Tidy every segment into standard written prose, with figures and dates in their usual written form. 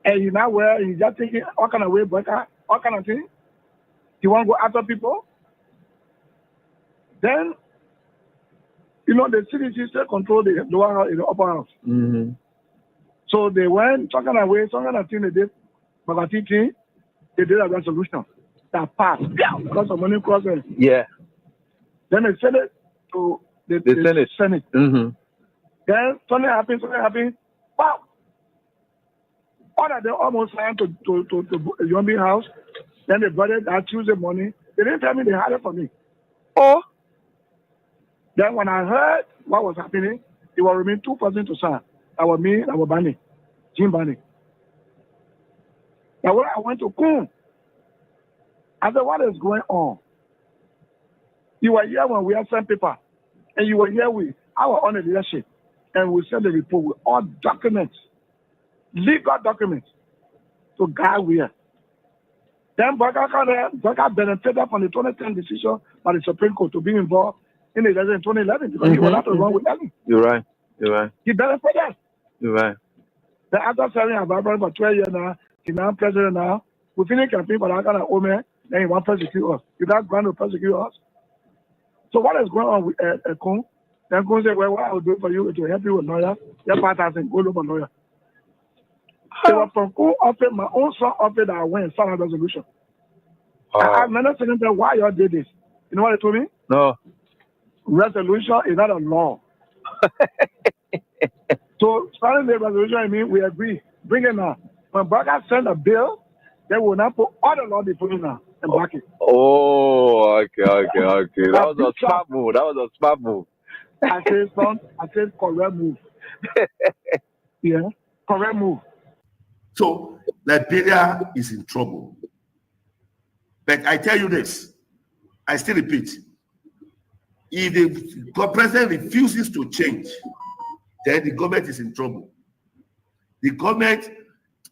And you now where you just thinking all kind of way, breaker, all kind of thing. You want to go after people? Then, you know, the CDC still control the lower house, the upper house. Mm-hmm. So they went some kind of way, some kind of thing they did, but they did a resolution that passed. Yeah, because of money crossing. Yeah. Then they sent it to the Senate. Mm-hmm. Then something happened. Wow. All that they almost signed to Yombi house. Then they brought it that Tuesday morning. They didn't tell me they had it for me. Oh. Then when I heard what was happening, it was remain 2% to sign. That was me, that was Barney, Jim Barney. Now when I went to Kun, I said, what is going on? You were here when we had sent paper, and you were here with our own leadership, and we sent the report with all documents, legal documents, to guide where. Then Baka benefited from the 2010 decision by the Supreme Court to be involved in the election in 2011 because he was not wrong with Ellie. You're right. He benefited. You're right. Then after serving a Bible for 12 years now, he's now president now. We finished campaign for that kind of old man, then he wants to persecute us. He does grant to persecute us. So what is going on with Kun? Then Kun said, well, what I will do for you is to help you with lawyer. Your partner said, go look for lawyer. It was from Kun office, my own son office that I went and signed a resolution. I remember saying them, why y'all did this? You know what they told me? No. Resolution is not a law. So signing the resolution, I mean, we agree. Bring it now. When Baka send a bill, they will not put all the law they put in now and back it. Oh, okay. That was a smart move. I said, correct move. Yeah, correct move. So Liberia is in trouble. But I tell you this, I still repeat, if the president refuses to change, then the government is in trouble. The government,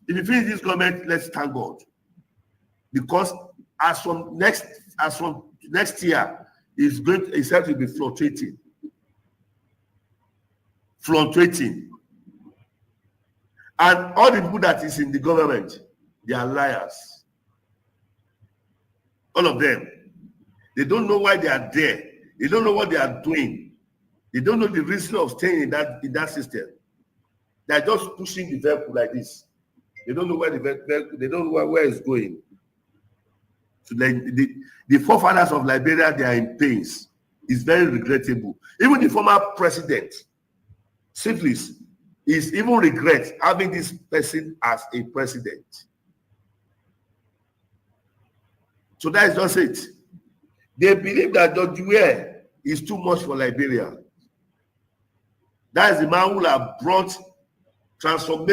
if you finish this government, let's thank God. Because as from next year, it's set to be fluctuating. And all the people that is in the government, they are liars. All of them. They don't know why they are there. They don't know what they are doing. They don't know the reason of staying in that system. They are just pushing the vehicle like this. They don't know where they don't know where it's going. So the forefathers of Liberia, they are in pains. It's very regrettable. Even the former president, Syphilis, is even regret having this person as a president. So that is just it. They believe that George Weah is too much for Liberia. That is the man who have brought total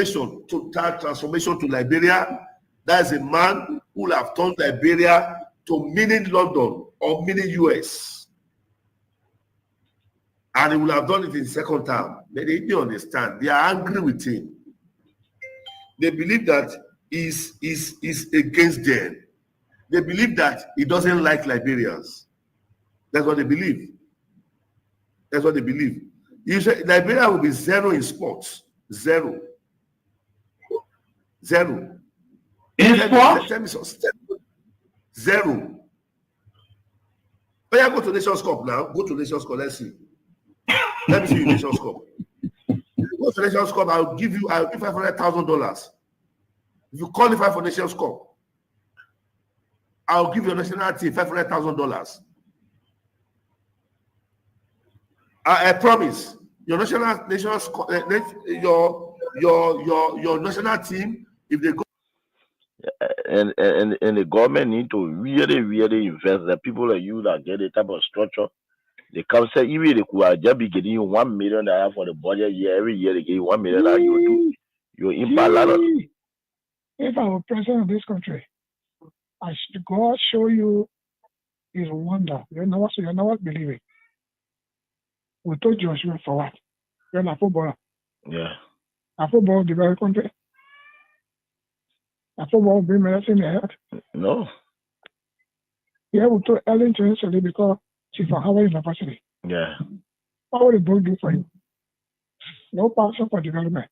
transformation to Liberia. That is a man who will have turned Liberia to mini London or mini US. And he will have done it in second term. But they didn't understand. They are angry with him. They believe that he's against them. They believe that he doesn't like Liberians. That's what they believe. You say Liberia will be zero in sports. Zero. In sports? Tell me something. Zero. But yeah, go to Nations Cup now. Go to Nations Cup. Let's see. Let me see you Nations Cup. Go to Nations Cup. I'll give $500,000. If you qualify for Nations Cup, I'll give your national team $500,000. I promise. Your national team, if they go. And the government need to really invest. The people like you that get the type of structure, they come say even they could just be getting you $1 million for the budget year. Every year they give you $1 million. You impact a lot of. If I were president of this country, God show you his wonder. You're not believing. We told Joshua for what? You're not footballer. Yeah. A football developed country. A football bring medicine in the head. No. Yeah, we told Ellen to instantly because she's from Harvard University. Yeah. What would the book do for you? No passion for development.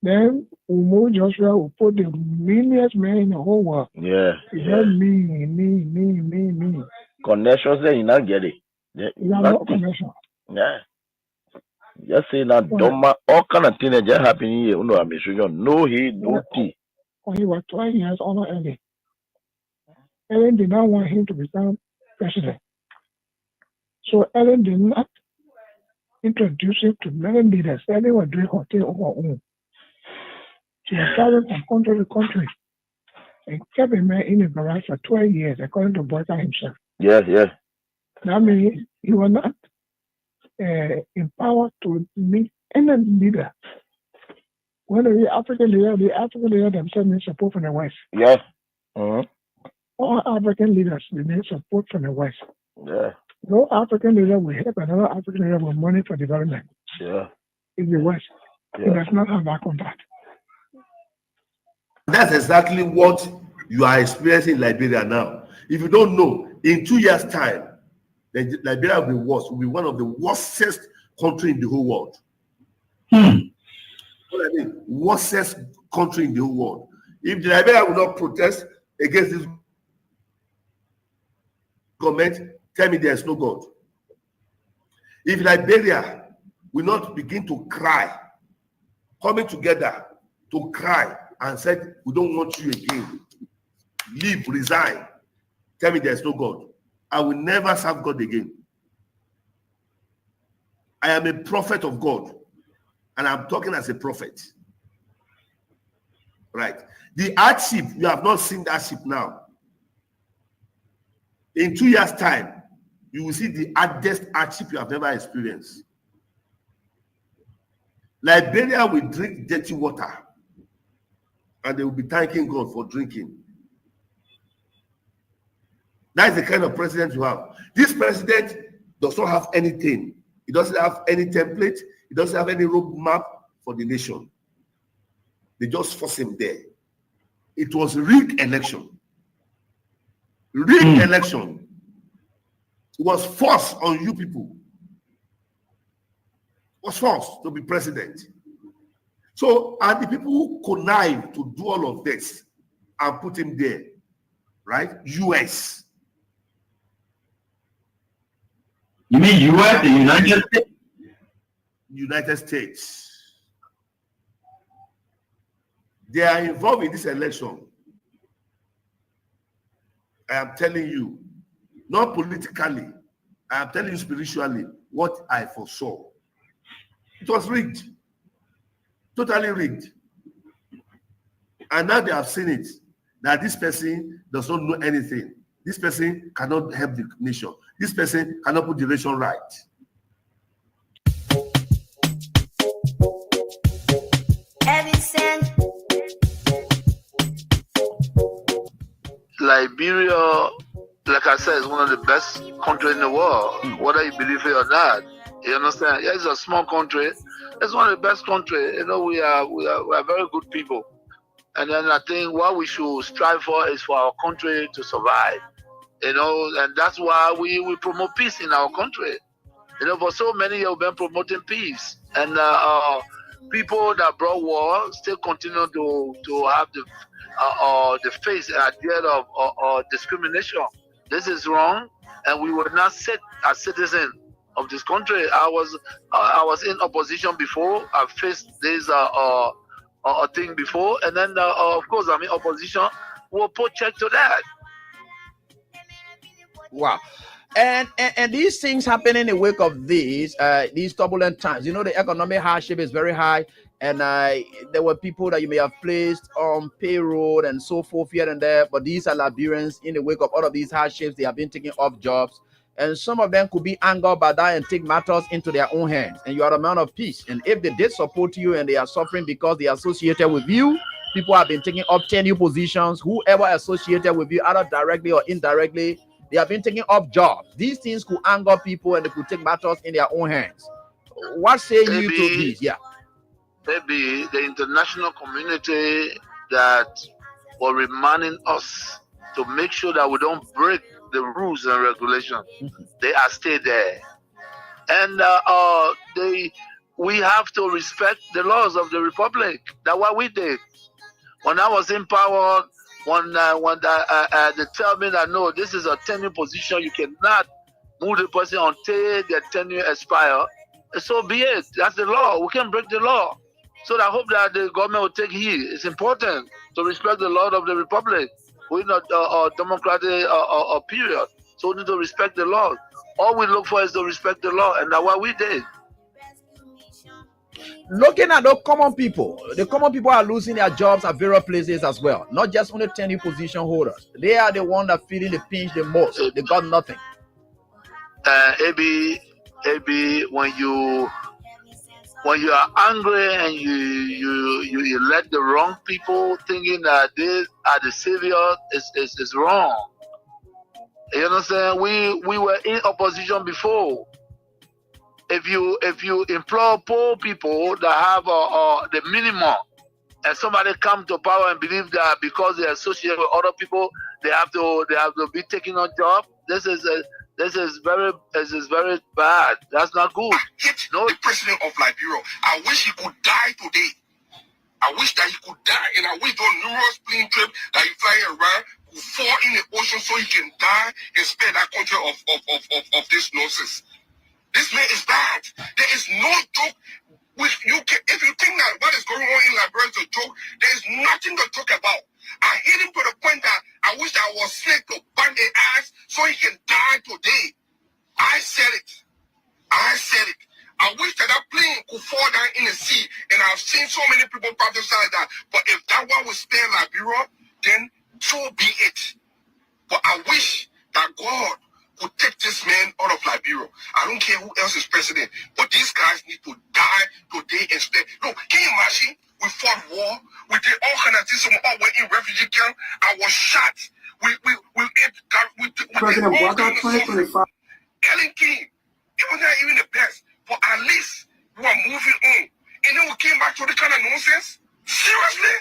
Then Umo Joshua will put the meanest man in the whole world. Yeah. He said me. Connections there, you not get it. Yeah, You have no connection. Yeah. Just say that Doma, all kind of things that just happen here. You know, I'm sure no he, no tea. When he was 12 years older Ellen. Ellen did not want him to become president. So Ellen did not introduce him to many leaders. Ellen was doing her thing on her own. She was traveling from country to country and kept a man in the garage for 12 years, according to Boyka himself. Yes. That means he was not empowered to meet any leader. When the African leader themselves need support from the West. Yeah. Mm-hmm. All African leaders need support from the West. Yeah. No African leader will help another African leader with money for development. Yeah. In the West. Yeah. He does not have that contact. That's exactly what you are experiencing in Liberia now. If you don't know, in 2 years' time, Liberia will be worse. Will be one of the worstest country in the whole world. What I mean, worstest country in the whole world. If the Liberia will not protest against this government, tell me there is no God. If Liberia will not begin to cry, coming together to cry and said, we don't want you again, leave, resign, tell me there is no God. I will never serve God again. I am a prophet of God, and I'm talking as a prophet. Right. The hardship, you have not seen that hardship now. In 2 years' time, you will see the hardest hardship you have never experienced. Liberia will drink dirty water, and they will be thanking God for drinking. That is the kind of president you have. This president does not have anything. He doesn't have any template. He doesn't have any roadmap for the nation. They just force him there. It was rigged election. Rigged election. It was forced on you people. It was forced to be president. So, and the people who connive to do all of this and put him there, right? US. You mean US, the United States? United States. They are involved in this election. I am telling you, not politically, I am telling you spiritually what I foresaw. It was rigged. Totally rigged. And now they have seen it, that this person does not know anything. This person cannot help the nation. This person cannot put the nation right. Liberia, like I said, is one of the best countries in the world, whether you believe it or not. You understand? Yeah, it's a small country. It's one of the best countries. You know, we are very good people. And then I think what we should strive for is for our country to survive. You know, and that's why we promote peace in our country. You know, for so many years we've been promoting peace. And people that brought war still continue to have the face and idea of discrimination. This is wrong, and we will not sit as citizens of this country. I was in opposition before. I faced this thing before, and then of course I'm in opposition. We'll put check to that. Wow. And these things happen in the wake of these turbulent times. You know, the economic hardship is very high, and there were people that you may have placed on payroll and so forth here and there, but these are Liberians in the wake of all of these hardships. They have been taking off jobs, and some of them could be angered by that and take matters into their own hands. And you are a man of peace, and if they did support you and they are suffering because they are associated with you, people have been taking up tenure positions. Whoever associated with you, either directly or indirectly, they have been taking up jobs. These things could anger people and they could take matters in their own hands. What say you to this? Yeah. Maybe the international community that were reminding us to make sure that we don't break the rules and regulations. They are still there. And we have to respect the laws of the republic. That's what we did. When I was in power, when they tell me that no, this is a tenure position, you cannot move the person until the tenure expire. So be it. That's the law. We can break the law. So I hope that the government will take heed. It's important to respect the law of the republic. We're not a democratic period. So we need to respect the law. All we look for is to respect the law, and that's what we did. Looking at the common people are losing their jobs at various places as well. Not just only tenure position holders. They are the one that feeling the pinch the most. They got nothing. Maybe when you are angry and you let the wrong people thinking that they are the savior is wrong. You understand? We were in opposition before. If you employ poor people that have the minimum, and somebody come to power and believe that because they associate with other people, they have to be taking on job. This is very bad. That's not good. No, the president of Liberia. I wish he could die today. I wish that he could die, and I wish those numerous plane trips that he fly around could fall in the ocean so he can die and spare that country of this nonsense. This man is bad. There is no joke with you. If you think that what is going on in Liberia is a joke, there is nothing to talk about. I hate him to the point that I wish I was snake to band their ass so he can die today. I said it. I wish that plane could fall down in the sea, and I've seen so many people prophesy that. But if that one would spare Liberia, then so be it. But I wish that God would take this man out of Liberia. I don't care who else is president, but these guys need to die today instead. No, can you imagine? We fought war. We did all kinds of things. Some all were in refugee camp. I was shot. We President Walker, 2025. Ellen King, it was not even the best, but at least we are moving on. And then we came back to the kind of nonsense. Seriously?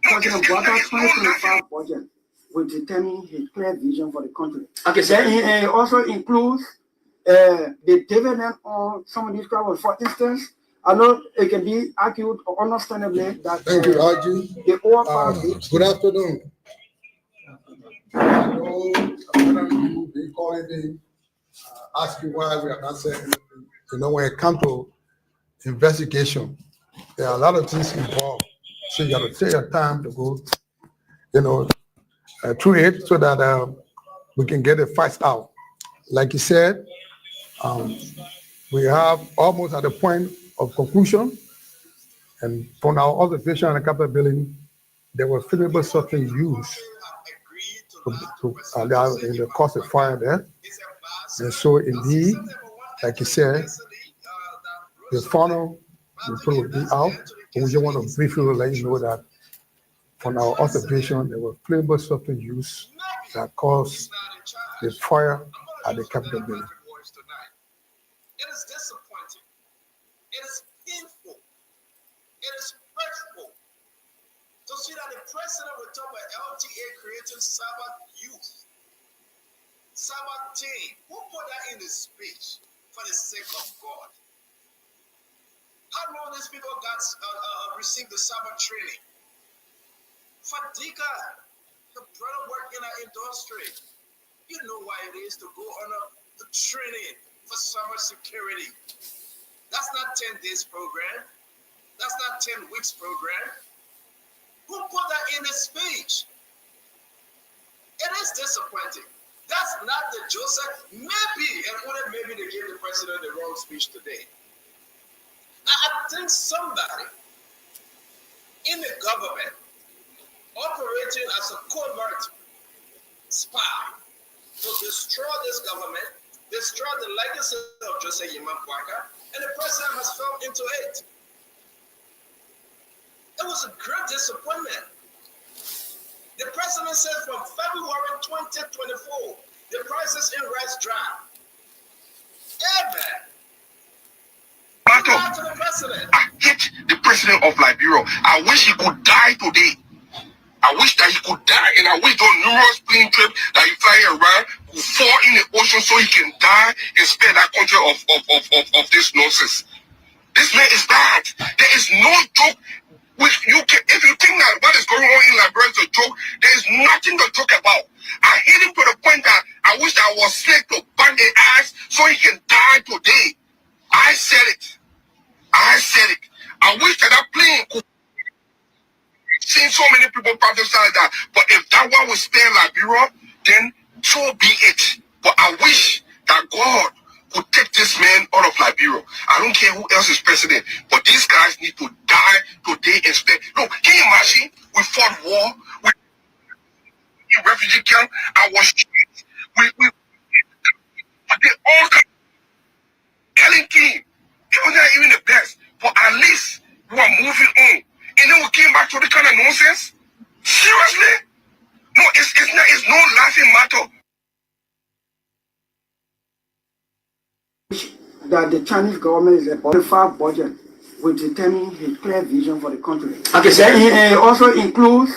No, President Walker, 2025 budget will determine his clear vision for the country. Okay, so then it also includes the dividend on some of these travels. For instance, I know it can be argued understandably that thank you, Arjun. The oil good afternoon. I know you be calling me, asking why we are not saying anything. You know, when it comes to investigation, there are a lot of things involved. So you got to take your time to go, through it so that we can get the facts out. Like you said, we have almost at the point of conclusion, and from our observation on the Capitol building, there was flammable substance used to allow in the cause of fire there. And so indeed, like you said, the final report will be out, but we just want to briefly let you know that from our observation, there was flammable substance used that caused the fire at the Capitol building. It is disappointing. It is painful. It is hurtful to see that the president will talk about LTA creating Sabbath youth, Sabbath team. Who put that in the speech for the sake of God? How long these people got received the Sabbath training? Fadiga, the brother work in our industry. You know why it is to go on a training for cyber security. That's not 10 days program. That's not 10 weeks program. Who put that in the speech? It is disappointing. That's not the Joseph. Maybe, and only maybe they gave the president the wrong speech today. I think somebody in the government operating as a covert spy to destroy this government, destroy the legacy of Joseph Yimamkwaka, and the president has fell into it. It was a great disappointment. The president said from February 2024, the prices in rice drop. Amen. To the president. I hate the president of Liberia. I wish he could die today. I wish that he could die, and I wish those numerous plane trips that he fly around could fall in the ocean so he can die and spare that country of this nonsense. This man is bad. There is no joke. If you think that what is going on in Liberia is a joke, there is nothing to joke about. I hit him to the point that I wish I was sick to bang his ass so he can die today. I said it. I wish that plane could see so many people prophesy that. But if that one will stay in Liberia, then so be it. But I wish that God could take this man out of Liberia. I don't care who else is president, but these guys need to die today instead. No, can you imagine? We fought war. We in refugee camp. I was they all killing king. It was not even the best. But at least we are moving on. And then we came back to the kind of nonsense. Seriously? No, it's no laughing matter. That the Chinese government is about the far budget will determine a clear vision for the country. Okay, sir. It also includes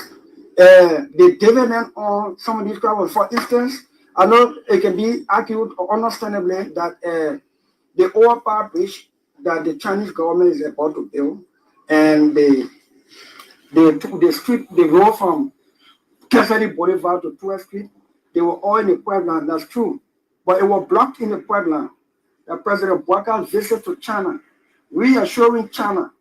the dividend on some of these travels. For instance, I know it can be argued understandably that the overpass bridge that the Chinese government is about to build and the road from Cassidy Boulevard to 12th Street, they were all in the pipeline. That's true. But it was blocked in the pipeline. The President Bouakar's visit to China, reassuring China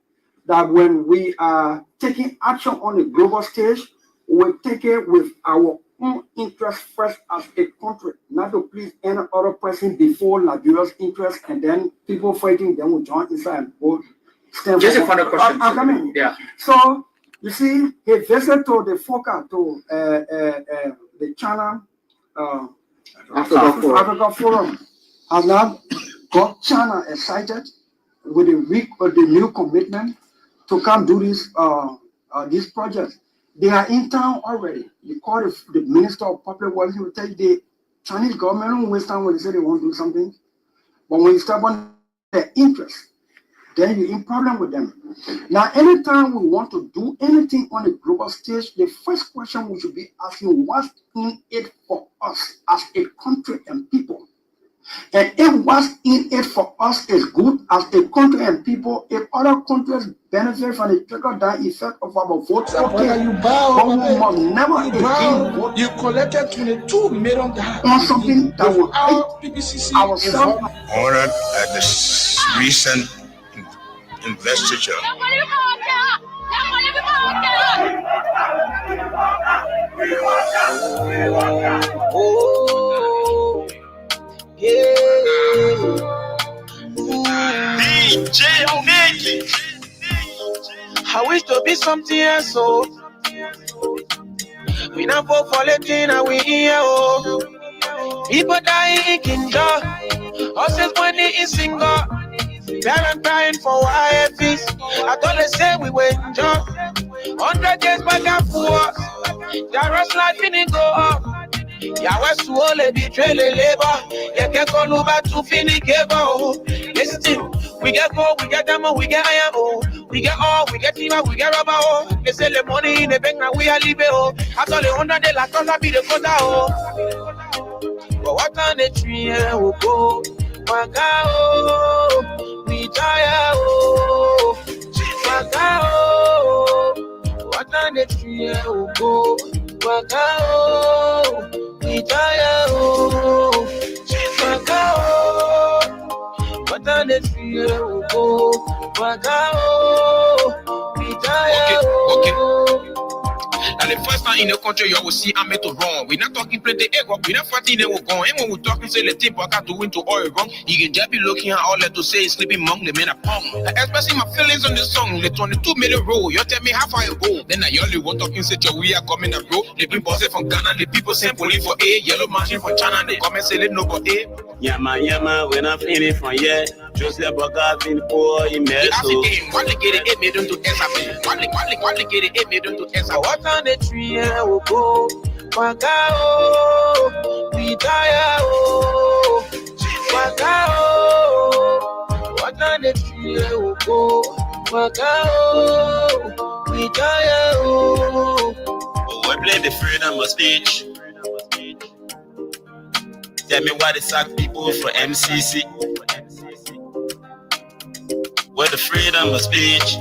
that when we are taking action on the global stage, we'll take it with our own interest first as a country, not to please any other person before Liberia's interest, and then people fighting, then we'll join inside and go stand Just for a final question. I'm coming. Yeah. So, you see, he visited to the FOCA, to the China Africa Forum, has now got China excited with the new commitment to come do these projects. They are in town already. You call the Minister of Public Works, he will tell you the Chinese government don't waste time when they say they want to do something. But when you step on their interest, then you're in problem with them. Now, anytime we want to do anything on a global stage, the first question we should be asking, what's in it for us as a country and people? And if what's in it for us is good as a country and people, if other countries benefit from the trickle-down effect of our votes, okay, you bow, but we must never again vote you collected $22 million on something that will hurt ourselves. Honored at this recent investiture. DJ Omegi. I wish to be something else, so we not vote for Latin and we here, oh. People dying in Kinja, horses money in single, parents crying for YFs. I thought they say we were in job, 100 years back and forth, Darren's life didn't go up. Yahweh Suole betray the labor. You can't call over to finish cable. Listen, we get gold, we get diamond, we get iron, oh. We get all, we get timber, we get rubber, oh. They sell the money in the bank, now we are living, oh. After the 100 days, like us, I be the quota, oh. But what on the tree, oh, go. Waka, oh. We die, oh. Waka, oh. What on the tree, oh, go. Waka, oh. We die, oh. Waka, oh. What on the tree, oh, go. Waka, oh. We die, oh. And the first time in the country you will see I'm to wrong. We're not talking play the ego, we're not fighting they will go. And when we talking say the team got to win to all wrong. You can just be looking at all that to say is sleeping among the men are pong. Expressing my feelings on the song, the 22 million roll. You tell me how far you go. Then I only want talking say we are coming up, bro. The people say from Ghana, the people say police for A, yellow machine from China, they come and say they no for A. Yama, we're not feeling from yet. Joseph Boga been poor in Mexico. One they get it, made them to SAP. One they get it, made them to SAP. What on the tree, oh, go. Waka, oh. We die, oh. Waka, oh. What on the tree, oh, go. Waka, oh. We die, oh. We play the freedom of speech. Tell me why they sack people for MCC. We the freedom of speech.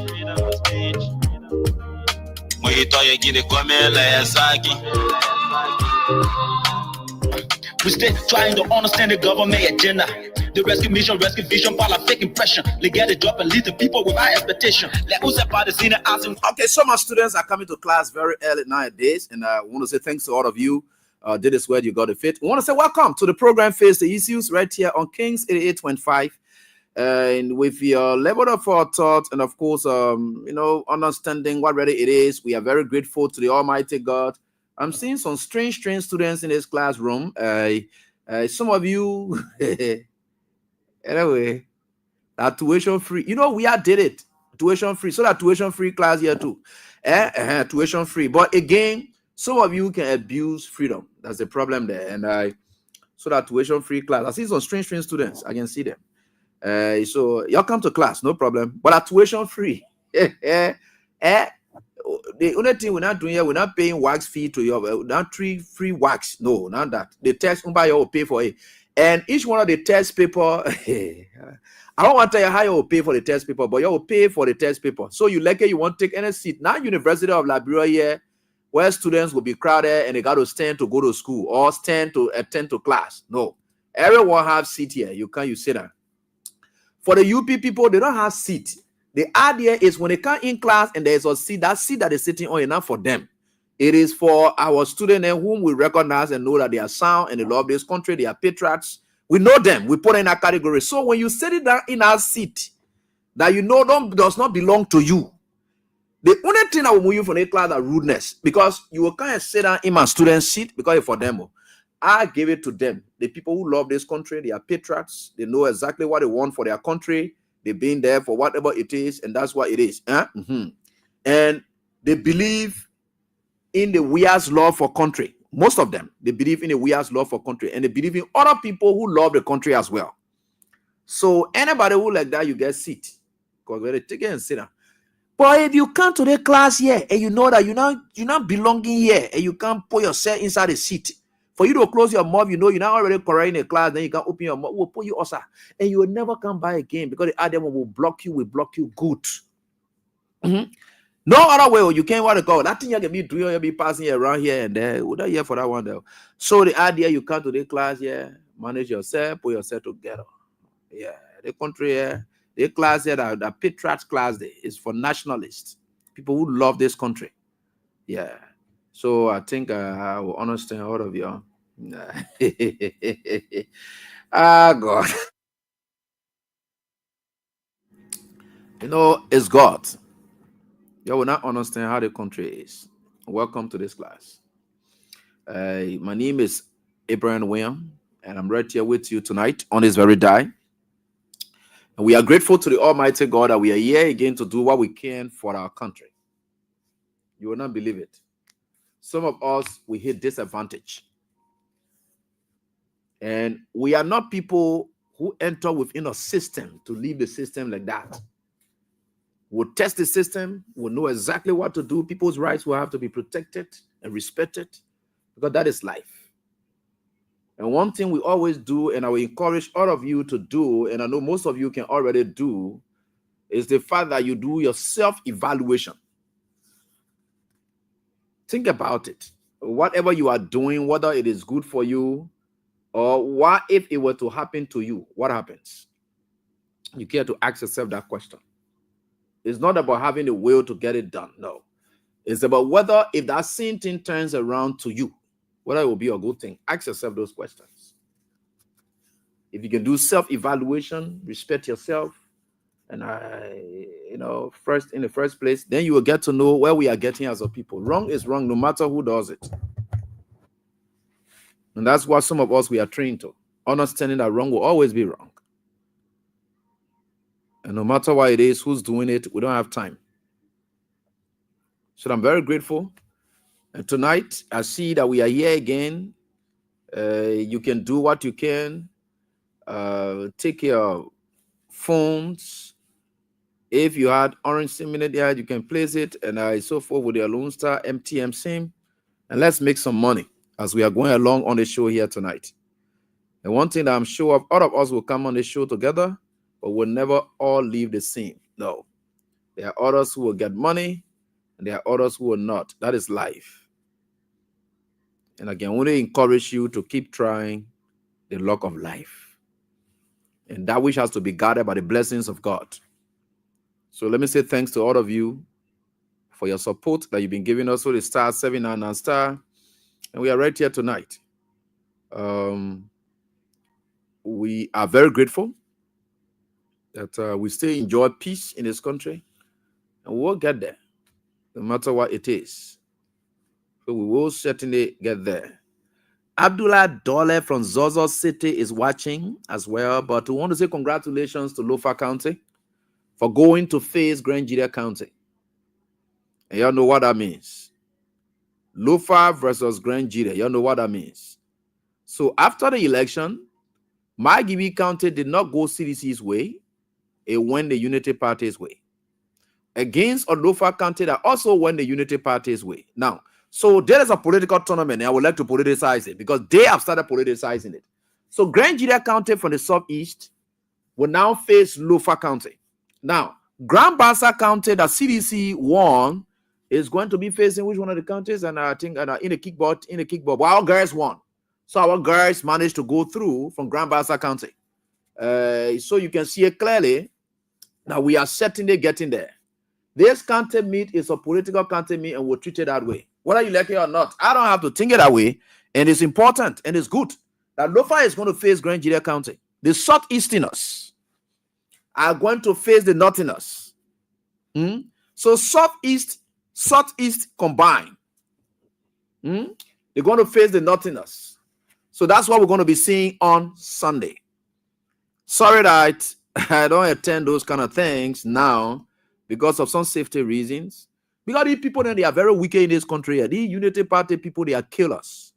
When you thought you get the government like Saki. We still trying to understand the government agenda. The rescue mission, rescue vision, par la fake impression. They get the job and lead the people with high expectation. Okay, so my students are coming to class very early nowadays, and I want to say thanks to all of you. Did this where you got the fit. We want to say welcome to the program Face the Issues right here on Kings 88.5. And with your level of thought and of course, understanding what really it is, we are very grateful to the Almighty God. I'm seeing some strange students in this classroom. Some of you, anyway, that tuition free. We are did it tuition free. So that tuition free class here too. Tuition free. But again, some of you can abuse freedom. That's the problem there. And so that tuition free class. I see some strange students. I can see them. So y'all come to class, no problem. But at tuition free. The only thing we're not doing here, we're not paying wax fee to you. Not free wax. No, not that. The test you will pay for it. And each one of the test paper, I don't want to tell you how you will pay for the test paper, but you will pay for the test paper. So you won't take any seat. Now University of Liberia here, where students will be crowded and they got to stand to go to school or stand to attend to class. No. Everyone have seat here. You sit down. For the UP people, they don't have seat. The idea is when they come in class and there's a seat, that seat that they're sitting on is not for them. It is for our students whom we recognize and know that they are sound and they love this country. They are patriots. We know them. We put in a category. So when you sit it down in our seat that does not belong to you, the only thing that will move you from the class is rudeness, because you will kind of sit down in my student's seat because it's for them. I give it to them. The people who love this country, they are patriots. They know exactly what they want for their country. They've been there for whatever it is, and that's what it is. And they believe in the weir's love for country. Most of them, they believe in the weir's love for country, and they believe in other people who love the country as well. So anybody who like that, you get seat. Because we're take it and sit down. But if you come to the class here and you know that you're not belonging here and you can't put yourself inside the seat, for you to close your mouth, you're not already correct in the class, then you can open your mouth, we'll put you also, and you will never come by again because the other one will block you good. No other way, you can't want to go. That thing you can be doing, you'll be passing around here and there. We're not here for that one though. So the idea you come to the class here, manage yourself, put yourself together. Yeah, the country here, the class here, the patriot class there is for nationalists, people who love this country. Yeah. So I think I will understand all of you. God. It's God. You will not understand how the country is. Welcome to this class. My name is Abraham William, and I'm right here with you tonight on this very day. And we are grateful to the Almighty God that we are here again to do what we can for our country. You will not believe it. Some of us, we hit disadvantage. And we are not people who enter within a system to leave the system like that. We'll test the system. We'll know exactly what to do. People's rights will have to be protected and respected because that is life. And one thing we always do, and I will encourage all of you to do, and I know most of you can already do, is the fact that you do your self-evaluation. Think about it. Whatever you are doing, whether it is good for you, or what if it were to happen to you, what happens? You care to ask yourself that question. It's not about having the will to get it done. No. It's about whether if that same thing turns around to you, whether it will be a good thing. Ask yourself those questions. If you can do self-evaluation, respect yourself, and first in the first place, then you will get to know where we are getting as a people. Wrong is wrong, no matter who does it. And that's what some of us we are trained to. Understanding that wrong will always be wrong. And no matter what it is, who's doing it, we don't have time. So I'm very grateful. And tonight, I see that we are here again. You can do what you can. Take your phones. If you had orange SIM in it, you can place it. And so forth with your Lone Star MTM SIM. And let's make some money as we are going along on the show here tonight. And one thing that I'm sure of, all of us will come on the show together, but we'll never all leave the same. No. There are others who will get money, and there are others who will not. That is life. And again, I want to encourage you to keep trying the luck of life. And that which has to be guarded by the blessings of God. So let me say thanks to all of you for your support that you've been giving us for the Star 799 Star. And we are right here tonight. We are very grateful that we still enjoy peace in this country. And we'll get there, no matter what it is. So we will certainly get there. Abdullah Dole from Zozo City is watching as well. But we want to say congratulations to Lofa County for going to face Grand Judea County. And y'all know what that means. Lofa versus Grand Judea. Y'all know what that means. So after the election, Margibi County did not go CDC's way. It went the Unity Party's way. Against Lofa County that also went the Unity Party's way. Now, so there is a political tournament, and I would like to politicize it because they have started politicizing it. So Grand Judea County from the southeast will now face Lofa County. Now, Grand Bassa County that CDC won is going to be facing which one of the counties? And I think in the kickball, well, our guys won. So our guys managed to go through from Grand Bassa County. So you can see it clearly that we are certainly getting there. This county meet is a political county meet and we'll treat it that way. Whether you like it or not, I don't have to think it that way. And it's important and it's good that Lofa is going to face Grand Judea County. The southeasterners are going to face the northerners. So southeast combined. They're going to face the northerners. So that's what we're going to be seeing on Sunday. Sorry that I don't attend those kind of things now because of some safety reasons. Because these people, they are very wicked in this country. These Unity Party people, they are killers.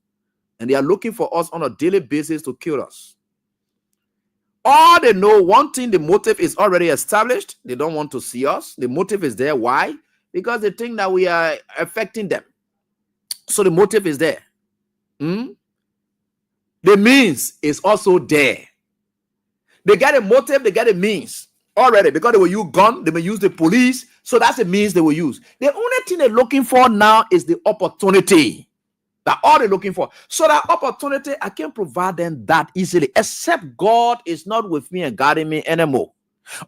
And they are looking for us on a daily basis to kill us. All they know, one thing, the motive is already established. They don't want to see us. The motive is there. Why? Because they think that we are affecting them. So the motive is there. The means is also there. They get a motive, they get a means already because they will use gun, they will use the police. So that's the means they will use. The only thing they're looking for now is the opportunity. That's all they're looking for. So that opportunity, I can't provide them that easily, except God is not with me and guiding me anymore.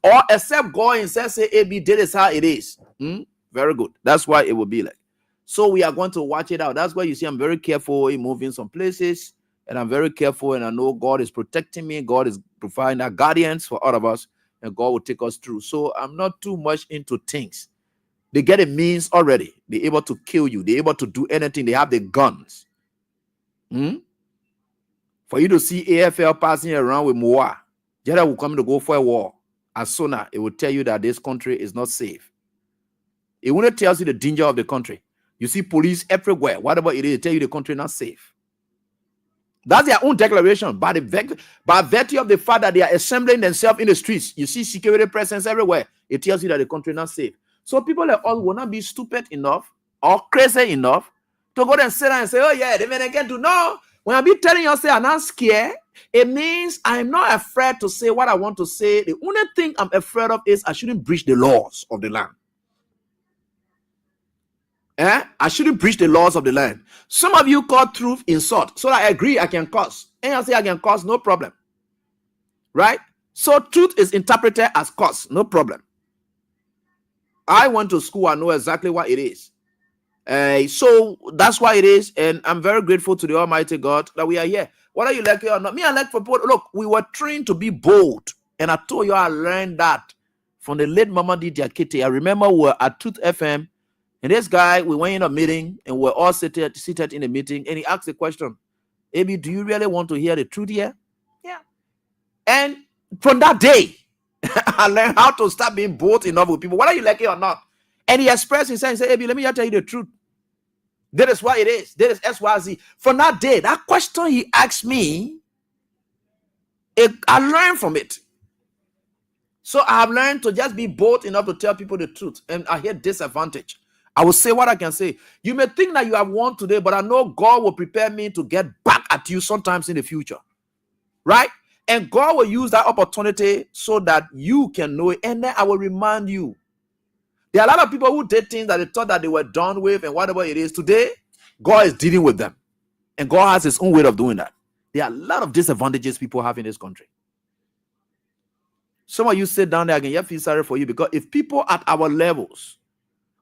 Or except God and says, say, AB, this is how it is. Very good. That's why it will be like. So we are going to watch it out. That's why you see I'm very careful in moving some places. And I'm very careful, and I know God is protecting me. God is providing our guardians for all of us, and God will take us through. So I'm not too much into things. They get a means already. They're able to kill you. They're able to do anything. They have the guns. For you to see AFL passing around with Moa, Jeddah will come to go for a war. As soon as it will tell you that this country is not safe. It won't tell you the danger of the country. You see police everywhere. Whatever it is, tell you the country not safe. That's their own declaration. By virtue of the fact that they are assembling themselves in the streets, you see security presence everywhere. It tells you that the country is not safe. So people like us will not be stupid enough or crazy enough to go and sit down and say, oh yeah, they may get to know. When I be telling you, say I'm not scared, it means I'm not afraid to say what I want to say. The only thing I'm afraid of is I shouldn't breach the laws of the land. I shouldn't breach the laws of the land. Some of you call truth insult. So I agree I can curse. And I say I can curse, no problem. Right? So truth is interpreted as curse, no problem. I went to school, I know exactly what it is. So that's why it is. And I'm very grateful to the Almighty God that we are here. Whether you like it or not. Me, I like for people. Look, we were trained to be bold. And I told you I learned that from the late Mama Diakite. I remember we were at Truth FM. And this guy, we went in a meeting and we're all seated in a meeting. And he asked the question, Abi, do you really want to hear the truth here? Yeah. And from that day, I learned how to start being bold enough with people, whether you like it or not. And he expressed himself and said, Abi, let me tell you the truth. That is what it is. That is XYZ. From that day, that question he asked me, I learned from it. So I have learned to just be bold enough to tell people the truth. And I hear disadvantage. I will say what I can say. You may think that you have won today, but I know God will prepare me to get back at you sometimes in the future. Right? And God will use that opportunity so that you can know it. And then I will remind you. There are a lot of people who did things that they thought that they were done with and whatever it is. Today, God is dealing with them. And God has his own way of doing that. There are a lot of disadvantages people have in this country. Some of you sit down there again, you feel sorry for you, because if people at our levels,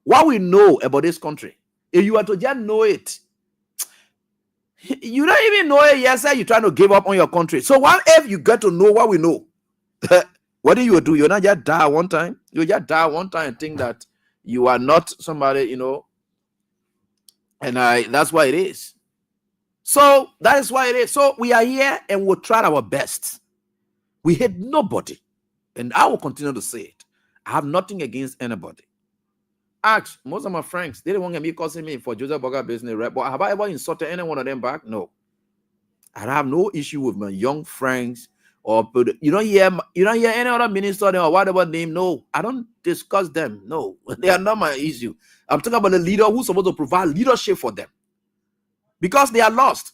what we know about this country, if you are to just know it, you don't even know it yet, sir, you're trying to give up on your country. So what if you get to know what we know? What do? You're not just die one time. You just die one time and think that you are not somebody, and that's why it is. So that is why it is. So we are here and we'll try our best. We hate nobody. And I will continue to say it. I have nothing against anybody. Ask most of my friends, they don't want me causing me for Joseph Burger business, right? But have I ever insulted any one of them back? No. I have no issue with my young friends, or you don't hear any other minister or whatever name. No, I don't discuss them. No, they are not my issue. I'm talking about the leader who's supposed to provide leadership for them, because they are lost.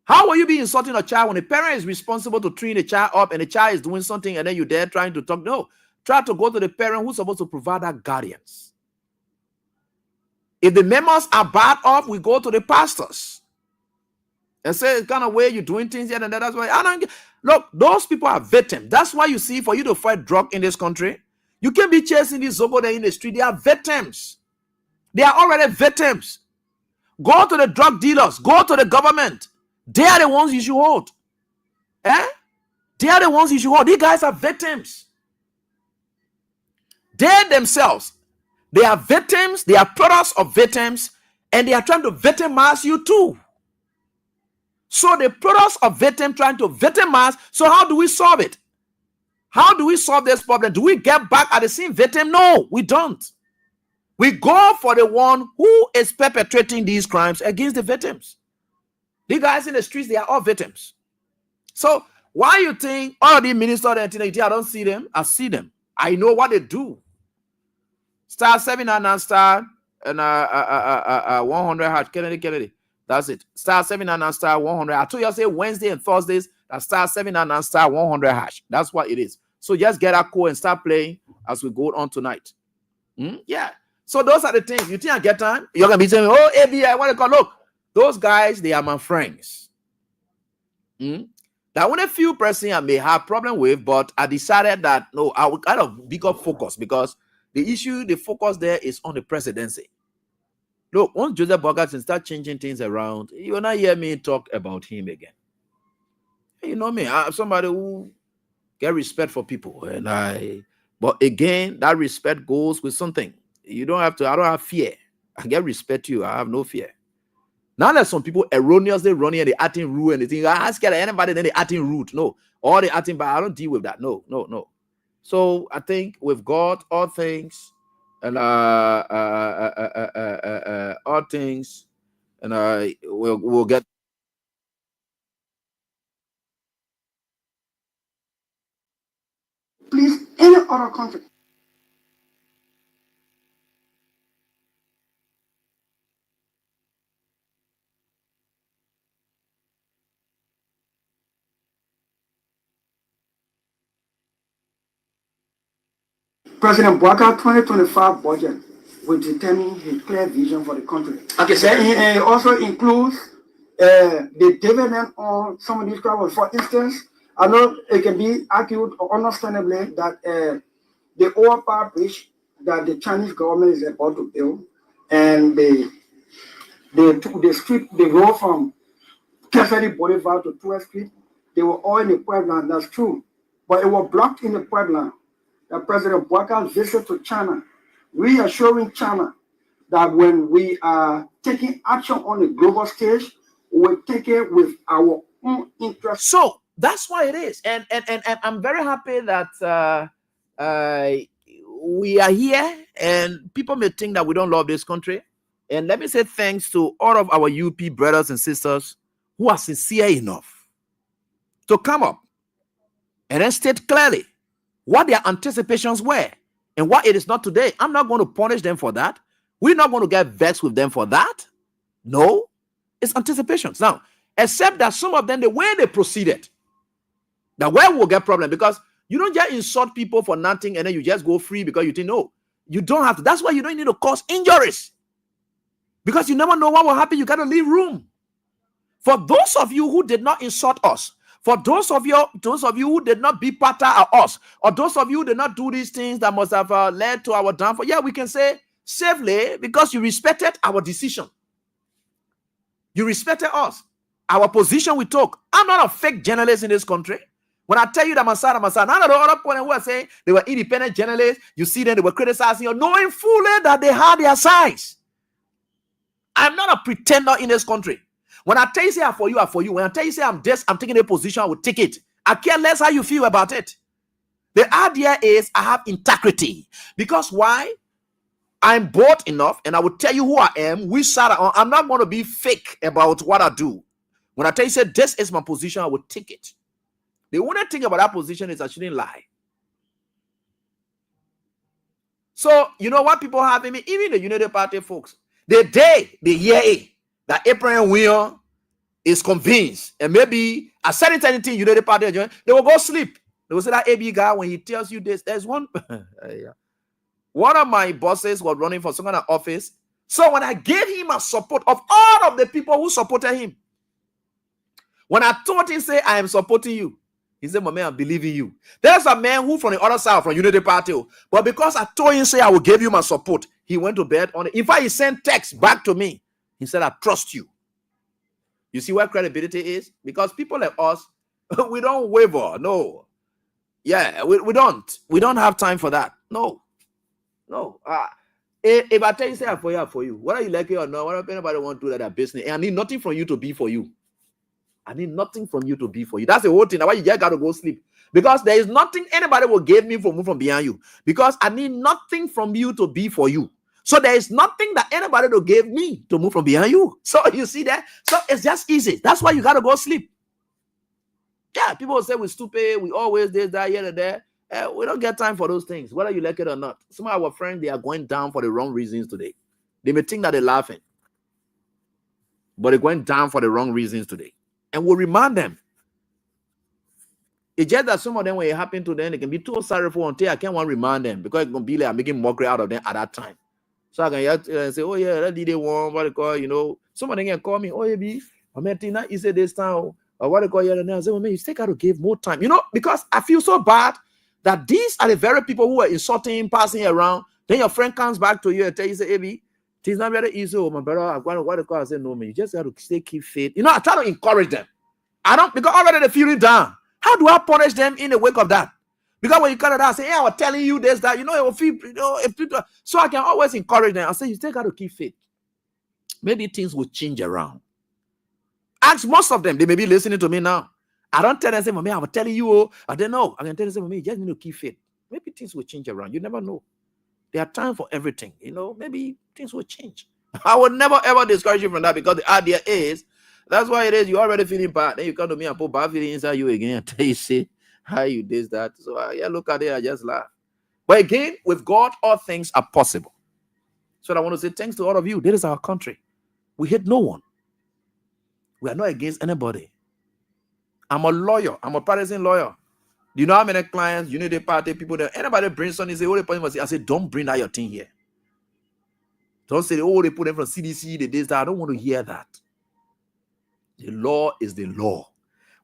How will you be insulting a child when a parent is responsible to train a child up and the child is doing something and then you're there trying to talk? No, try to go to the parent who's supposed to provide that guardians. If the members are bad off, we go to the pastors and say, it's kind of way you're doing things here and that. That's why I don't get. Look, those people are victims. That's why you see, for you to fight drug in this country, you can't be chasing these Zobo there in the street. They are victims. They are already victims. Go to the drug dealers. Go to the government. They are the ones you should hold. They are the ones you should hold. These guys are victims. They themselves, they are victims. They are products of victims. And they are trying to victimize you too. So the products of victim trying to victimize. So how do we solve it? How do we solve this problem? Do we get back at the same victim? No, we don't. We go for the one who is perpetrating these crimes against the victims. The guys in the streets, they are all victims. So why you think all the ministers and I don't see them? I see them. I know what they do. Star 799 star and 100 hash Kennedy. That's it. Star 799 star 100. I told you I say Wednesday and Thursdays. That's star 799 star 100 hash. That's what it is. So just get that code and start playing as we go on tonight. Yeah. So those are the things. You think I get time? You're gonna be saying, oh, ABI, I want to call. Look, those guys, they are my friends. That one a few person I may have problem with, but I decided that no, I will kind of big up focus, because the issue, the focus there is on the presidency. Look, once Joseph Bogarts start changing things around, you will not hear me talk about him again. You know me, I'm somebody who get respect for people, but again, that respect goes with something. You don't have to. I don't have fear. I get respect to you. I have no fear. Now there's some people erroneously running and they acting rude and they think, I scared of anybody, then they acting rude. No, or they acting bad. I don't deal with that. No. So I think with God, all things and all things, and we'll get. Please, any other country. President Bouaká 2025 budget will determine his clear vision for the country. Okay, sir. It also includes the development on some of these problems. For instance, I know it can be argued understandably that the overpass bridge that the Chinese government is about to build, and the road from Keferi Boulevard to 12th Street, they were all in the pipeline. That's true, but it was blocked in the pipeline. That President Bouaká's visit to China, reassuring China that when we are taking action on the global stage, we'll take it with our own interest. So that's why it is, and I'm very happy that we are here. And people may think that we don't love this country. And let me say thanks to all of our UP brothers and sisters who are sincere enough to come up and then state clearly what their anticipations were and what it is not today. I'm not going to punish them for that. We're not going to get vexed with them for that. No, it's anticipations. Now, except that some of them, the way they proceeded, Now, where we'll get problem, because you don't just insult people for nothing and then you just go free because you think, no, you don't have to. That's why you don't need to cause injuries. Because you never know what will happen. You got to leave room. For those of you who did not insult us, for those of you who did not be part of us, or those of you who did not do these things that must have led to our downfall, yeah, we can say safely because you respected our decision. You respected us, our position we took. I'm not a fake journalist in this country. When I tell you that Masada, none of the other people who are saying they were independent journalists, you see them, they were criticizing you, knowing fully that they had their sides. I'm not a pretender in this country. When I tell you say I'm for you, I'm for you. When I tell you say I'm taking a position, I will take it. I care less how you feel about it. The idea is I have integrity. Because why? I'm bold enough, and I will tell you who I am. We sat on. I'm not going to be fake about what I do. When I tell you say this is my position, I will take it. The only thing about that position is I shouldn't lie. So, you know what people have in me? Even the Unity Party folks, the day they hear it, that Abraham Will is convinced, and maybe a certain anything Unity Party, they will go sleep. They will say that AB guy, when he tells you this, there's one. One of my bosses was running for some kind of office. So when I gave him a support of all of the people who supported him, when I told him, say, I am supporting you, he said, my man, I believe in you. There's a man who from the other side, from Unity Party, but because I told him, say, I will give you my support, he went to bed on it. In fact, he sent text back to me. He said, I trust you. You see where credibility is? Because people like us, we don't waver. No. Yeah, we don't. We don't have time for that. No. No. If I tell you, say, I'm for you. Whether you like it or not, whether anybody want to do that business, and I need nothing from you to be for you. I need nothing from you to be for you. That's the whole thing. That's why you just got to go sleep. Because there is nothing anybody will give me from behind you. Because I need nothing from you to be for you. So there is nothing that anybody will give me to move from behind you. So you see that? So it's just easy. That's why you got to go sleep. Yeah, people say we're stupid. We always this, that, here and there. We don't get time for those things, whether you like it or not. Some of our friends, they are going down for the wrong reasons today. They may think that they're laughing, but they're going down for the wrong reasons today. And we'll remind them. It's just that some of them, when it happened to them, they can be too sorry for until I can't want to remind them because it's going to be like I'm making mockery out of them at that time. So I can say, oh, yeah, that did they want, what they call, you know. Some of them can call me, oh, yeah, B, I mean, Tina, you said this time, or what they call you, and I say, well, man, you still got to give more time. You know, because I feel so bad that these are the very people who are insulting, passing around. Then your friend comes back to you and tell you, say, hey, B, it's not very easy, oh, my brother. I'm going to what they call, I say, no, man, you just got to keep faith. You know, I try to encourage them. I don't, because already they're feeling down. How do I punish them in the wake of that? Because when you cut it out, say, hey, I was telling you this, that, you know, it will feel, you know, if people, so I can always encourage them. I say, you still got to keep faith. Maybe things will change around. Ask most of them, they may be listening to me now. I don't tell them, say, man, I was telling you, oh, I don't know. I can tell them, say, man, you just need to keep faith. Maybe things will change around. You never know. There are time for everything, you know, maybe things will change. I would never, ever discourage you from that because the idea is, that's why it is, you're already feeling bad. Then you come to me and put bad feeling inside you again and tell you, say, how you did that. So yeah, look at it, I just laugh. But again, with God, all things are possible. So I want to say thanks to all of you. This is our country. We hate no one. We are not against anybody. I'm a lawyer. I'm a practicing lawyer. Do you know how many clients, Unity Party, people that anybody brings something, say, oh, the point was, I say, don't bring that your thing here. Don't say, oh, they put them from CDC, they did that. I don't want to hear that. The law is the law.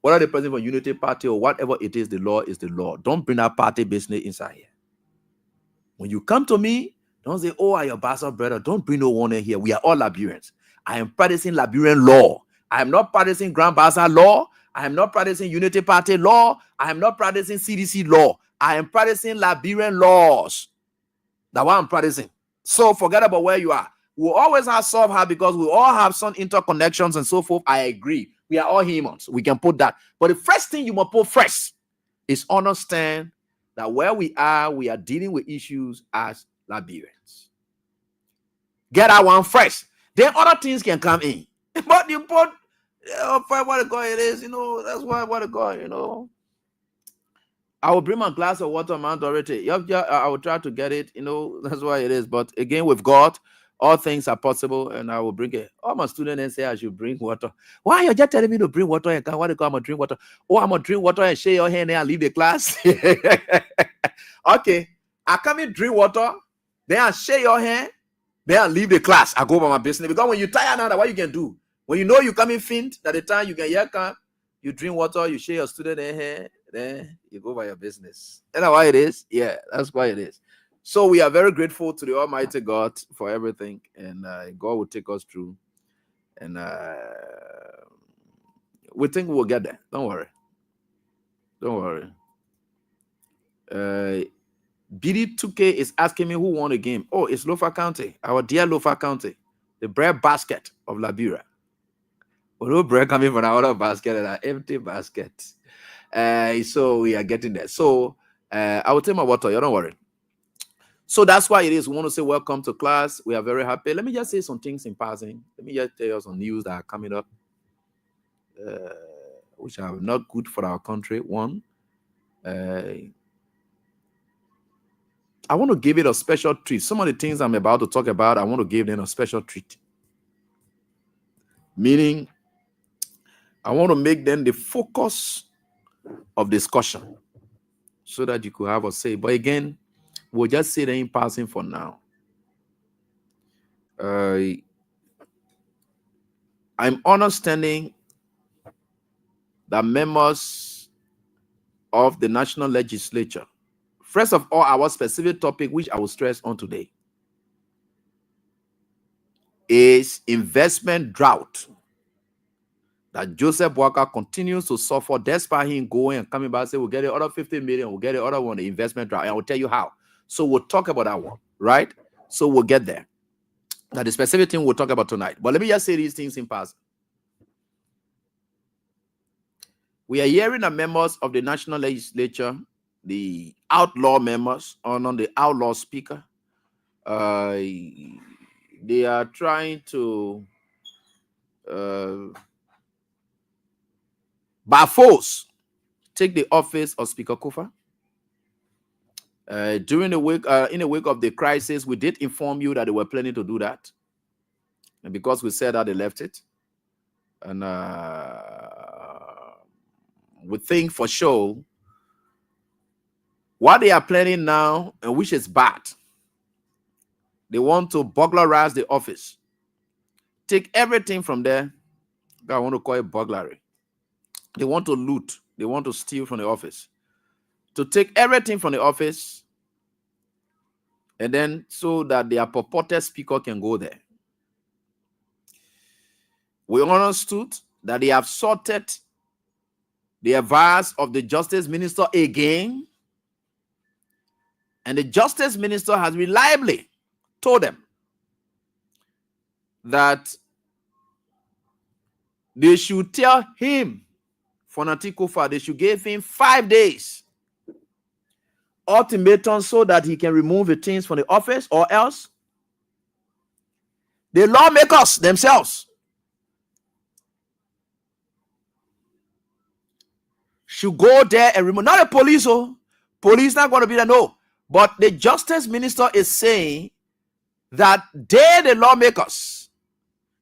Whether the president for Unity Party or whatever it is, the law is the law. Don't bring that party business inside here. When you come to me, don't say, oh, I'm your bastard brother. Don't bring no one in here. We are all Liberians. I am practicing Liberian law. I am not practicing Grand Bazaar law. I am not practicing Unity Party law. I am not practicing CDC law. I am practicing Liberian laws. That's what I'm practicing. So forget about where you are. We'll always have soft because we all have some interconnections and so forth. I agree. We are all humans. We can put that. But the first thing you must put first is understand that where we are dealing with issues as Liberians. Get that one first. Then other things can come in. But you put what the God it is, you know, that's why what the God, you know. I will bring my glass of water, man, already. I will try to get it, you know, that's why it is. But again, with God, All things are possible, and I will bring it. All my students and say I should bring water. Why are you just telling me to bring water? And what do you call I'm gonna drink water? Oh, I'm gonna drink water and shake your hand and I leave the class. Okay, I come in, drink water, then I shake your hand, then I leave the class. I go about my business. Because when you tired now, what you can do? When you know you come in faint, that the time you can come, you drink water, you shake your student hand, then you go by your business. Is that why it is? Yeah, that's why it is. So we are very grateful to the Almighty God for everything, and God will take us through, and we think we'll get there. Don't worry. Don't worry. BD2K is asking me who won the game. Oh, it's Lofa County, our dear Lofa County, the bread basket of Liberia. Although bread coming from our other basket and an empty basket. So we are getting there. So I will take my water. You don't worry. So that's why it is. We want to say welcome to class. We are very happy. Let me just say some things in passing. Let me just tell you some news that are coming up, which are not good for our country. One, I want to give it a special treat. Some of the things I'm about to talk about, I want to give them a special treat. Meaning, I want to make them the focus of discussion so that you could have a say. But again, we'll just say them in passing for now. I'm understanding that members of the National Legislature, first of all, our specific topic, which I will stress on today, is investment drought that Joseph Walker continues to suffer despite him going and coming back and say, we'll get the other 50 million, we'll get the other one, the investment drought, and I will tell you how. So we'll talk about that one, right? So we'll get there. Now, the specific thing we'll talk about tonight. But let me just say these things in passing. We are hearing the members of the National Legislature, the outlaw members, or not the outlaw speaker. They are trying to, by force, take the office of Speaker Kufa. During the week, in the wake of the crisis, we did inform you that they were planning to do that. And because we said that, they left it. And we think for sure what they are planning now, and which is bad, they want to burglarize the office, take everything from there. I want to call it burglary. They want to loot, they want to steal from the office, to take everything from the office, and then so that their purported speaker can go there. We understood that they have sorted the advice of the Justice Minister again, and the Justice Minister has reliably told them that they should tell him, Fonati Kofa, they should give him 5 days ultimatum so that he can remove the things from the office, or else the lawmakers themselves should go there and remove, not the police, police not going to be there, no. But the Justice Minister is saying that they, the lawmakers,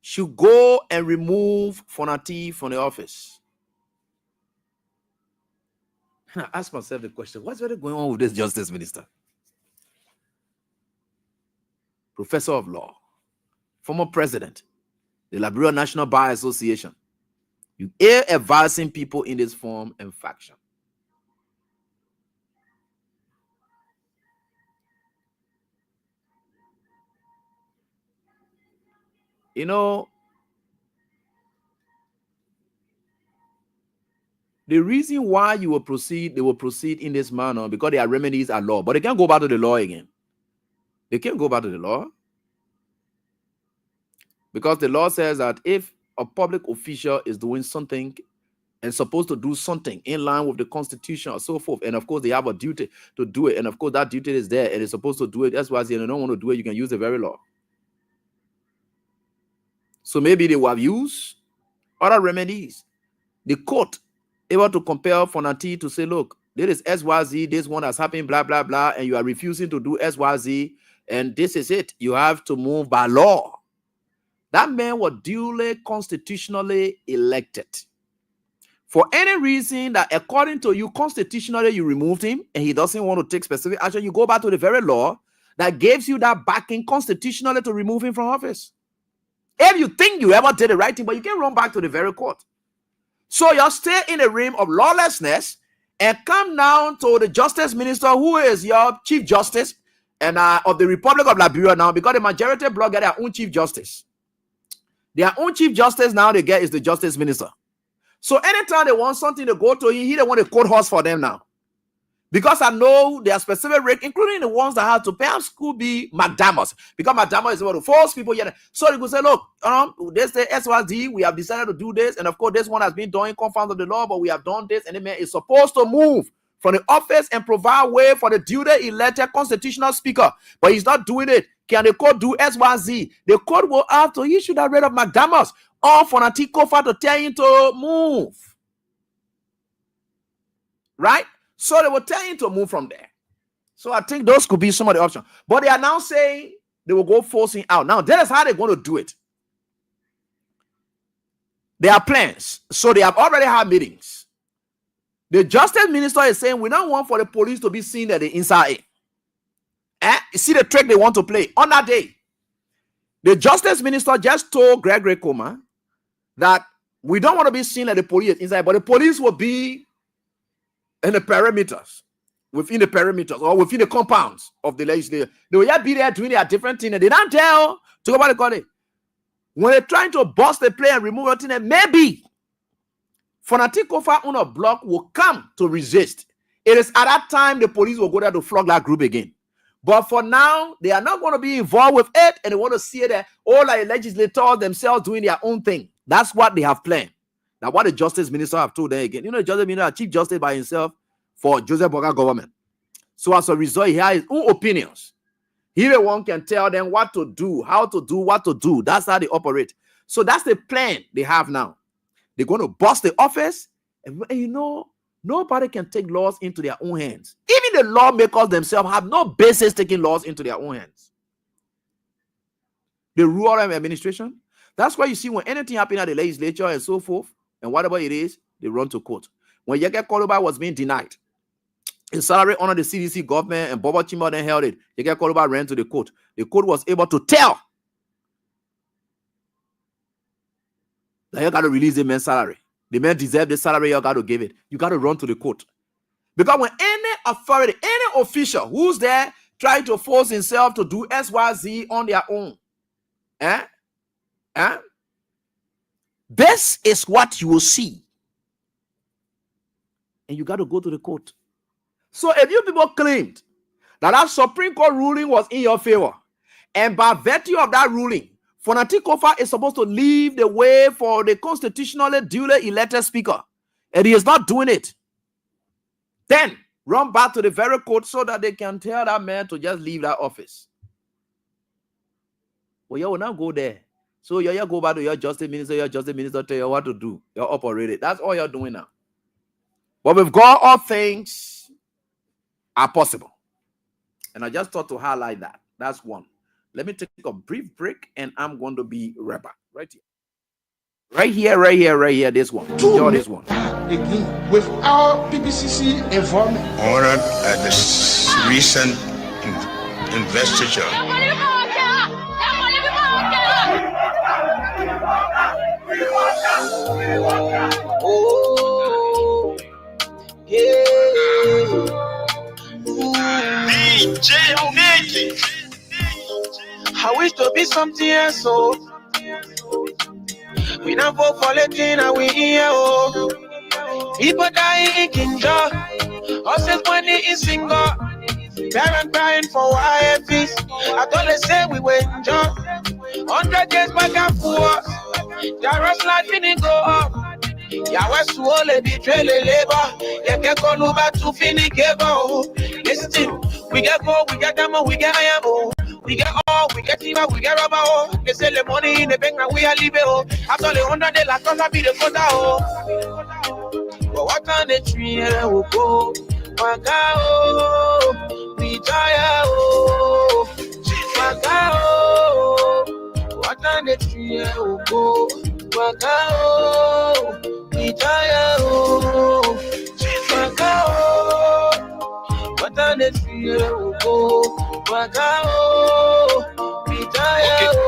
should go and remove Fonati from the office. I ask myself the question, what's really going on with this Justice Minister? Professor of law, former president, the Liberia National Bar Association. You are advising people in this form and faction. You know, the reason why they will proceed in this manner, because their remedies are law, but they can't go back to the law again. They can't go back to the law. Because the law says that if a public official is doing something and supposed to do something in line with the Constitution or so forth, and of course they have a duty to do it, and of course that duty is there and is supposed to do it, that's why they don't want to do it, you can use the very law. So maybe they will have used other remedies. The court able to compel Fonati to say, look, there is XYZ, this one has happened, blah, blah, blah, and you are refusing to do XYZ, And this is it. You have to move by law. That man was duly constitutionally elected. For any reason that according to you, constitutionally, you removed him and he doesn't want to take specific action, you go back to the very law that gives you that backing constitutionally to remove him from office. If you think you ever did the right thing, but you can run back to the very court. So you stay in the realm of lawlessness and come down to the justice minister, who is your chief justice and of the Republic of Liberia now, because the majority bloc get their own chief justice. Their own chief justice now they get is the justice minister. So anytime they want something to go to, he don't want a court horse for them now. Because I know there are specific rate, including the ones that have to perhaps could be McDermott. Because McDermott is able to force people here. So they could say, look, this the SYD, we have decided to do this. And of course, this one has been done in confines of the law, but we have done this. And the man is supposed to move from the office and provide way for the duly elected constitutional speaker. But he's not doing it. Can the court do SYZ? The court will have to issue that rate of McDermott or for Natikofa to tell him to move. Right? So they will tell him to move from there. So I think those could be some of the options. But they are now saying they will go forcing out. Now, that is how they're going to do it. There are plans. So they have already had meetings. The justice minister is saying we don't want for the police to be seen at the inside. You see the trick they want to play. On that day, the justice minister just told Gregory Coma that we don't want to be seen at the police inside, but the police will be in the perimeters, within the perimeters or within the compounds of the legislature. They will just be there doing their different things, and they don't tell to go about the college. When they're trying to bust the play and remove a thing, and maybe Fanatikofa on a block will come to resist. It is at that time the police will go there to flog that group again. But for now, they are not going to be involved with it, and they want to see it there. All the legislators themselves doing their own thing. That's what they have planned. Now, what the justice minister have told them again, the justice minister, chief justice by himself for Joseph Boga government. So as a result, he has his own opinions. He the one can tell them what to do, how to do, what to do. That's how they operate. So that's the plan they have now. They're going to bust the office, and nobody can take laws into their own hands. Even the lawmakers themselves have no basis taking laws into their own hands. The rural administration, that's why you see when anything happens at the legislature and so forth, and whatever it is, they run to court. When Yeke Koluba was being denied his salary under the CDC government and Bobo Chimba then held it, Yeke Koluba ran to the court. The court was able to tell that you got to release the man's salary. The man deserves the salary, you got to give it. You got to run to the court. Because when any authority, any official who's there trying to force himself to do SYZ on their own, this is what you will see. And you got to go to the court. So if you people claimed that Supreme Court ruling was in your favor, and by virtue of that ruling, Fanatikofa is supposed to leave the way for the constitutionally duly elected speaker, and he is not doing it, then run back to the very court so that they can tell that man to just leave that office. Well, you will now go there. So you go back to your justice minister tell you what to do. You're operated. That's all you're doing now. But with God, all things are possible. And I just thought to highlight that. That's one. Let me take a brief break, and I'm going to be right back. Right here. This one. Enjoy this one. Again, with our PPCC involvement. Honored at this recent investiture. Oh, yeah. DJ Nicky. I wish to be something else, so we not vote for Latina, we here, oh. People dying in Kinja, horses money in single, parents crying for YFs. I thought they say we were in job, 100 years back and forth, Darrow's life didn't go up. Yahweh swole betray the labor, you can call over to finish give. Listen, we get gold, we get diamond, we get iron, oh. We get all, we get timber, we get rubber, oh. They sell the money in the bank and we are leaving, oh. After the 100 days, like us, be the quota, oh. But what kind of tree will go? Waka, oh. We tire, oh. Wakao, watane tuye uko. Wakao, itaya o. Wakao, watane tuye uko. Wakao, itaya o.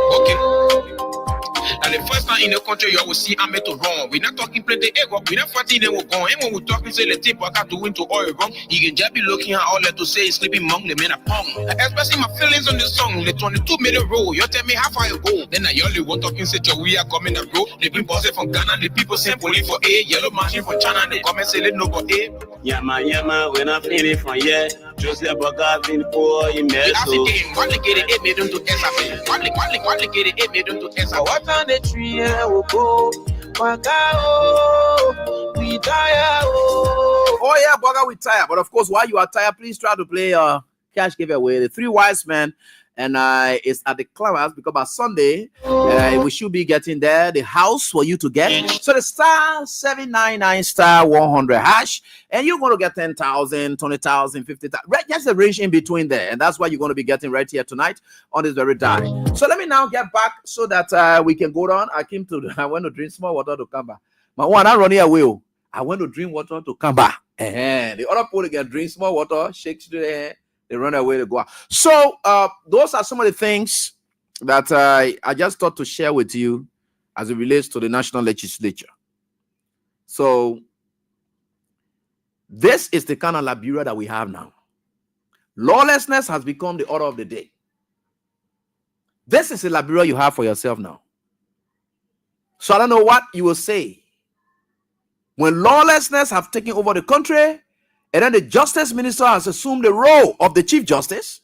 And the first time in the country you will see I'm to wrong. We're not talking plenty ego, we're not fighting they will go. And when we talking say the tip I got to win to oil wrong. You can just be looking at all that to say sleeping monk, the men are pong. Expressing my feelings on the song, the 22 minute roll. You tell me how far you go. Then I only want talking say we are coming and bro. They been bossing from Ghana, the people send police for A, yellow machine from China, they come and say let no go A. Yama, when I'm feeling from here. Joseph Bogavin poor in Meso. One get it made into Esabin. One get it made into Esabin. What on the tree will go? Wakao, we tire. Oh yeah, Boga, we tire. But of course, while you are tired, please try to play cash giveaway. The three wise men. And it's at the climax because by Sunday we should be getting there the house for you to get. So the star 799 star 100 hash, and you're going to get 10,000, 20,000, 50,000. Right, just a range in between there, and that's what you're going to be getting right here tonight on this very day. So let me now get back so that we can go down. I went to drink small water to come back. My one, I run here will. I went to drink water to come back. And the other people again drink small water, shakes to the hand. They run away to go out. So those are some of the things that I just thought to share with you as it relates to the national legislature. So this is the kind of Liberia that we have now. Lawlessness has become the order of the day. This is the Liberia you have for yourself now. So I don't know what you will say when lawlessness have taken over the country. And then the justice minister has assumed the role of the chief justice,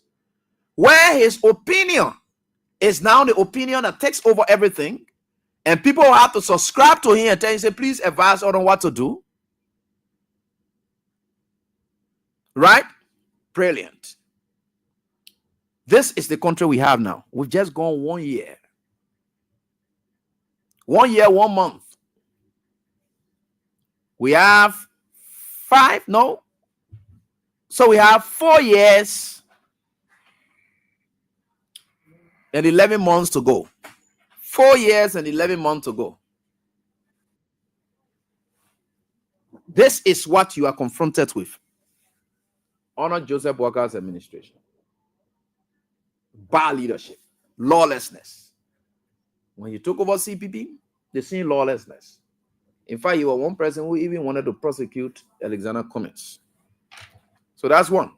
where his opinion is now the opinion that takes over everything. And people have to subscribe to him and tell him, say, please advise on what to do. Right? Brilliant. This is the country we have now. We've just gone 1 year. 1 year, 1 month. We have 5, no. So we have 4 years and 11 months to go. 4 years and 11 months to go. This is what you are confronted with. Honor Joseph Walker's administration. Bad leadership. Lawlessness. When you took over CPP, they seen lawlessness. In fact, you were one person who even wanted to prosecute Alexander Cummings. So that's one.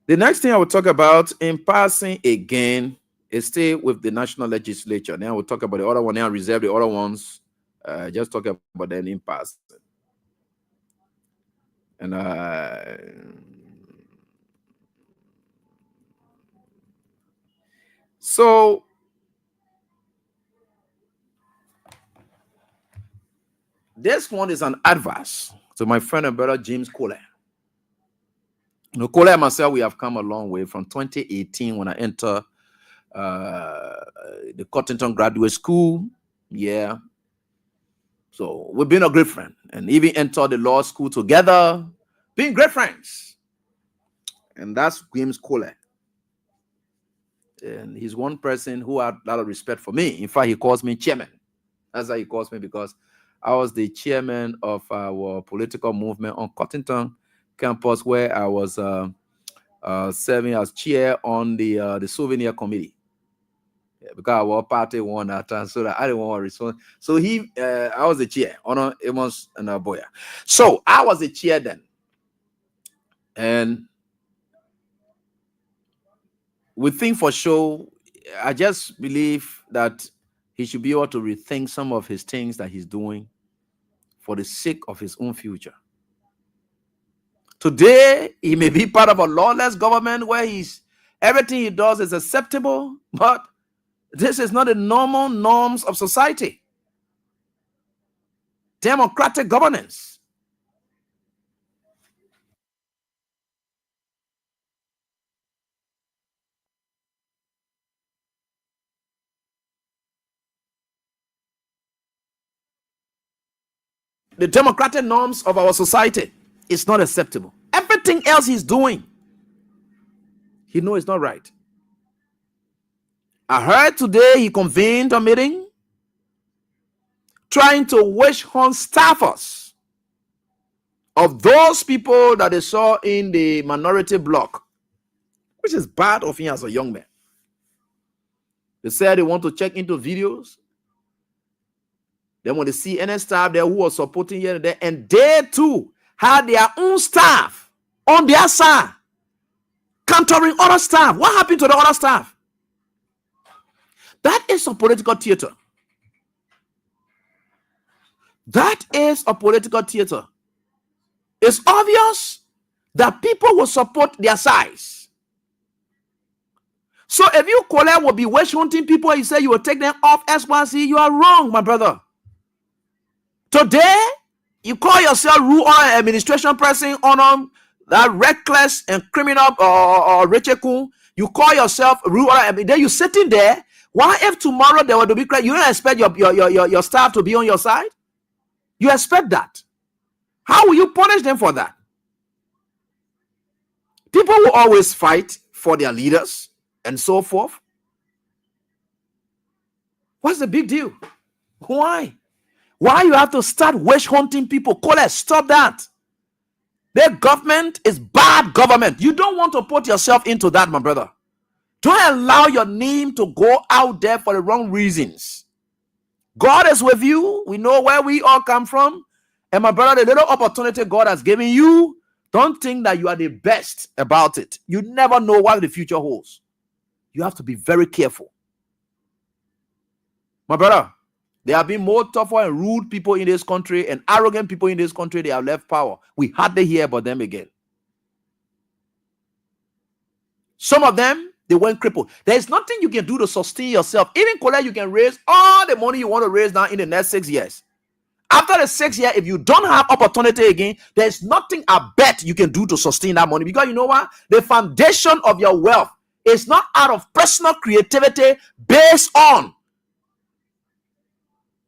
The next thing I will talk about in passing again is still with the national legislature. Then I will talk about the other one. Then I'll reserve the other ones. Just talk about them in passing. And so this one is an advice to my friend and brother James Cole. Cole and myself, we have come a long way from 2018 when I entered the Cottington Graduate School. Yeah. So we've been a great friend and even entered the law school together, being great friends. And that's James Cole. And he's one person who had a lot of respect for me. In fact, he calls me chairman. That's how he calls me, because I was the chairman of our political movement on Cottington campus, where I was serving as chair on the souvenir committee. Yeah, because our party won that time, so that I didn't want to respond. So I was the chair, Honor Amos and Aboya. So I was the chair then. And we think for sure, I just believe that he should be able to rethink some of his things that he's doing for the sake of his own future. Today, he may be part of a lawless government where everything he does is acceptable, but this is not the normal norms of society. Democratic governance. The democratic norms of our society is not acceptable. Everything else he's doing, he knows it's not right. I heard today he convened a meeting trying to witch hunt staffers of those people that they saw in the minority bloc, which is bad of him as a young man. They said they want to check into videos. Then when they see any staff there who was supporting here and there, and they too had their own staff on their side, countering other staff. What happened to the other staff? That is a political theater. That is a political theater. It's obvious that people will support their sides. So if you collect will be witch hunting people, you say you will take them off SYC, you are wrong, my brother. Today, you call yourself rule or administration person on that reckless and criminal or Richard Kuhn. You call yourself rule or then you sitting there. Why if tomorrow there will be crime? You don't expect your staff to be on your side? You expect that. How will you punish them for that? People will always fight for their leaders and so forth. What's the big deal? Why? Why you have to start witch hunting people? Colette, stop that. Their government is bad government. You don't want to put yourself into that, my brother. Don't allow your name to go out there for the wrong reasons. God is with you. We know where we all come from. And my brother, the little opportunity God has given you, don't think that you are the best about it. You never know what the future holds. You have to be very careful. My brother, there have been more tougher and rude people in this country and arrogant people in this country. They have left power. We hardly hear about them again. Some of them, they went crippled. There is nothing you can do to sustain yourself. Even Colette, you can raise all the money you want to raise now in the next 6 years. After the 6 years, if you don't have opportunity again, there's nothing I bet you can do to sustain that money. Because you know what? The foundation of your wealth is not out of personal creativity based on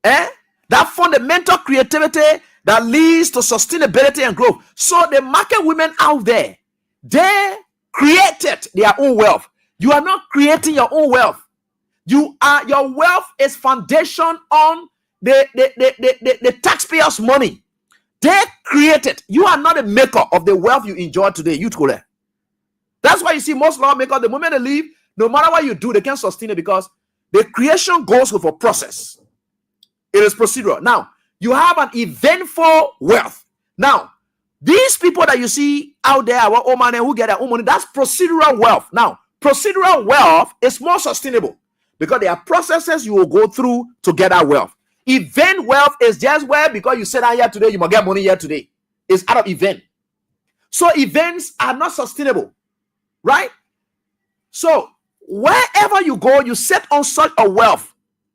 that fundamental creativity that leads to sustainability and growth. So the market women out there, they created their own wealth. You are not creating your own wealth. Your wealth is foundation on the taxpayers' money. They created. You are not a maker of the wealth you enjoy today. You Colette. That's why you see most lawmakers, the moment they leave, no matter what you do, they can't sustain it because the creation goes with a process. It is procedural. Now, you have an eventful wealth. Now, these people that you see out there, our own money, who get their own money, that's procedural wealth. Now, procedural wealth is more sustainable because there are processes you will go through to get that wealth. Event wealth is just where because you sit down here today, you must get money here today. It's out of event. So events are not sustainable, right? So wherever you go, you set on such a wealth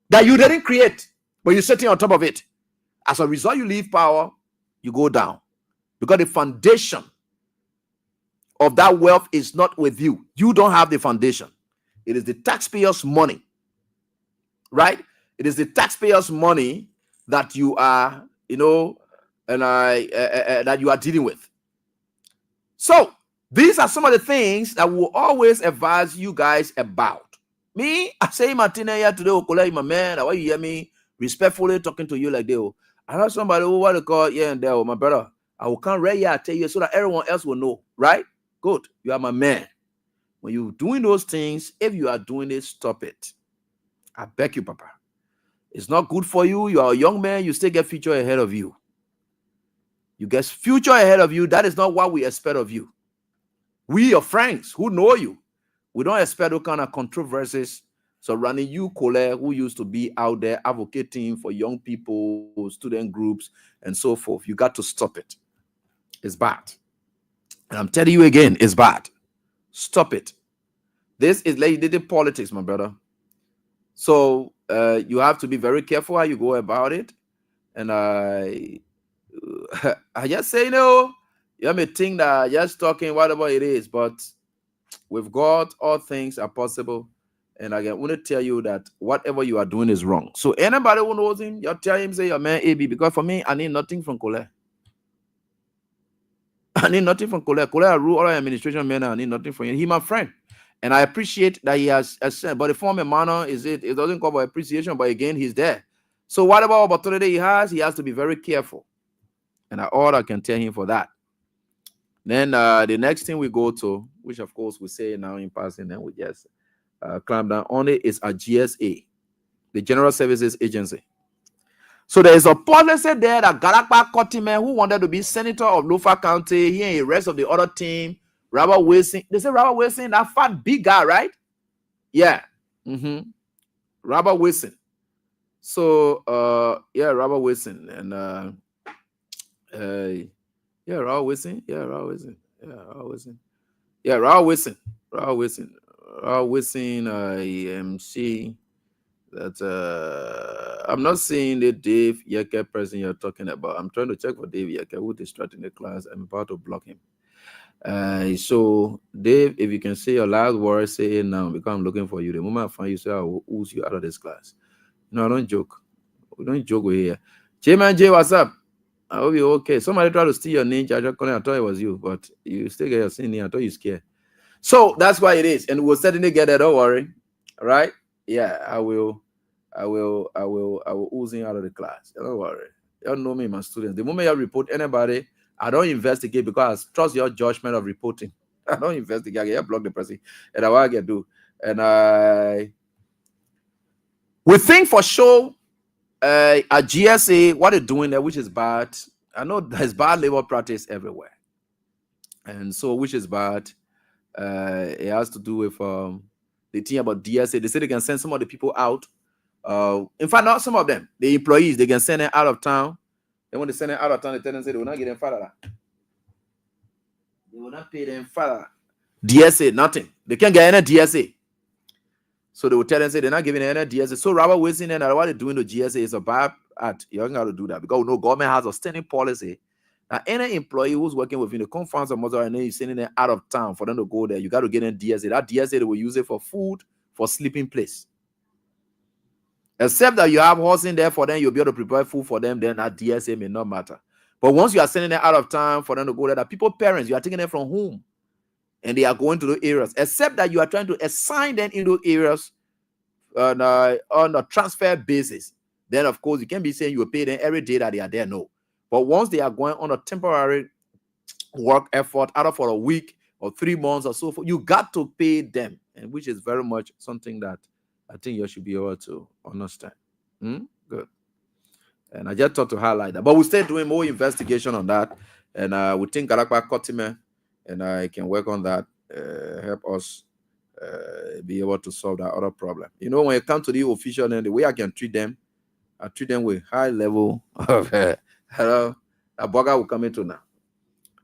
that you didn't create, but you're sitting on top of it. As a result, you leave power, you go down. Because the foundation of that wealth is not with you. You don't have the foundation. It is the taxpayers' money, right? It is the taxpayers' money that you are, that you are dealing with. So these are some of the things that we'll always advise you guys about. Me, I say Martina here today, Okola, my man, why you hear me respectfully talking to you like that? I know somebody who want to call here and there, my brother. I will come right here and tell you so that everyone else will know, right? Good. You are my man. When you're doing those things, if you are doing it, stop it. I beg you, Papa. It's not good for you. You are a young man. You still get future ahead of you. You get future ahead of you. That is not what we expect of you. We, your friends who know you, we don't expect those kind of controversies surrounding you, Colette, who used to be out there advocating for young people, student groups, and so forth. You got to stop it. It's bad. And I'm telling you again, it's bad. Stop it. This is legislative politics, my brother. So you have to be very careful how you go about it. And I just say, you may think that just talking whatever it is, but with God, all things are possible. And I want to tell you that whatever you are doing is wrong. So anybody who knows him, you tell him, say, your man AB, because for me, I need nothing from Colette. I need nothing from Colette. Colette, rule or administration man, I need nothing from him. He's my friend. And I appreciate that he has sent, but the former manner is it doesn't cover appreciation, but again, he's there. So whatever opportunity he has to be very careful. And all I can tell him for that. Then the next thing we go to, which of course we say now in passing, then we just climb down on it, is a GSA, the General Services Agency. So there is a policy there that Galakpa Kotiman, who wanted to be senator of Lofa County, he and the rest of the other team, Robert Wilson. They say Robert Wilson, that fat big guy, right? Yeah. Robert Wilson. So yeah, Robert Wilson. And yeah, Robert Wilson. Yeah, Robert Wilson. Yeah, Robert Wilson. Yeah, Robert Wilson. Robert Wilson. Robert Wilson, MC. That I'm not seeing the Dave Yeke person you're talking about. I'm trying to check for Dave Yeke, who distracting the class. I'm about to block him. So Dave, if you can say your last word, say it now, because I'm looking for you. The moment I find you, say I will ooze you out of this class. No, I don't joke. We don't joke with here. J-Man J, what's up? I hope you're okay. Somebody tried to steal your name. I thought it was you, but you still get your sin here. I thought you scared. So that's why it is, and we'll certainly get that. Don't worry. All right? Yeah, I will ooze him out of the class. Don't worry. You don't know me, my students. The moment you report anybody, I don't investigate because I trust your judgment of reporting. I don't investigate. I get block the person, and I what I can do. And we think for sure a GSA what they're doing there, which is bad. I know there's bad labor practice everywhere, and so which is bad. It has to do with the thing about DSA. They say they can send some of the people out. In fact, not some of them. The employees, they can send them out of town. Then when they send them out of town, they tell them say they will not get them further. They will not pay them further. DSA, nothing. They can't get any DSA. So they will tell them say they're not giving any DSA. So Robert Wilson and what they're doing to GSA is a bad act. You're not going to do that because we know government has a standing policy. Now, any employee who's working within the confines of Mother and then you're sending them out of town for them to go there, you got to get them DSA. That DSA, they will use it for food, for sleeping place. Except that you have horse in there for them, you'll be able to prepare food for them, then that DSA may not matter. But once you are sending them out of town for them to go there, that people, parents, you are taking them from home and they are going to those areas. Except that you are trying to assign them in those areas on a transfer basis. Then, of course, you can't be saying you will pay them every day that they are there. No. But once they are going on a temporary work effort, either for a week or 3 months or so forth, you got to pay them, and which is very much something that I think you should be able to understand. Good. And I just thought to highlight that. But we're still doing more investigation on that. And we think Galakpa Kotime and I can work on that, help us be able to solve that other problem. You know, when it comes to the official, and the way I can treat them, I treat them with high level of hello. A burger will come into now.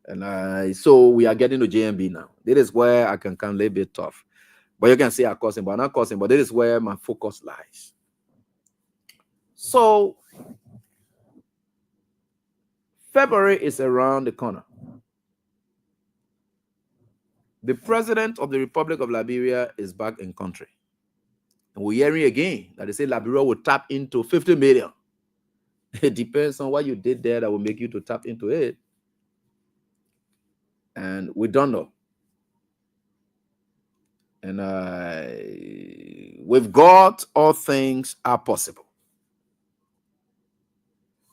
And so we are getting to JMB now. This is where I can come a little bit tough. But you can say I'm causing, but I'm not causing. But this is where my focus lies. So February is around the corner. The president of the Republic of Liberia is back in country. And we're hearing again that they say Liberia will tap into 50 million. It depends on what you did there that will make you to tap into it. And we don't know. And with God, all things are possible.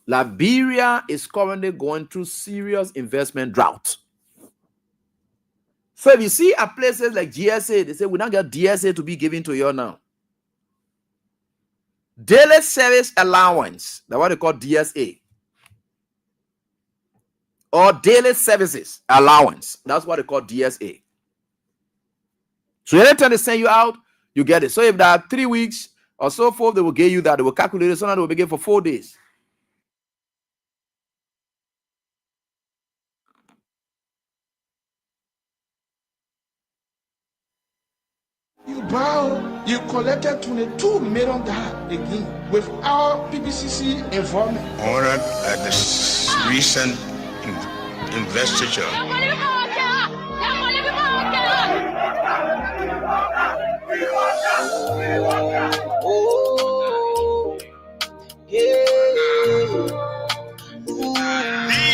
Liberia is currently going through serious investment drought. So if you see at places like GSA, they say we don't get DSA to be given to you now. Daily service allowance, that's what they call DSA. Or daily services allowance, that's what they call DSA. So anytime they send you out, you get it. So if there are 3 weeks or so forth, they will give you that. They will calculate it. So now they will begin for 4 days. You bow, you collected $22 million again with our PBCC involvement. Honored at this recent investiture. Oh, yeah.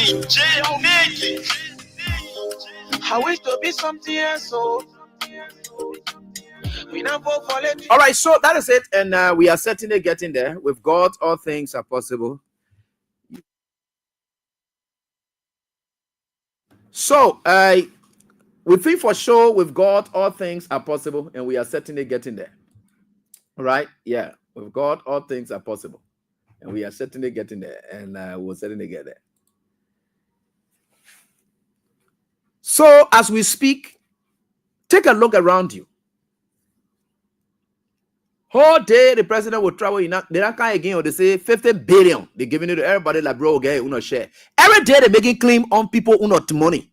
DJ Omegi. I wish to be something else, so We not vote for it. All right, so that is it, and we are certainly getting there. With God, all things are possible. So, we think for sure with God, all things are possible, and we are certainly getting there. All right? Yeah, with God, all things are possible, and we are certainly getting there, and we'll certainly get there. So, as we speak, take a look around you. Whole day the president will travel. They don't come again, or they say 50 billion. They're giving it to everybody like bro, okay, uno share. Every day they're making claim on people who not money.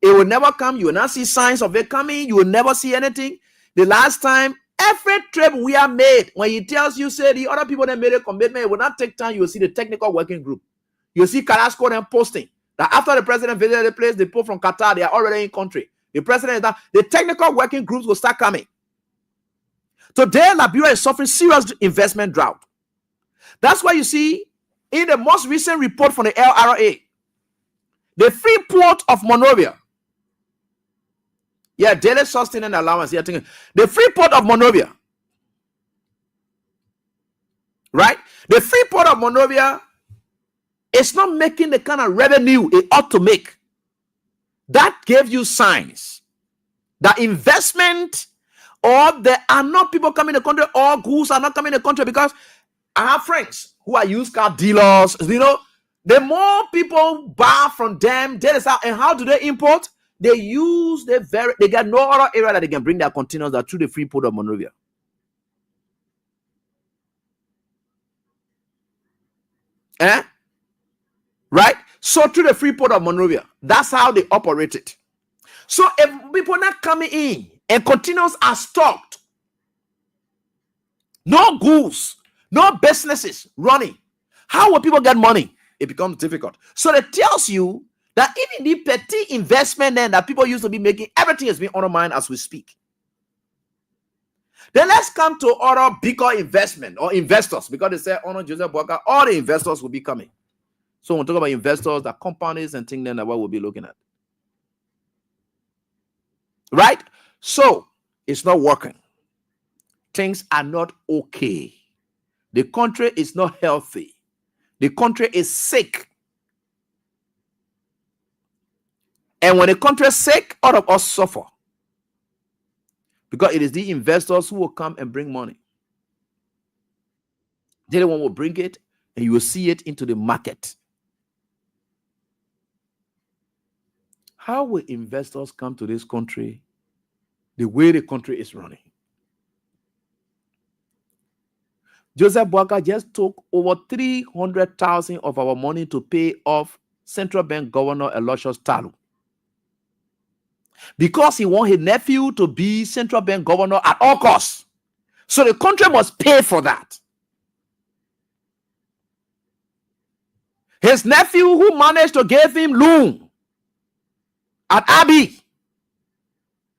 It will never come. You will not see signs of it coming. You will never see anything. The last time, every trip we are made, when he tells you, say the other people that made a commitment, it will not take time. You will see the technical working group. You will see Carrasco then posting that after the president visited the place, the people from Qatar, they are already in country. The president is that the technical working groups will start coming. Today, Liberia is suffering serious investment drought. That's why you see in the most recent report from the LRA, the free port of Monrovia, daily sustenance allowance, the free port of Monrovia, right? The free port of Monrovia is not making the kind of revenue it ought to make. That gave you signs that investment, or there are not people coming to the country, or goods are not coming to the country, because I have friends who are used car dealers. The more people buy from them, and how do they import? They get no other area that they can bring their containers that through the free port of Monrovia. Right? So through the free port of Monrovia, that's how they operate it. So if people not coming in and containers are stocked, no goods, no businesses running, how will people get money? It becomes difficult. So it tells you that even the petty investment then that people used to be making, everything has been undermined as we speak. Then let's come to other bigger investment or investors, because they say, Joseph Boakai, all the investors will be coming. So when we talk about investors, the companies and things, then that what we'll be looking at. Right? So it's not working. Things are not okay. The country is not healthy. The country is sick. And when the country is sick, all of us suffer. Because it is the investors who will come and bring money. They're the one will bring it, and you will see it into the market. How will investors come to this country the way the country is running? Joseph Boakai just took over 300,000 of our money to pay off Central Bank Governor Aloysius Talu, because he wants his nephew to be Central Bank Governor at all costs. So the country must pay for that. His nephew, who managed to give him loan at Abbey,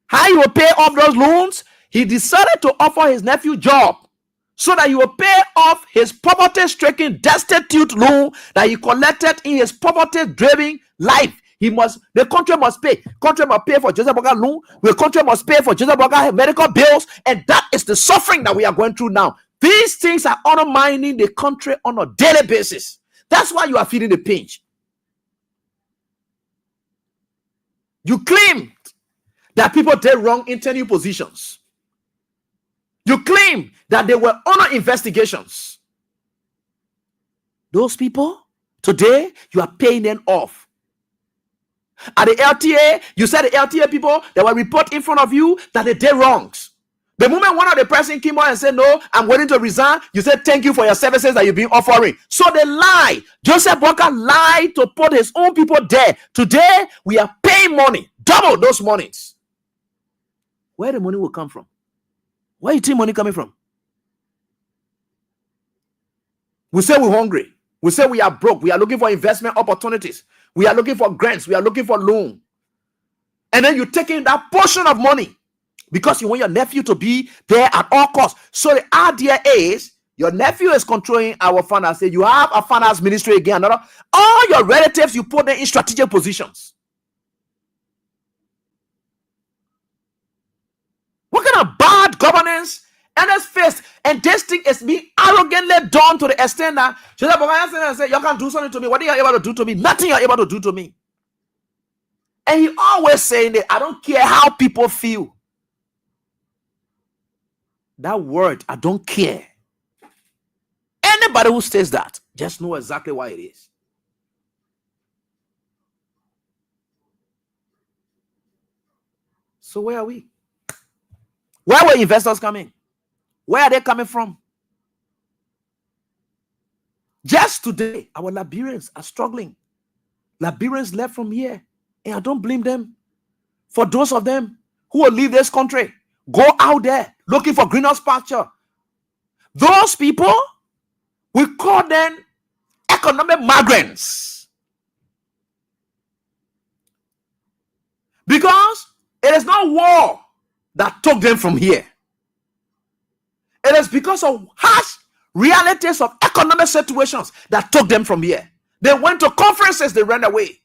how he will pay off those loans? He decided to offer his nephew job so that he will pay off his poverty-stricken, destitute loan that he collected in his poverty-driven life. The country must pay. Country must pay for Joseph Boakai loan. The country must pay for Joseph Boakai medical bills, and that is the suffering that we are going through now. These things are undermining the country on a daily basis. That's why you are feeling the pinch. You claim that people did wrong in tenure positions. You claim that they were under investigations. Those people, today, you are paying them off. At the LTA, you said the LTA people, they will report in front of you that they did wrongs. The moment one of the person came out and said, no, I'm willing to resign, you said, thank you for your services that you've been offering. So they lie. Joseph Boakai lied to put his own people there. Today, we are paying money, double those monies. Where the money will come from? Where you think money coming from? We say we're hungry. We say we are broke. We are looking for investment opportunities. We are looking for grants. We are looking for loan. And then you're taking that portion of money because you want your nephew to be there at all costs. So the idea is your nephew is controlling our finance. Say you have a finance ministry again. All your relatives, you put them in strategic positions. What kind of bad government Earnest face, and this thing is being arrogantly done to the extent that say, you can do something to me. What are you able to do to me? Nothing you're able to do to me. And he always saying that I don't care how people feel. That word, I don't care. Anybody who says that, just know exactly why it is. So where are we? Where were investors coming? Where are they coming from? Just today, our Liberians are struggling. Liberians left from here, and I don't blame them. For those of them who will leave this country, go out there looking for greener pasture. Those people, we call them economic migrants. Because it is not war that took them from here. It is because of harsh realities of economic situations that took them from here. They went to conferences, they ran away.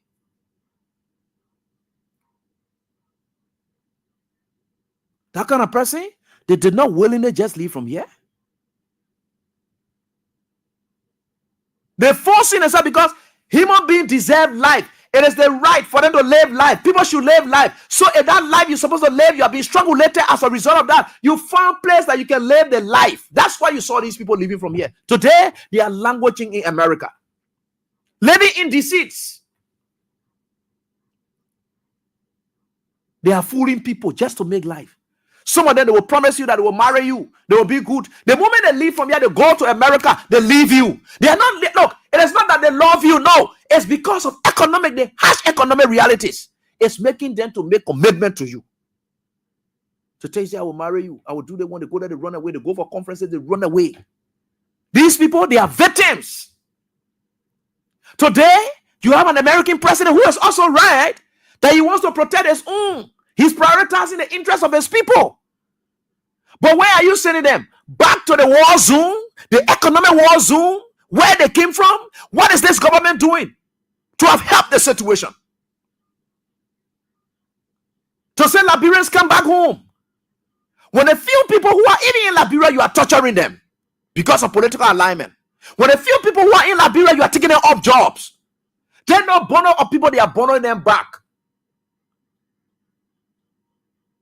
That kind of person, they did not willingly just leave from here. They forcing themselves because human beings deserve life. It is the right for them to live life. People should live life. So if that life you're supposed to live, you are being strangulated as a result of that. You found a place that you can live the life. That's why you saw these people living from here. Today, they are languishing in America. Living in deceits. They are fooling people just to make life. Some of them, they will promise you that they will marry you. They will be good. The moment they leave from here, they go to America, they leave you. They are not, look, it is not that they love you. No, it's because of the harsh economic realities. It's making them to make commitment to you. To tell you, I will marry you. I will do the one. They go there, they run away. They go for conferences, they run away. These people, they are victims. Today, you have an American president who is also right that he wants to protect his own. He's prioritizing the interests of his people. But where are you sending them? Back to the war zone, the economic war zone, where they came from? What is this government doing to have helped the situation? To say Liberians come back home. When a few people who are even in Liberia, you are torturing them because of political alignment. When a few people who are in Liberia, you are taking them off jobs. They're not born of people, they are borrowing them back.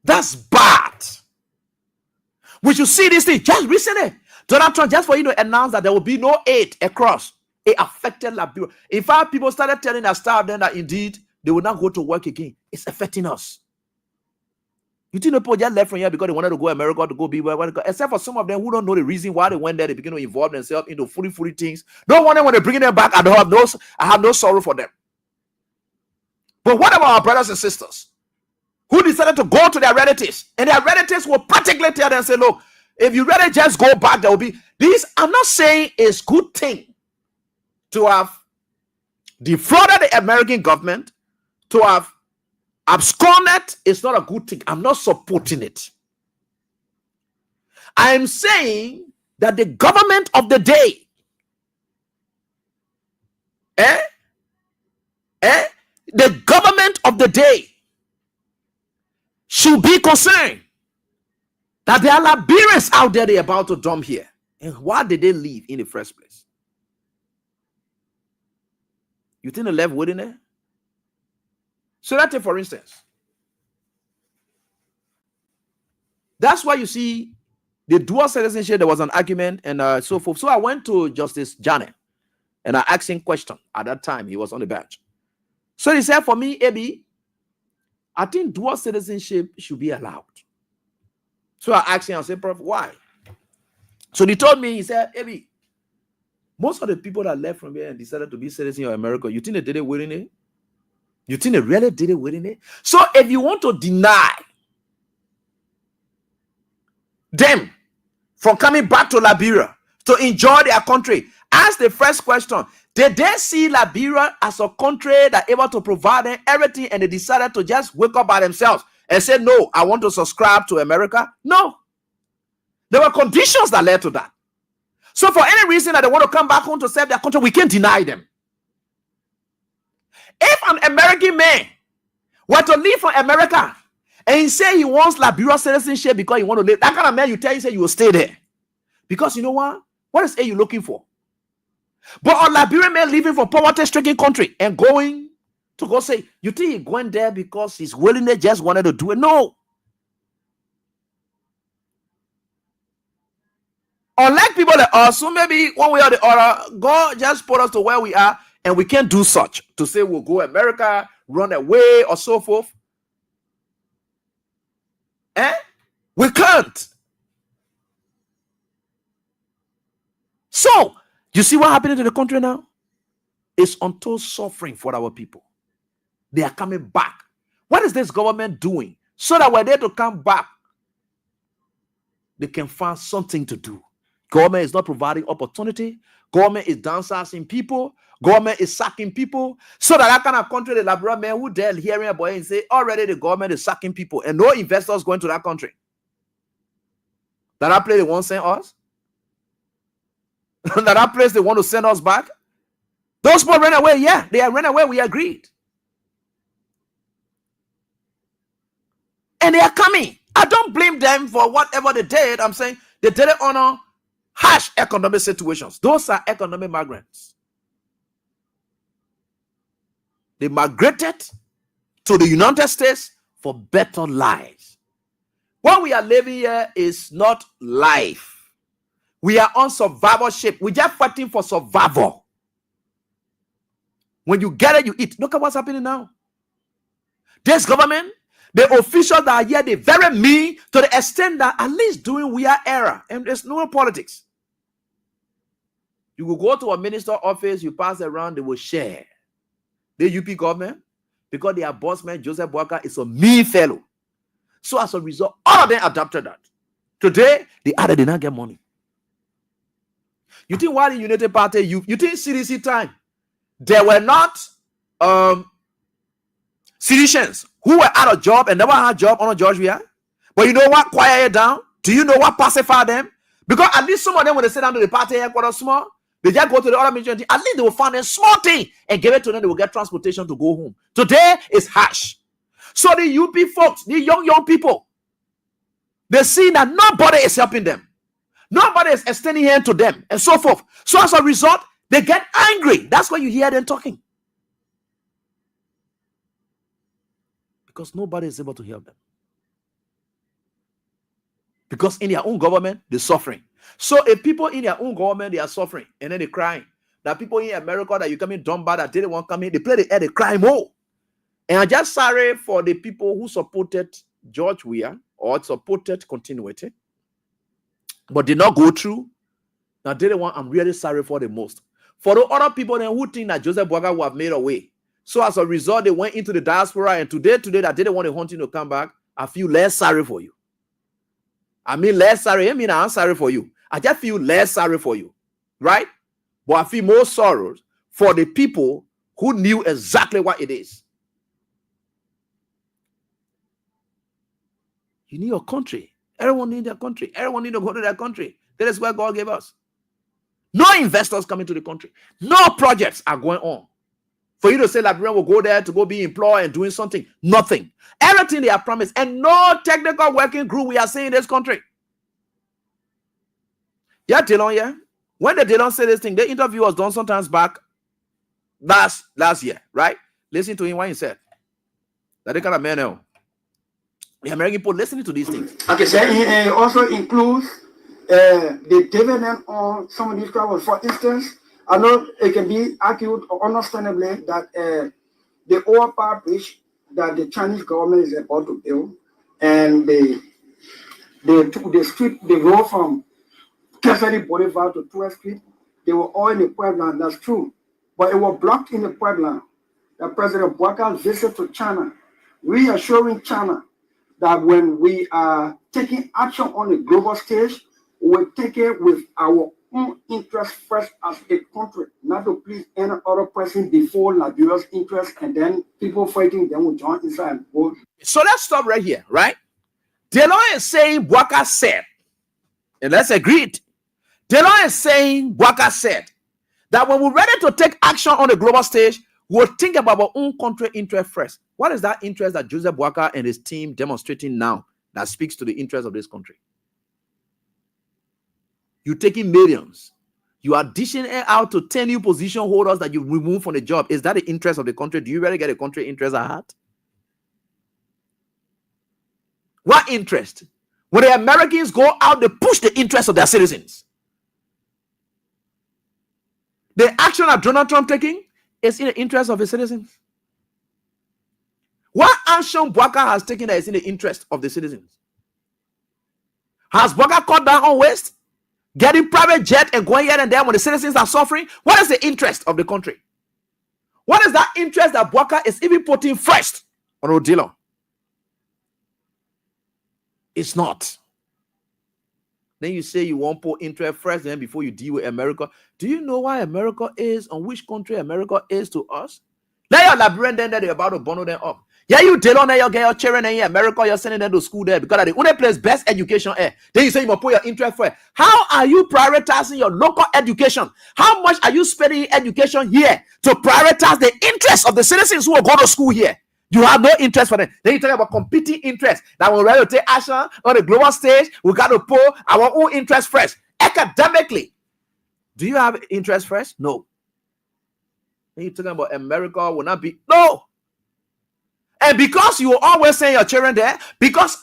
That's bad. We should see this thing. Just recently, Donald Trump, just for you to announce that there will be no aid across, it affected Liberia. In fact, people started telling their staff then that indeed they will not go to work again. It's affecting us. You think people just left from here because they wanted to go to America to go be where, except for some of them who don't know the reason why they went there. They begin to involve themselves into fully things. Don't want them when they bring them back. I have no sorrow for them. But what about our brothers and sisters who decided to go to their relatives, and their relatives will practically tell them, say, look, if you rather just go back, there will be these. I'm not saying it's a good thing to have defrauded the American government, to have absconded. It's not a good thing. I'm not supporting it. I'm saying that the government of the day, the government of the day should be concerned that there are Liberians out there they're about to dump here. And why did they leave in the first place? You think they left waiting there? So let's take, for instance, that's why you see the dual citizenship. There was an argument and so forth. So I went to Justice Janet and I asked him a question. At that time, he was on the bench. So he said, for me, Abi, I think dual citizenship should be allowed. So I asked him, I said, Prof, why? So he told me, he said, Abi, most of the people that left from here and decided to be citizens of America, you think they did it willingly? You think they really did it willingly? So if you want to deny them from coming back to Liberia to enjoy their country, ask the first question. Did they see Liberia as a country that able to provide them everything and they decided to just wake up by themselves and say, no, I want to subscribe to America? No. There were conditions that led to that. So for any reason that they want to come back home to serve their country, we can't deny them. If an American man were to leave from America And he say he wants Liberia citizenship because he want to live. That kind of man, you tell him, say you will stay there. Because you know what? What is you looking for? But a Liberian man living for poverty-stricken country and going to go say, you think he going there because his willingness just wanted to do it? No. Unlike people like us, so maybe one way or the other, God just put us to where we are, and we can't do such to say we'll go America, run away, or so forth. We can't. So, you see what happening to the country now? It's untold suffering for our people. They are coming back. What is this government doing? So that when they to come back, they can find something to do. Government is not providing opportunity. Government is downsizing people. Government is sacking people. So that kind of country, the Liberia man who there hearing about it and say, already the government is sacking people and no investors going to that country. That place they won't send us? That place they want to send us back? Those people ran away. Yeah, they ran away. We agreed. And they are coming. I don't blame them for whatever they did. I'm saying they did it on harsh economic situations. Those are economic migrants. They migrated to the United States for better lives. What we are living here is not life. We are on survivorship. We're just fighting for survival. When you get it, you eat. Look at what's happening now. This government, the officials that are here, they're very mean to the extent that at least during we are era, and there's no politics. You will go to a minister office, you pass around, they will share. The UP government, because their boss man, Joseph Boaka, is a mean fellow. So as a result, all of them adopted that. Today, the other did not get money. You think while the United Party, you think CDC time, there were not citizens who were out of job and never had a job on Georgia? But you know what quiet it down? Do you know what pacified them? Because at least some of them, when they sit down to the party headquarters small, they just go to the other ministry. At least they will find a small thing and give it to them. They will get transportation to go home. Today is harsh. So the UP folks, the young people, they see that nobody is helping them. Nobody is extending hand to them and so forth. So as a result, they get angry. That's why you hear them talking. Because nobody is able to help them. Because in their own government, they're suffering. So if people in their own government, they are suffering, and then they're crying. That people in America that you come in dumb bad that didn't want to come in, they play the air, they cry more. And I'm just sorry for the people who supported George Weah or supported continuity, but did not go through. Now didn't want, I'm really sorry for the most. For the other people then who think that Joseph Boaka would have made a way. So as a result, they went into the diaspora, and today that didn't want the hunting to come back, I feel less sorry for you. I mean less sorry. I mean I'm sorry for you. I just feel less sorry for you, right? But I feel more sorrow for the people who knew exactly what it is. You need your country. Everyone needs their country. Everyone needs to go to their country. That is where God gave us. No investors coming to the country. No projects are going on. For you to say Liberian will go there to go be employed and doing something. Nothing. Everything they have promised. And no technical working group we are seeing in this country. Yeah, Dylan, yeah. When the Dylan said this thing, the interview was done sometimes back last year, right? Listen to him what he said. That kind of man now. The American people listening to these things. Okay, so it also includes the dividend on some of these travels. For instance, I know it can be argued understandably that the overpass bridge that the Chinese government is about to build, and the road from Cassidy Boulevard to 12th Street, they were all in the pipeline. That's true. But it was blocked in the pipeline. The President Boaka's visit to China, reassuring China that when we are taking action on the global stage, we'll take it with our own interest first as a country, not to please any other person before Liberia's interest, and then people fighting, then we'll join inside and vote. So let's stop right here, right? Delon is saying Boaka said, and let's agree it. Delon is saying Boaka said that when we're ready to take action on the global stage, we'll think about our own country interest first. What is that interest that Joseph Boakai and his team demonstrating now that speaks to the interest of this country? You're taking millions. You are dishing it out to 10 new position holders that you remove from the job. Is that the interest of the country? Do you really get a country interest at heart? What interest? When the Americans go out, they push the interest of their citizens. The action that Donald Trump taking is in the interest of his citizens. What action Boakai has taken that is in the interest of the citizens? Has Boakai cut down on waste? Getting private jet and going here and there when the citizens are suffering? What is the interest of the country? What is that interest that Boakai is even putting first on Odilo? It's not. Then you say you want to put interest first, then before you deal with America. Do you know why America is, on which country America is to us? Let your Liberian then that they're about to bundle them up. Yeah, you deal on there, you get your children in America, you're sending them to school there because the only place best education is. Then you say you must put your interest first. How are you prioritizing your local education? How much are you spending in education here to prioritize the interests of the citizens who will go to school here? You have no interest for them. Then you talk about competing interests. That when we're ready to take action on the global stage, we got to put our own interest first. Academically, do you have interest first? No. Then you're talking about America will not be. No. And because you will always send your children there,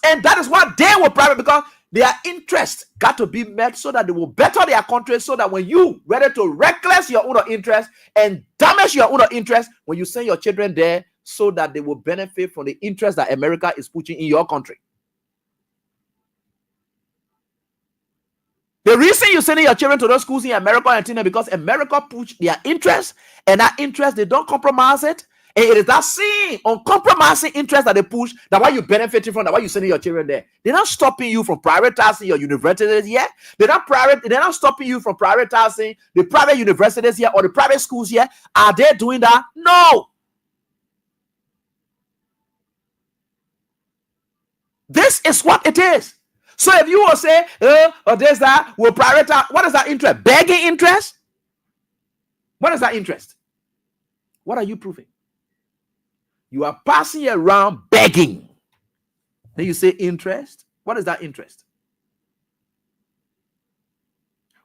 and that is what they will private, because their interest got to be met so that they will better their country, so that when you ready to reckless your own interest and damage your own interest, when you send your children there, so that they will benefit from the interest that America is pushing in your country. The reason you're sending your children to those schools in America and China, because America push their interest, and that interest, they don't compromise it. And it is that same uncompromising interest that they push, that why you benefiting from, that why you sending your children there. They're not stopping you from prioritizing your universities here. They're not stopping you from prioritizing the private universities here or the private schools here. Are they doing that? No. This is what it is. So if you will say, or there's that, we'll prioritize. What is that interest? Begging interest? What is that interest? What are you proving? You are passing around begging. Then you say interest. What is that interest?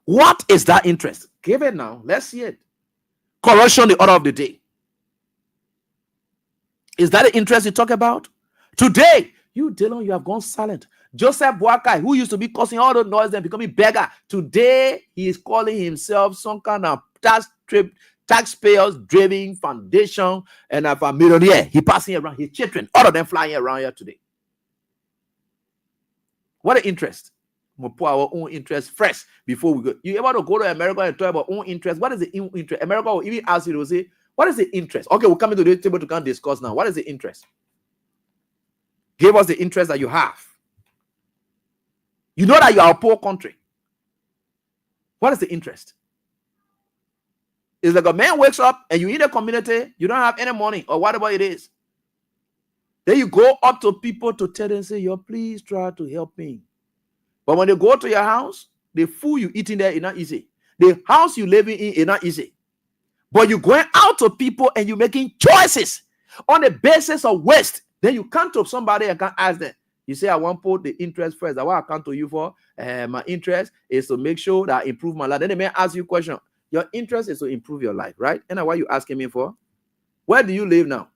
What is that interest? Give it now. Let's see it. Corruption, the order of the day. Is that the interest you talk about? Today, you, Dylan, you have gone silent. Joseph Boakai, who used to be causing all the noise and becoming beggar, today he is calling himself some kind of taxpayers-driven foundation and a millionaire. He passing around his children, all of them flying around here today. What an interest. We'll put our own interest first before we go. You able to go to America and talk about own interest? What is the interest? America will even ask you to say, what is the interest? Okay, we'll come into the table to discuss now. What is the interest? Give us the interest that you have. You know that you are a poor country. What is the interest? It's like a man wakes up and you in a community, you don't have any money or whatever it is. Then you go up to people to tell them, say, yo, please try to help me. But when they go to your house, the food you eating there is not easy. The house you living in is not easy. But you're going out to people and you're making choices on the basis of waste. Then you come to somebody and can ask them. You say, I want to put the interest first. That's what I come to you for. My interest is to make sure that I improve my life. Then they may ask you a question. Your interest is to improve your life, right? And what you asking me for? Where do you live now?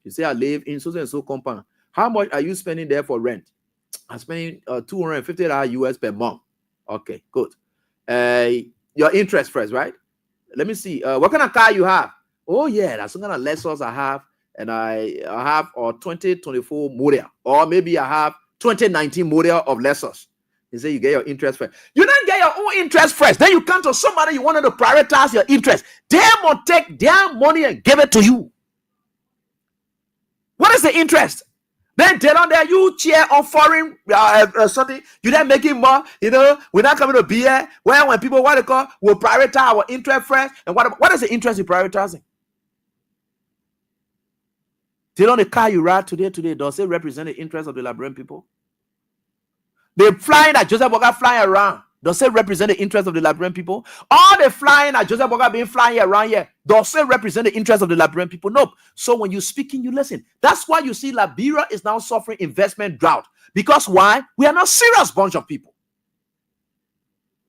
You say, I live in so and so compound. How much are you spending there for rent? I'm spending $250 US per month. Okay, good. Your interest first, right? Let me see. What kind of car you have? Oh, yeah, that's some kind of Lexus I have. And I have a 2024 model, or maybe I have 2019 model of Lexus. You say you get your interest first. You don't get your own interest first. Then you come to somebody you wanted to prioritize your interest. They will take their money and give it to you. What is the interest? Then down there, you cheer on foreign something. You then making more. You know, we're not coming to be here. When people what they call will prioritize our interest first. And what is the interest you're prioritizing? Tell on the car you ride today, does it represent the interest of the Liberian people? They're flying that Joseph Boakai flying around. Does it represent the interest of the Liberian people? All the flying that Joseph Boga being flying around here, does it represent the interest of the Liberian people? Nope. So when you're speaking, you listen. That's why you see Liberia is now suffering investment drought. Because why? We are not serious bunch of people.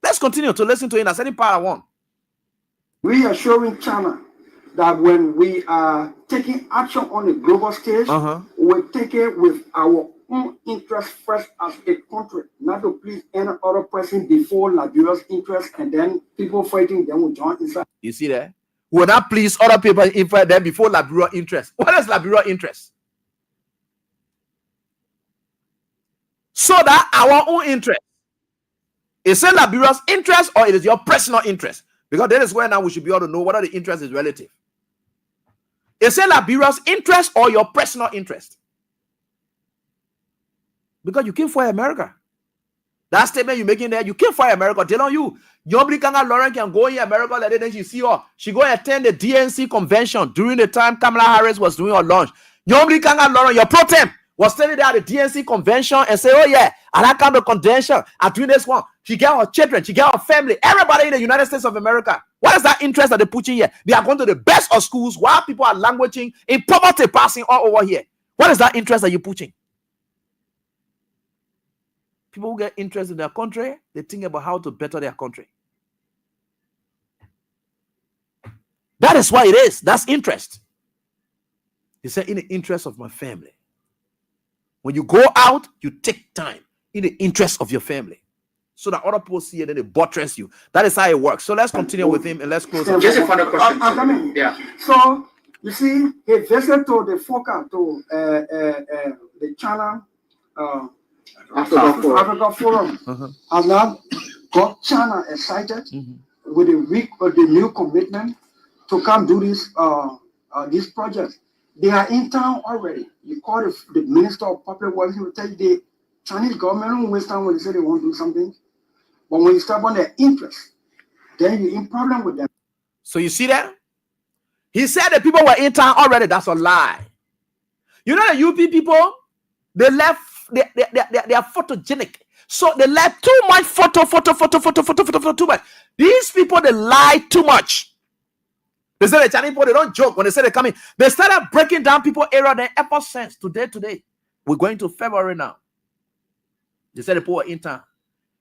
Let's continue to listen to it. That's any part I want. We are showing China that when we are taking action on the global stage, we take it with our own interest first as a country, not to please any other person before Liberia's interest, and then people fighting them will join inside. You see that? We will not please other people in them before Liberia interest. What is Liberia interest? So that our own interest. Is it Liberia's interest or it is your personal interest? Because that is where now we should be able to know whether the interest is relative. Is it Liberia's interest or your personal interest? Because you came for America. That statement you're making there, you came for America. Tell on you. Nobody Lauren can go in America like that. Then she see her. She go attend the DNC convention during the time Kamala Harris was doing her launch. Nobody Lauren, your pro tem, was standing there at the DNC convention and say, oh yeah, I like kind of convention. I'm doing this one. She got her children, she got her family, everybody in the United States of America. What is that interest that they put in here? They are going to the best of schools while people are languishing in poverty passing all over here. What is that interest that you're pushing? People who get interest in their country, they think about how to better their country. That is why it is. That's interest. He said, in the interest of my family. When you go out, you take time in the interest of your family. So that other people see it and they buttress you. That is how it works. So let's continue with him and let's close. Just a final question. Yeah. So, you see, he visited to the FOCA, to the China Africa Forum, has now got China excited with the new commitment to come do this project. They are in town already. You call the Minister of Public Works, he will tell you the Chinese government don't waste time when they say they want to do something. But when you step on their interest, then you're in problem with them. So you see that? He said the people were in town already. That's a lie. You know the UP people, they left, they are photogenic. So they left too much photo too much. These people, they lie too much. They say the Chinese people, they don't joke when they say they're coming. They started breaking down people area their ever since today. We're going to February now. They said the people were in town.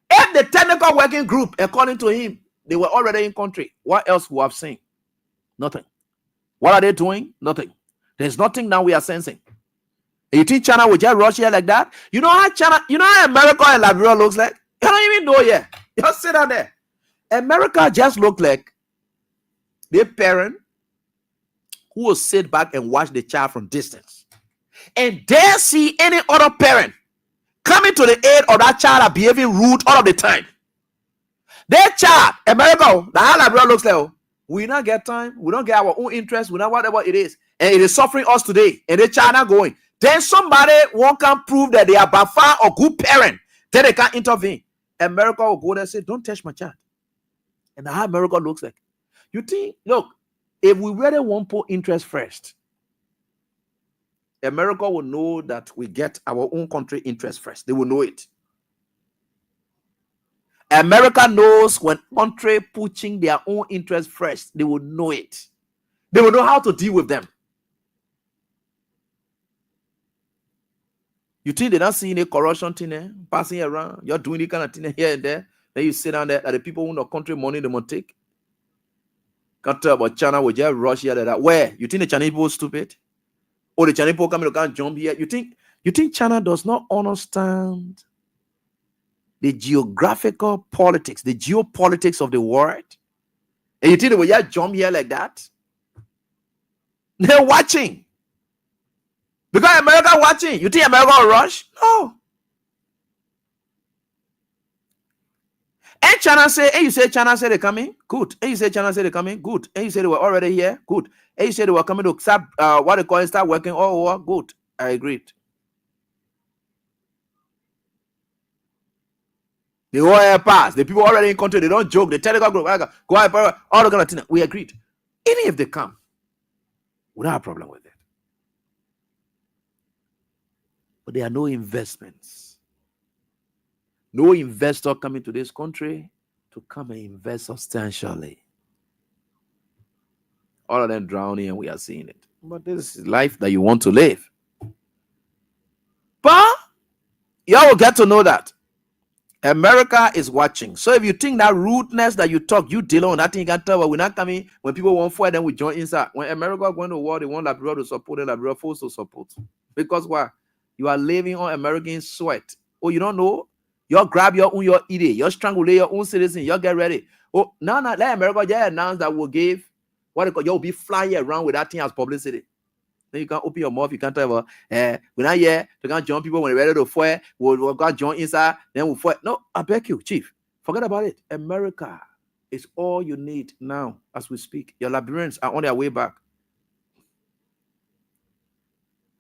If the technical working group, according to him, they were already in country, what else we have seen? Nothing. What are they doing? Nothing. There's nothing now we are sensing. You think China will just rush here like that? You know how China, you know how America and Liberia looks like? You don't even know yet. Just sit down there. America just look like the parent who will sit back and watch the child from distance and dare see any other parent coming to the aid of that child are behaving rude all of the time. Their child, America, the how Liberia looks like, we not get time, we don't get our own interest, we not whatever it is, and it is suffering us today, and the child not going. Then somebody won't can prove that they are by far a good parent, then they can't intervene. America will go there and say, don't touch my child. And how America looks like. You think, look, if we really want to put interest first, America will know that we get our own country interest first. They will know it. America knows when country pushing their own interest first, they will know it. They will know how to deal with them. You think they don't see any corruption thing passing around? You're doing the kind of thing here and there. Then you sit down there that the people who know country money they won't take. Can't tell about China will just rush here like that. Where? You think the Chinese people are stupid? Or the Chinese people coming to can't jump here? You think China does not understand the geographical politics, the geopolitics of the world? And you think they will just jump here like that? They're watching. Because America watching. You think America will rush? No. And China say, and you say China say they're coming? Good. And you say China say they're coming? Good. And you say they were already here? Good. And you say they were coming to start, what they call it, start working? Oh, good. I agreed. The whole air pass. The people already in country, they don't joke. The technical group, go ahead, all the kind of thing. We agreed. Even if they come, we don't have a problem with it. But there are no investments. No investor coming to this country to come and invest substantially. All of them drowning, and we are seeing it. But this is life that you want to live. But y'all will get to know that America is watching. So if you think that rudeness that you talk, you deal on that thing, you can tell, but we're not coming. When people want fight, then we join inside. When America going to war, they want Liberia to support, and Liberia forced to support. Because why? You are living on American sweat. Oh, you don't know? You grab your own, you eat it. You strangle your own citizen. You get ready. Oh, now let America just announce that we'll give what they call, you'll be flying around with that thing as publicity. Then you can open your mouth. You can't tell we're not here. You can't join people when they're ready to fight. We'll go join inside. Then we'll fight. No, I beg you, Chief. Forget about it. America is all you need now as we speak. Your Liberians are on their way back.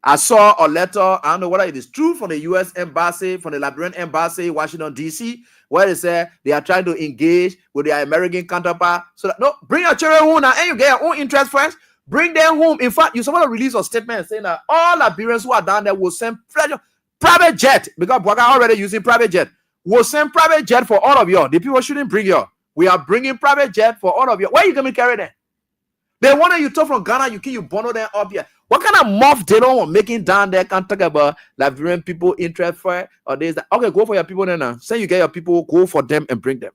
I saw a letter, I don't know whether it is true, from the U.S. Embassy, from the Liberian Embassy, Washington, D.C., where they say they are trying to engage with their American counterpart. So that, no, bring your children home now, and you get your own interest first. Bring them home. In fact, you're supposed to release a statement saying that all Liberians who are down there will send private jet, because Bwaga already using private jet. We'll send private jet for all of you. The people shouldn't bring you. We are bringing private jet for all of you. Where are you going to carry them? They want you talk from Ghana, you bundle them up here. What kind of muff they don't want making down there? Can't talk about Liberian people interest for or this that. Okay, go for your people then now. Say you get your people, go for them and bring them.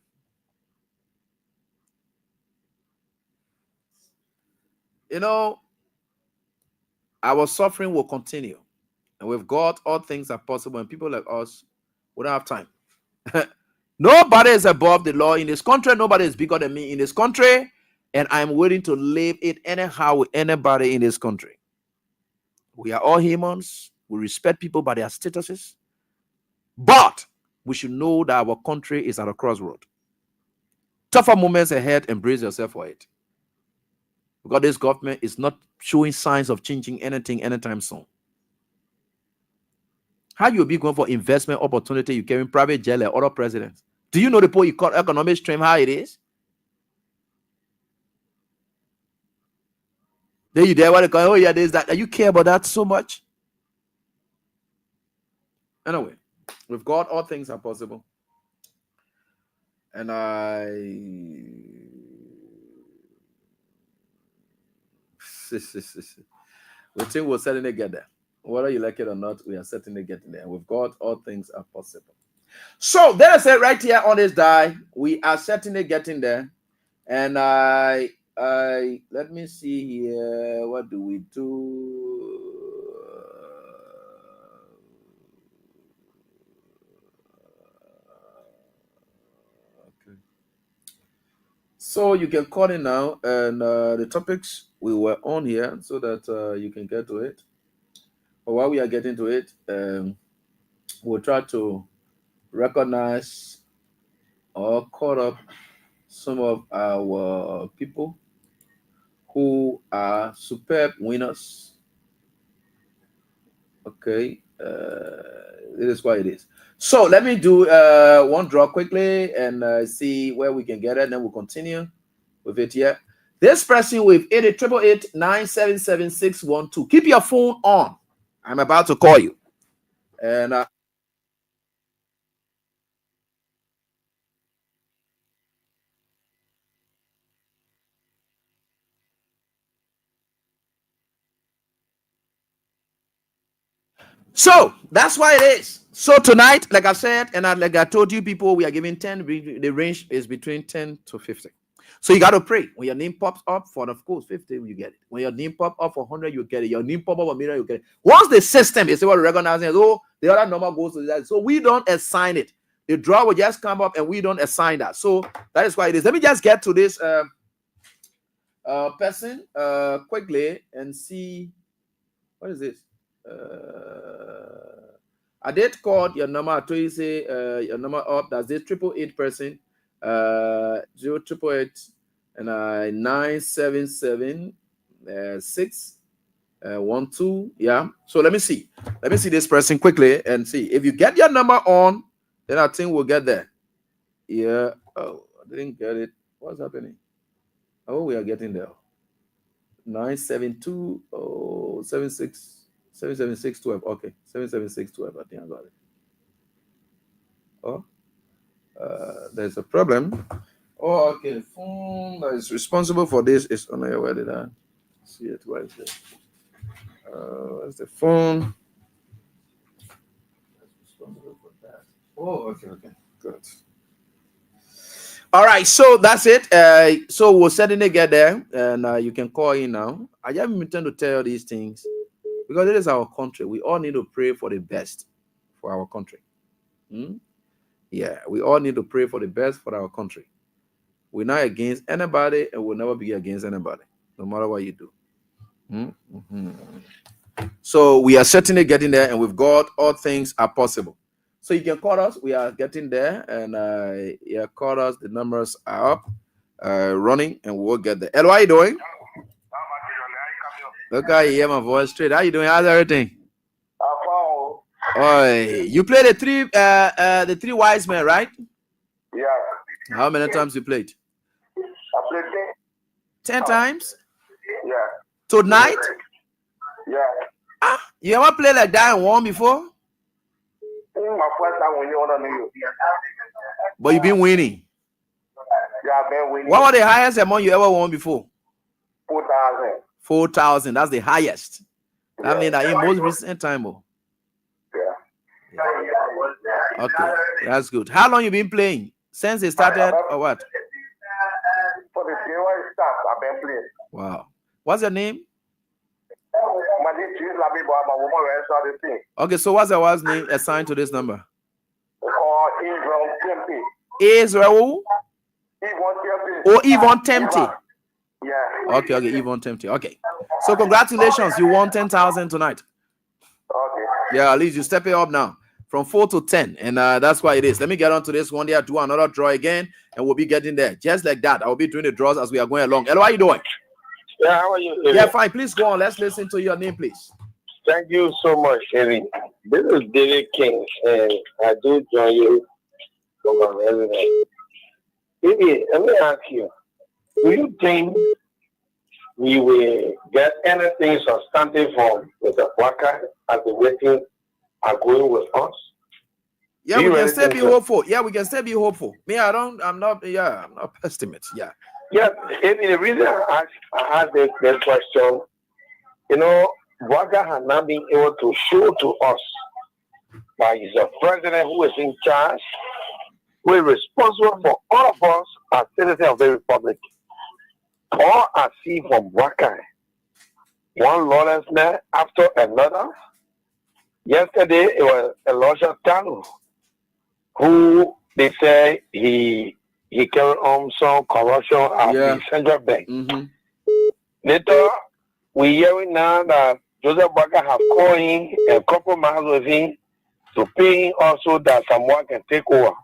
You know, our suffering will continue. And with God, all things are possible. And people like us, we don't have time. Nobody is above the law in this country. Nobody is bigger than me in this country. And I'm willing to live it anyhow with anybody in this country. We are all humans. We respect people by their statuses. But we should know that our country is at a crossroad. Tougher moments ahead, embrace yourself for it. Because this government is not showing signs of changing anything anytime soon. How you be going for investment opportunity, you carrying private jet like other presidents? Do you know the poor economic stream, how it is? Then you there, what they call, oh yeah, there's that. You care about that so much? Anyway, with God, all things are possible. And we think we'll certainly get there. Whether you like it or not, we are certainly getting there. With God, all things are possible. So let us say right here on this die, we are certainly getting there. And let me see here. What do we do? Okay. So you can call in now, and the topics we were on here, so that you can get to it. But while we are getting to it, we'll try to recognize or call up some of our people who are superb winners. Okay, this is what it is. So let me do one draw quickly and see where we can get it, and then we'll continue with it here. This person with 888-977-612. Keep your phone on. I'm about to call you. And so that's why it is. So tonight, like I said, and like I told you people, we are giving 10. The range is between 10 to 50. So you got to pray. When your name pops up for, of course, 50, you get it. When your name pops up for 100, you get it. Your name pop up for 1,000,000, you get it. Once the system is able to recognize it, oh, the other number goes to that. So we don't assign it. The draw will just come up and we don't assign that. So that is why it is. Let me just get to this person quickly and see. What is this? I did call your number. I told you say your number up. That's this 888 person. 0888 and 977 612. Yeah. So let me see. Let me see this person quickly and see if you get your number on. Then I think we'll get there. Yeah. Oh, I didn't get it. What's happening? Oh, we are getting there. 972 76 77612. Okay, 77612. I think I got it. Oh, There's a problem. Oh, okay. Phone that is responsible for this is on your where did I see it? Where is it? Where's the phone? That's responsible for that. Oh, okay. Good. All right, so that's it. So we'll certainly get there, and you can call in now. I just intend to tell you these things because it is our country. We all need to pray for the best for our country. Yeah, we all need to pray for the best for our country. We're not against anybody, and we'll never be against anybody, no matter what you do. So we are certainly getting there, and with God, all things are possible. So you can call us. We are getting there, and call us. The numbers are up, running, and we'll get there. Hello, how you doing? Look, I hear my voice straight. How you doing? How's everything? Oh, you played the three wise men, right? Yeah. How many times you played? I played 10 times? Yeah. Tonight? Yeah. You ever played like that and won before? My first time when you want to know. But you've been winning. Yeah, I've been winning. What was the highest amount you ever won before? 4,000. 4,000. That's the highest. That means that in most recent time. Yeah. Okay, that's good. How long you been playing? Since it started or what? For the day when it starts, I've been playing. Wow. What's your name? My name is Labi, but my woman will answer the thing. Okay, so what's your wife's name assigned to this number? Israel Tempty. Oh, Yvonne Tempty. Yeah. Okay, Yvonne Tempty. Okay. So congratulations, you won 10,000 tonight. Okay. Yeah, at least you step it up now from 4 to 10, and that's why it is. Let me get on to this one there, do another draw again, and we'll be getting there. Just like that, I'll be doing the draws as we are going along. Hello, how are you doing? Yeah, how are you? Yeah, fine. Please go on. Let's listen to your name, please. Thank you so much, Eddie. This is David King, and I do join you from my residence. Eddie, let me ask you, do you think we will get anything substantive from the worker as the waiting are going with us? Yeah, we can still be hopeful. Yeah, we can still be hopeful. Me, I'm not pessimist. Yeah. Yeah, the reason I asked this question, Waka has not been able to show to us that he's a president who is in charge, who is responsible for all of us as citizens of the republic. All I see from Waka, one lawlessness after another. Yesterday, it was Elisha Tanu, who they say he carried on some corruption at the central bank. Later, we hearing now that Joseph Baker have called him and compromised with him to pay him also that someone can take over.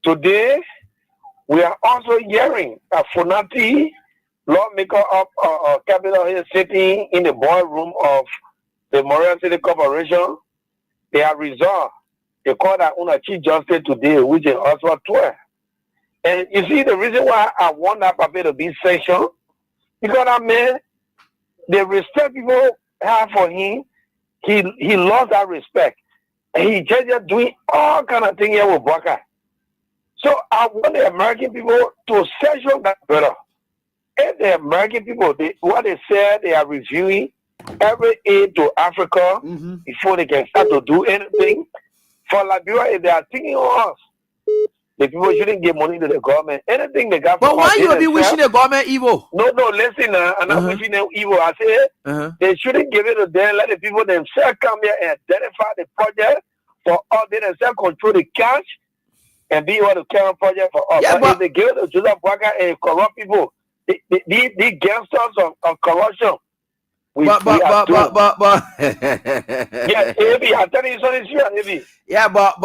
Today, we are also hearing that Funati, lawmaker of Capitol Hill, sitting in the boardroom of the Montreal City Corporation, they have resolved. They call that on a Chief Justice today, which is also 12. And you see the reason why I want that paper to be sanctioned, because that man, the respect people have for him, he lost that respect. And he just doing all kind of things here with Baka. So I want the American people to sanction that better. And the American people, what they said, they are reviewing every aid to Africa before they can start to do anything. For Liberia, if they are thinking of us, the people shouldn't give money to the government. Anything they got. But why you be wishing the government evil? No, listen, I'm not wishing them evil. I say they shouldn't give it to them. Let the people themselves come here and identify the project for us. They themselves control the cash and be able to carry a project for us. Yeah, but if they give it to Joseph Waka and corrupt people, the gangsters of corruption. But yeah, Ebi, I'm telling you something here, Ebi. Yeah, but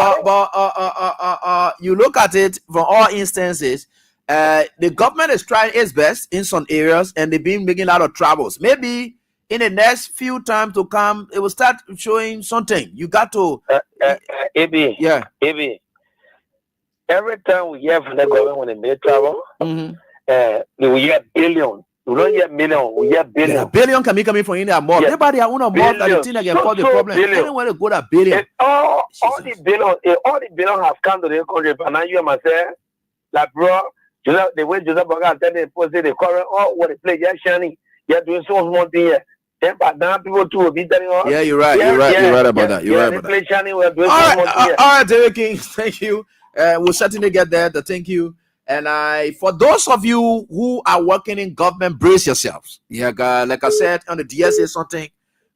you look at it from all instances, the government is trying its best in some areas, and they've been making a lot of troubles. Maybe in the next few times to come, it will start showing something. You got to, Ebi. Yeah, Ebi. Every time we hear from the government when they make trouble, we hear billion We don't hear million, we hear billion. Yeah, billion can be coming from India more. Everybody are on a more that the thing that can cause the problem. Anywhere they go that billion. And all the billion have come to the country. And now you must say, like bro, the way Joseph Boga said they posted the current what they play, yeah, Shani, you're doing so small thing here. Then but now people too will be telling us. Yeah, you're right. You're right about that. You're right about that. Shani, we're doing all right, David King, thank you. We'll certainly get there. Thank you. And for those of you who are working in government, brace yourselves. Yeah, like I said on the DSA, something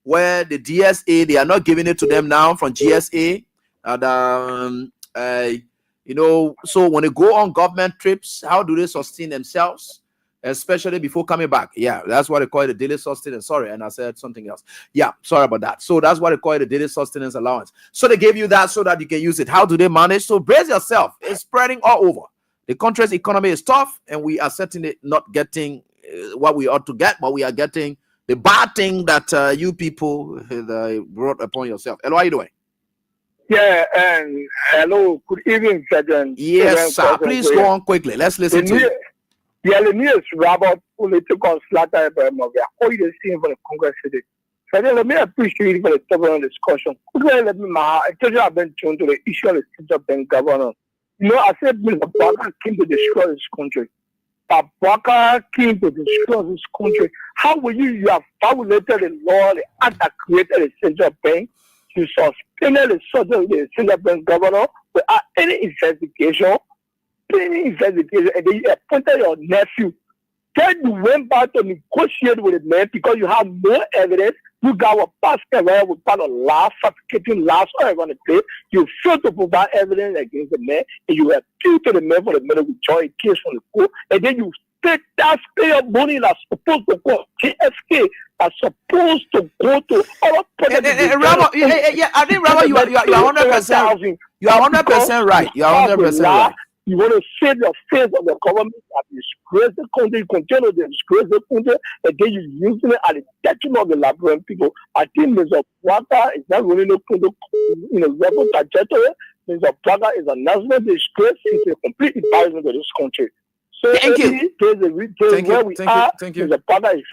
where the DSA, they are not giving it to them now from GSA. And so when they go on government trips, how do they sustain themselves, especially before coming back? Yeah, that's what they call it, the daily sustenance. Sorry, and I said something else. Yeah, sorry about that. So that's what they call it, the daily sustenance allowance. So they gave you that so that you can use it. How do they manage? So brace yourself. It's spreading all over. The country's economy is tough, and we are certainly not getting what we ought to get, but we are getting the bad thing that you people brought upon yourself. Hello, how are you doing? Yeah, and hello, good evening, Sergeant. Yes, sir. Please go on quickly. Let's listen to you. Yeah, the news about political slaughter. How you seeing for the Congress today? Sergeant, let me appreciate for the topic discussion. Let me, I told you I've been tuned to the issue of the state of the governor. You know, I said Mr. Baka came to destroy this country. Baka came to destroy this country. How will you have violated the law, the act that created the central bank? You suspended the central bank governor without any investigation, and then you appointed your nephew. Then you went back to negotiate with the man because you have no evidence. You got a basket where we found a law, fabricating laws all around the place. You failed to provide evidence against the man, and you appealed to the man for the man to withdraw a case from the court, and then you take taxpayer money that's supposed to go JFK, that's supposed to go to other projects. I think Rama, you are 100%. You are 100% right. You are 100% right. You want to save your face of the government that disgrace the country, you continue to disgrace the country, and then you're using it at the detriment of the Liberian people. I think Mr. Praga is not really looking to, level trajectory. Mr. Praga is a national disgrace. It's a complete embarrassment to this country. So thank you. Thank you. Mr. Praga is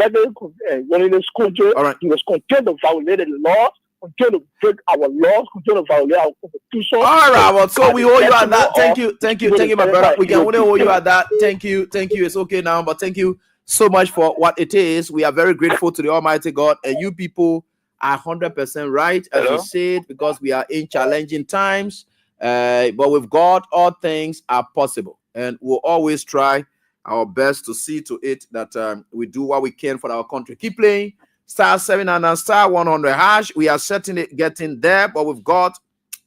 running this country. All right. He was continue to violate the law. Continue to break our laws, continue to violate our constitution. All right, well, so we owe you at that. Thank you, my brother. We can only owe you at that. Thank you. It's okay now, but thank you so much for what it is. We are very grateful to the Almighty God, and you people are 100% right, as you said, because we are in challenging times. But with God, all things are possible, and we'll always try our best to see to it that we do what we can for our country. Keep playing. Star 7 and star 100 hash. We are certainly getting there, but with God,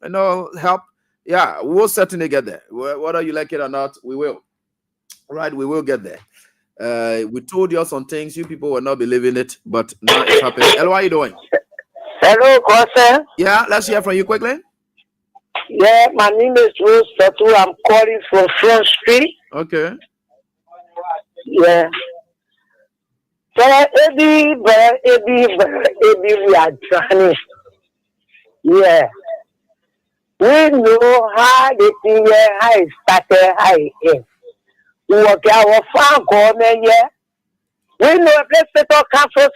help. Yeah, we'll certainly get there. Whether you like it or not, we will. Right, we will get there. We told you some things. You people were not believing it, but now it's happening. Hello, how are you doing? Hello, Gosen. Yeah, let's hear from you quickly. Yeah, my name is Rose Tatu. I'm calling from Front Street. Okay. Yeah. So, we are trying. Yeah. We know how the thing how it started, how it ends. We work our farm government, yeah. We know if let's set up council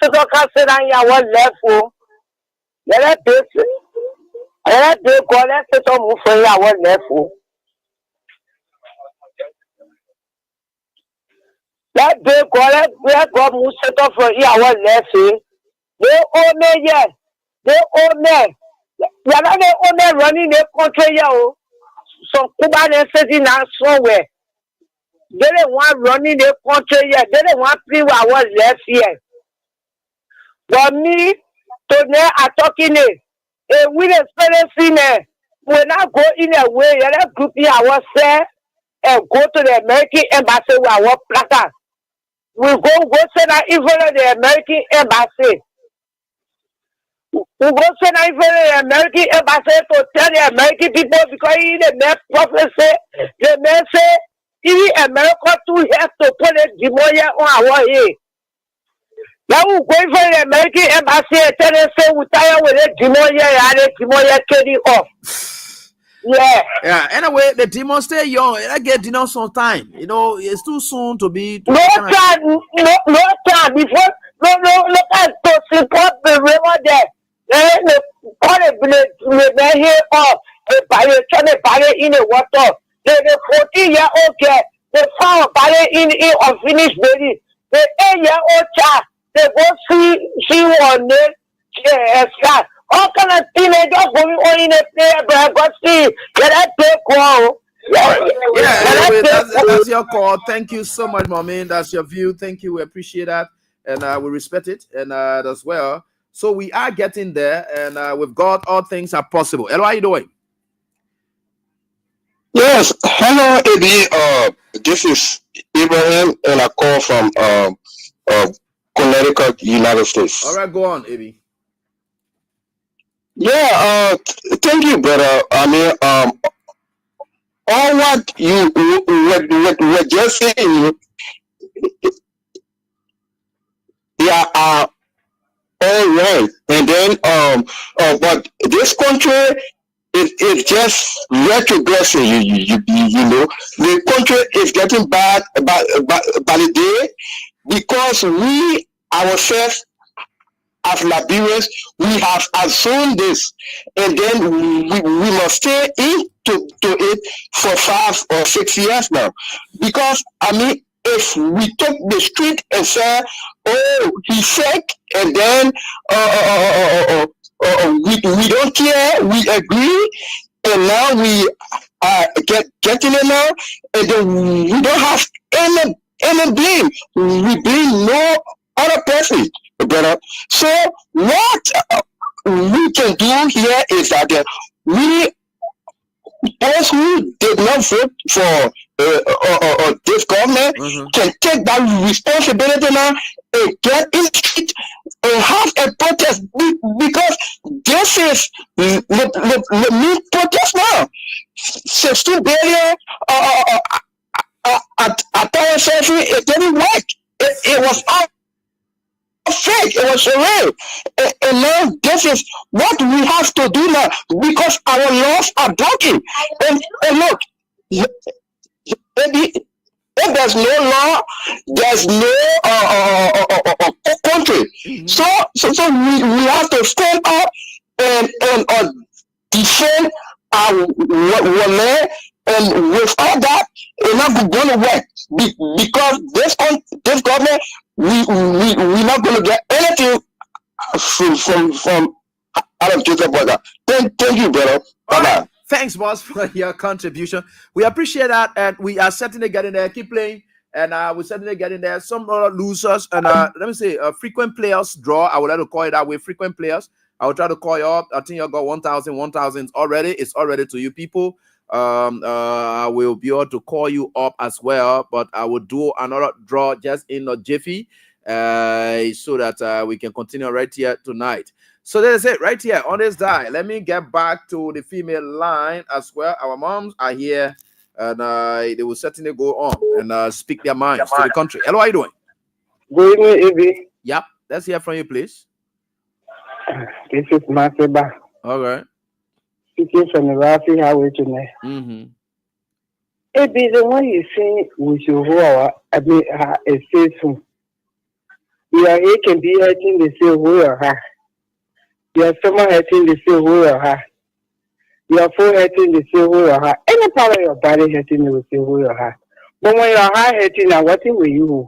on our level. Let us set up move for our level. That they collect where God will set up for our lesson. They own me, yeah. They own me. They are not the owner running the country, yeah. Some Cuban sitting out somewhere. They don't want running the country, yeah. They don't want people our lesson, yeah. But me, today, I'm talking it. We the experience when I go in a way, let's group ourselves and go to the American embassy with our placard. We go send an info to the American embassy. We go send an info to the American embassy to tell the American people because in the next prophecy, the man say, even America too have to put a demonia on our head. Now we go for the American embassy and tell them say we tired with the demonia and the demonia trading off. Yeah. Anyway, the demons stay young. I get some time. It's too soon to be. No time here buy in the water. The 14-year-old girl, they found buy in unfinished baby. The 8-year-old child, they go see one day. All kind of teenagers going on in a player, but God see, let that take one. Anyway, that's your call. Thank you so much, Mommy. That's your view. Thank you. We appreciate that. And we respect it. And as well. So we are getting there. And with God, all things are possible. Hello, how are you doing? Yes. Hello, Eddie. This is Abraham, and I call from Connecticut, United States. All right, go on, Eddie. Yeah. Thank you, brother. I mean, all what you were just saying, yeah, all right. And then, but this country is just retrogressing. You know, the country is getting bad by the day because we ourselves, as Liberians, we have assumed this, and then we must stay into it for 5 or 6 years now. Because I mean, if we took the street and say, "Oh, he's sick," and then we don't care, we agree, and now we are getting it now, and then we don't have any blame. We blame no other person. Brother. So what we can do here is that we, those who did not vote for this government, can take that responsibility now and get in the street and have a protest because this is the new protest now. 16 billion at our century, it didn't work. It was all fake, it was real. And now this is what we have to do now because our laws are broken. And look, if there's no law, there's no country. So we have to stand up and defend our land, and without that, it's not going to work because this government, we're not going to get anything from out of Joseph Border. Thank you, brother. Bye-bye. Thanks, boss, for your contribution. We appreciate that, and we are certainly getting there. Keep playing, and we're certainly getting there. Some other losers, and let me say, frequent players draw. I would like to call it that way. Frequent players. I will try to call you up. I think you got 1,000 already. It's already to you people. I will be able to call you up as well, but I will do another draw just in a jiffy, so that we can continue right here tonight. So that's it right here on this dial. Let me get back to the female line as well. Our moms are here, and they will certainly go on and speak their minds to the country. Hello, how are you doing? Good evening, Evie. Yep, let's hear from you, please. This is Masiba. All right. Speaking from the Rafi Highway tonight. Evie, the one you see with your whole, I mean, is faithful. Your head can be hurting the same way or her. Your stomach hurting the same way or her. Your foot hurting the same way or her. Any part of your body hurting the same way or her. But when your heart hurting, now what will you?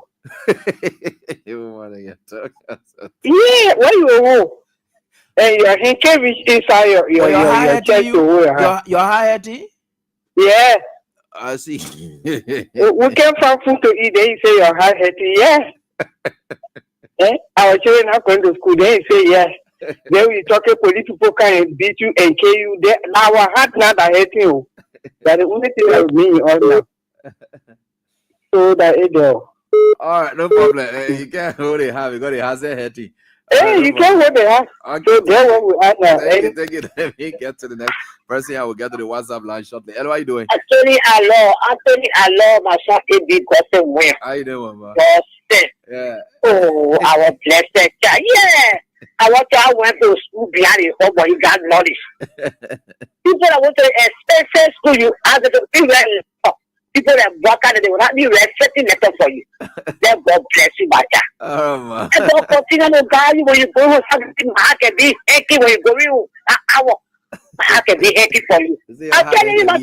You want to get talk? Yeah, what you will? And your hand can reach inside your chest to wear. Your heart hurting? Yeah. I see. We came from food to eat. They say your heart hurting. Yeah. Our children are going to school. They say yes. Then we talk to police people can beat you and kill you. Our heart not hurting you. That's the only thing that mean all now. So that it do. All right, no problem. You can't hold it. Have you got it? Has it hurting? Hey, you can't hold it. Okay. So there what we are now. Thank you. Let me get to the next person. I will get to the WhatsApp line shortly. Hello, how you doing? Anthony, my son, it be gotten well. How you doing, man? Yeah. Oh, our blessed child. Yeah. I went to school behind the home, but you got knowledge. People that went to the expensive school, you ask them to people that work out, they will not be respecting letter for you. Then God bless you, my child. Oh, man. And don't continue to guide you when you go to something market, be when you go in an hour. I can be happy for you. I'm telling you, my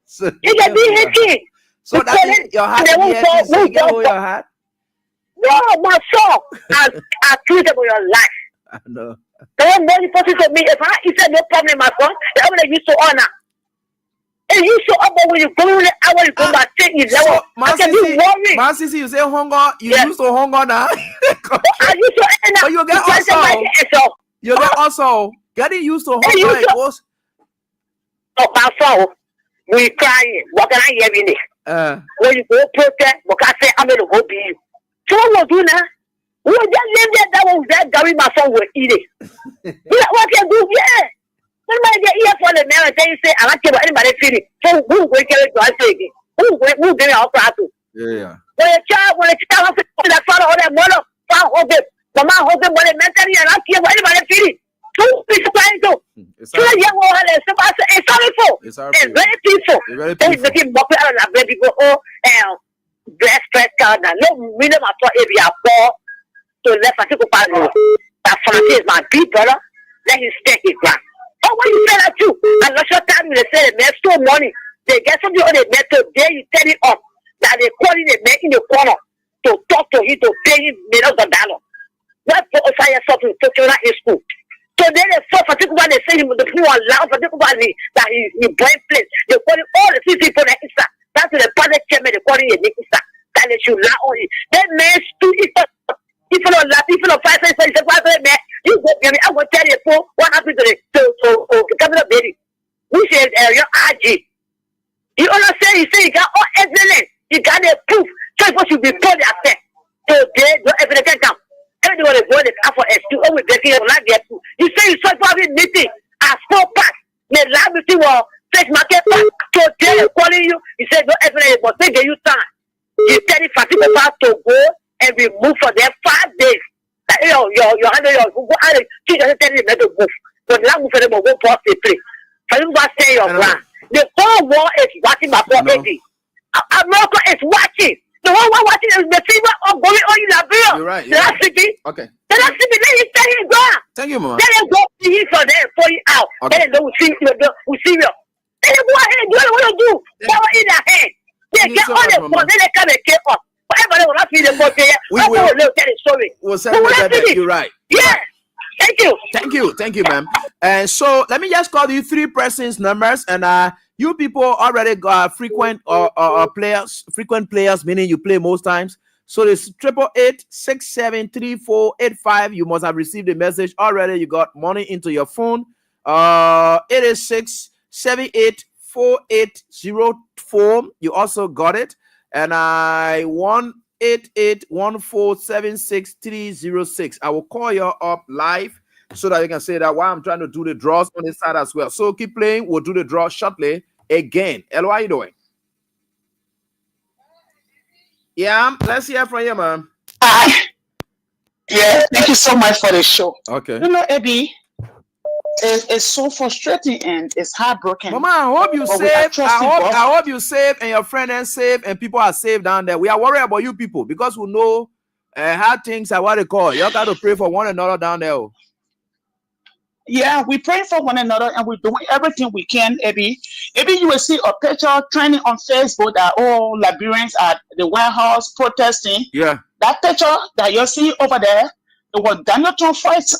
son. You can be happy. So that means your heart is happy, so you get over your heart? No, my son. I treat about your life. I know. The one more important to me, if I said no problem, my son, I'm going to use to honor. And you show up when you go in the hour, you go back to you level. I can be worried. Man, Sisi, you say hunger, you used to hunger now. I used to end up. But you get also. You get also. Getting used to hunger, it goes. Oh, my son, we crying. What can I hear in it? When you go protest, what can I say? I'm going to go be you. So what will do now? We just live there, that was that Gary, my son will eat it. What can do? Yeah. Somebody get here for the man and you say, I like anybody feel it. So who will carry to us again? Who give me our class? Yeah. When a child has that father or that mother, found the mama husband, when they mentally and I care what anybody feel it. Two people trying to. So young woman and somebody say, it's sorrowful. It's very peaceful. It's making more people and baby go, dress card. No, we never thought if you are poor to left a people part of that Francis is my big brother. Let him stay his ground. Oh, when you say that too, and not your time they say the man stole money. They get something on the metal, there you tell it up that they calling the man in the corner to talk to him to pay him millions of dollars. What for science something to in school. So then they for particular they say him the people allow particularly that he blind place. They call it all the people that Isa. That's the party chairman they call it Isa. That they should allow on it. That man stupid. If you don't laugh, if you don't fight, man, you go, I will tell you what happened to the cabinet baby. We said, your RG. You understand? He said, he got all evidence. He got the proof. So it should be put out there. So there, no evidence can come. Everyone is going to ask for S2. Oh, we're getting a lot there too. You say you saw probably meeting at 4 pass. The lab meeting will take market pass. So they're calling you. He said, no evidence, but they give you time. You tell the Fatima pass to go and we move for them 5 days. Your go out and teach us tell them to move. But now move for them go past the place. For you to stay your ground. The whole world is watching my property. America is watching. The whole world watching is the fever of going on in Liberia. You're right. The last city. Okay. The last city, then you tell him go. Thank you, Mama. Then you go see him for them, for you out. Okay. Then we see you. Then you go ahead and do what you do. Power in their hand. They get all the phone. Then they come and care for. Everybody will not see the boat here. We'll celebrate that. You're right. Yeah. Thank you, ma'am. And so let me just call you 3 persons numbers, and you people already got frequent players, meaning you play most times. So it's 888-673485. You must have received the message already. You got money into your phone. 886-784804. You also got it. And I 1-88-1476-306. I will call you up live so that you can say that while I'm trying to do the draws on this side as well. So keep playing. We'll do the draw shortly again. Hello, how you doing? Yeah, let's hear from you, man. Yeah, thank you so much for the show. Okay. You know, Abby, it's so frustrating and it's heartbroken. Mama, I hope you save. I hope you save and your friend and save and people are safe down there. We are worried about you people because we know how things are what they call. You got to pray for one another down there. Yeah, we pray for one another and we're doing everything we can, Abby. Maybe you will see a picture trending on Facebook that all Liberians at the White House protesting. Yeah. That picture that you're seeing over there, it was Donald Trump first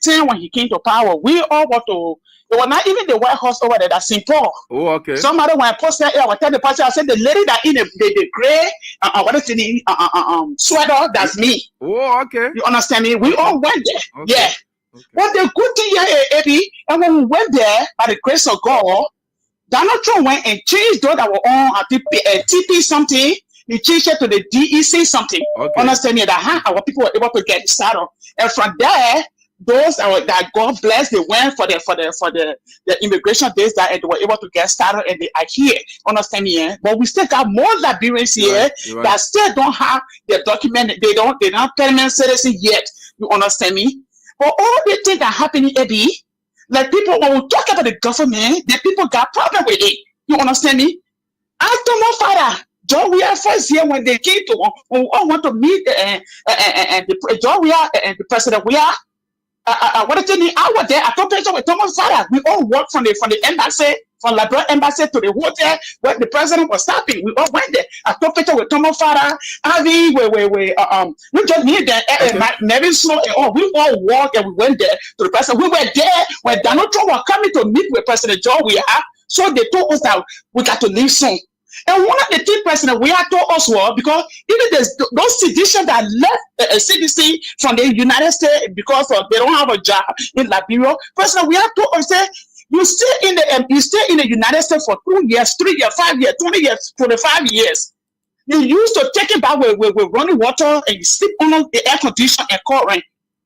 time when he came to power. We all want to. It was not even the White House over there. That's St. Paul. Oh, okay. Somebody when I posted it, I was telling the pastor, I said the lady that in the gray, sweater, that's me. Oh, okay. You understand me? We all went there. Okay. Yeah. Okay. But the good thing here, Eddie, and when we went there, by the grace of God, Donald Trump went and changed those that were on TP something. He changed it to the DEC something. Okay. Understand me? That our people were able to get started, and from there, those that God bless, they went for the immigration days that and they were able to get started, and they are here. Understand me? Yeah? But we still got more Liberians here that still don't have their document. They're not permanent citizen yet. You understand me? But all the things that happen in Eddie, like people, when we talk about the government, the people got problem with it. You understand me? I told my father, John, we are first here when they came to, when we all want to meet John, we are and the president, we are. what did you mean? I was there. I took picture with Thomas Father. We all walked from the embassy, from Liberia embassy to the hotel where the president was stopping. We all went there. I took picture with Thomas Father. Avi, we just need that. Nevin Snow and all. We all walked and we went there to the president. We were there when Donald Trump was coming to meet with President John. So they told us that we got to leave soon. And one of the things President we had told us was because even those citizens that left CDC from the United States because they don't have a job in Liberia, President we had told us that you stay in the United States for 2 years, 3 years, 5 years, 20 years, 25 years. You used to take it back with running water and you sleep on the air conditioner and current.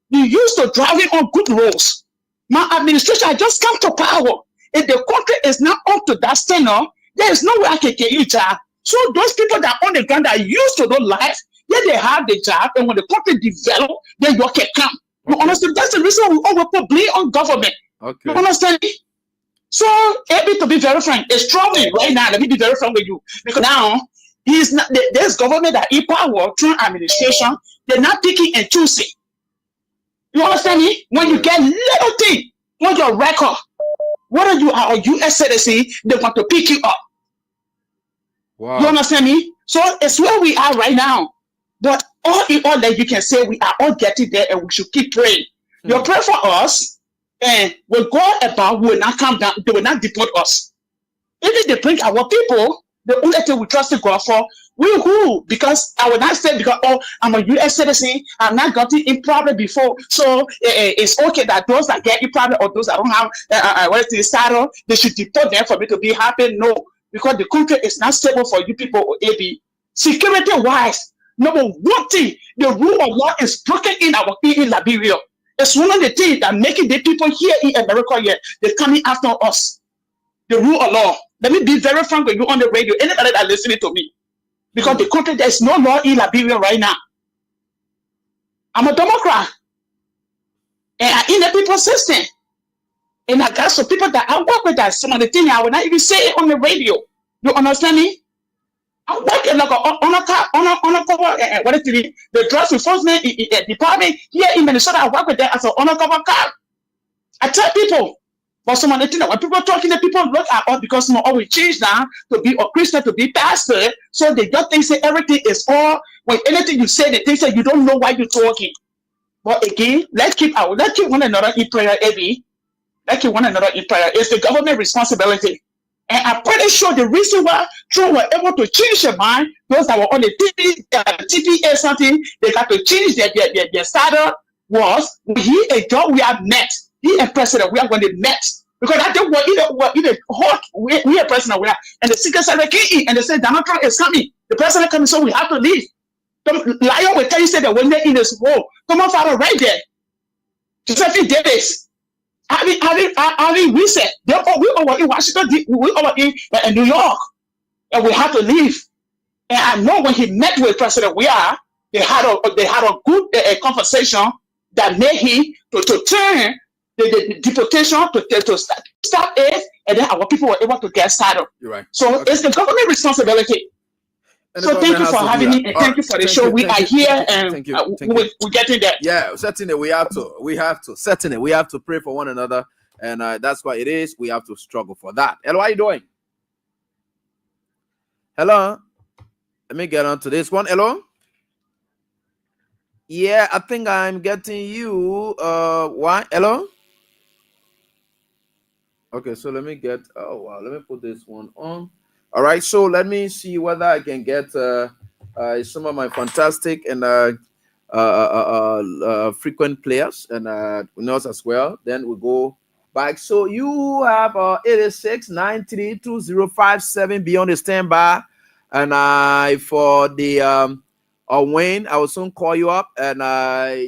You used to driving on good roads. My administration had just come to power. If the country is not up to that standard, there is no way I can get you a job. So those people that on the ground that used to do life, they have the job, and when the country develop, then you can come. You understand? That's the reason we always put blame on government. You understand me? So, able to be very frank, it's struggling right now. Let me be very frank with you. Because now, there's government that in power, through administration, they're not picking and choosing. You understand me? When you get little thing on your record, whether you are a US citizen, they want to pick you up. Wow. You understand me? So it's where we are right now. But all in all that you can say, we are all getting there and we should keep praying. You pray for us, and when God about will not come down, they will not deport us. Even they bring our people, the only thing we trust in God for, we who? Because I will not say because I'm a US citizen, I'm not gotten in problem before, so it's okay that those that get in problem or those that don't have what is the status, they should deport them for me to be happy. No, because the country is not stable for you people or AB. Security wise, number one thing, the rule of law is broken in Liberia. It's one of the things that making the people here in America here, they're coming after us. The rule of law. Let me be very frank with you on the radio. Anybody that listening to me. Because the country, there's no law in Liberia right now. I'm a Democrat. And I'm in the people system. And I got some people that I work with that some of the things I will not even say it on the radio. You understand me? I work in like what is it? The Drugs Enforcement Department here in Minnesota. I work with them as an undercover cop. I tell people, but some of the things that when people are talking, the people look at us because we always change now to be a Christian, to be pastor. So they don't think say everything is all. When anything you say, they think that you don't know why you're talking. But again, let's keep one another in prayer, Eddie. Let's keep one another in prayer. It's the government responsibility. And I'm pretty sure the reason why Trump were able to change their mind, those that were on the TPA something, they got to change their starter was when he and John we have met. He and President we are when they met. Because I think we're either hot, we are President we are, and the Secret Service came in and they said Donald Trump is coming. The president coming, so we have to leave. The lion will tell you say that when they're in this war, come on, Father, right there. Josephine Davis. We said, therefore, we over in Washington, we over in New York, and we had to leave. And I know when he met with President they had a good conversation that made him to turn the deportation to stop it, and then our people were able to get started. You're right. So it's the government responsibility. And so thank you for having me, and thank you for the show. We are here, and we're getting there. Yeah, certainly we have to pray for one another, and that's what it is. We have to struggle for that. Hello, how are you doing? Hello, let me get on to this one. Hello. Yeah, I think I'm getting you. Why? Hello. Okay, so let me get. Oh wow, let me put this one on. All right, so let me see whether I can get some of my fantastic and frequent players and us as well. Then we go back. So you have 86932057 be on the standby, and for the Wayne, I will soon call you up, and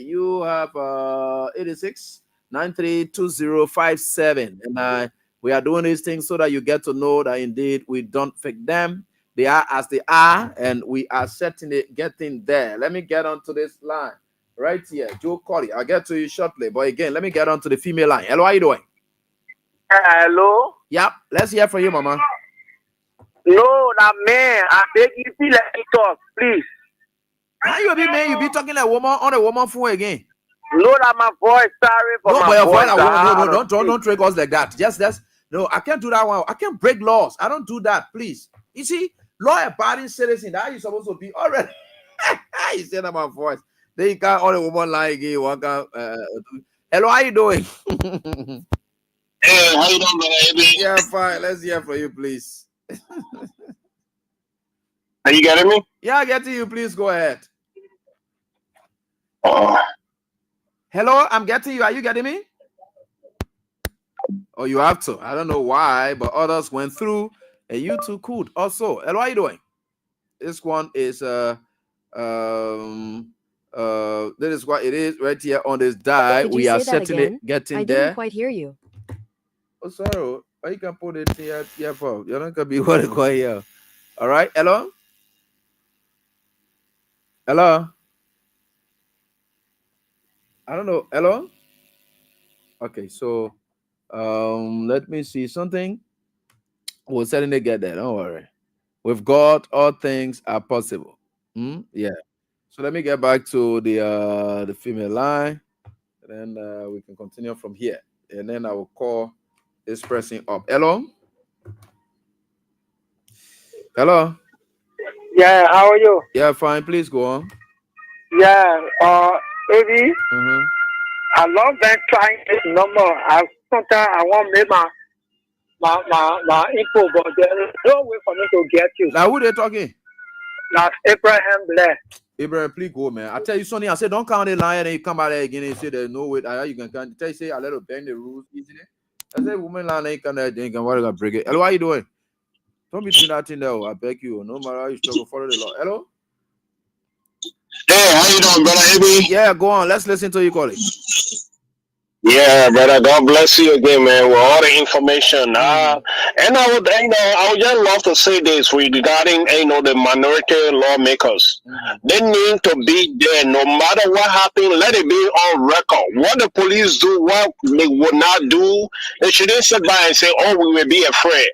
you have 86932057, and we are doing these things so that you get to know that indeed we don't fake them. They are as they are, and we are certainly getting there. Let me get onto this line right here. Joe Colley, I'll get to you shortly. But again, let me get onto the female line. Hello, how are you doing? Hello? Yep, let's hear from you, Mama. No, that man, I beg you, let me talk, please. How you be, man? You be talking like woman on a woman phone again. Know that my voice, sorry for No, my but your voice. voice, don't trick us like that. Just no, I can't do that one. I can't break laws. I don't do that, please. You see, law-abiding citizen, that you supposed to be already. You said that my voice. Then you can't only woman like you. Hello, how you doing? Hey, how you doing, brother? Yeah, fine. Let's hear from you, please. Are you getting me? Yeah, I get to you. Please go ahead. Hello, I'm getting you. Are you getting me? Oh, you have to. I don't know why, but others went through, and you too could also. Hello, how you doing? This one is this is what it is right here on this die. We are certainly getting I there. didn't quite hear you. Oh, sorry. Why you can put it here for? You're not gonna be what to go here. All right. Hello. Hello. I don't know. Hello. Okay. So, let me see something. We'll certainly get there. Don't worry. With God, all things are possible. Yeah. So let me get back to the female line, and then we can continue from here. And then I will call this person up. Hello. Hello. Yeah, how are you? Yeah, fine. Please go on. Yeah, Eddie, I love that trying this number. Sometimes I want to make my info, but there's no way for me to get you. Now, who they talking? That's Abraham Blair. Abraham, please go, man. I tell you, Sonny, I said, don't count the line, and you come out there again and say there's no way. You can count. Tell you, say, I let her bend the rules easily. I said, woman, line ain't come there, then can worry about break it. Hello, how you doing? Don't be doing that thing there. I beg you. No matter how you struggle, follow the law. Hello? Hey, how you doing, brother Abby? Yeah, go on. Let's listen to you, colleague. Yeah, brother. God bless you again, man, with all the information. And I would just love to say this regarding, the minority lawmakers. They need to be there, no matter what happens. Let it be on record. What the police do, what they would not do. They shouldn't sit by and say, "Oh, we will be afraid."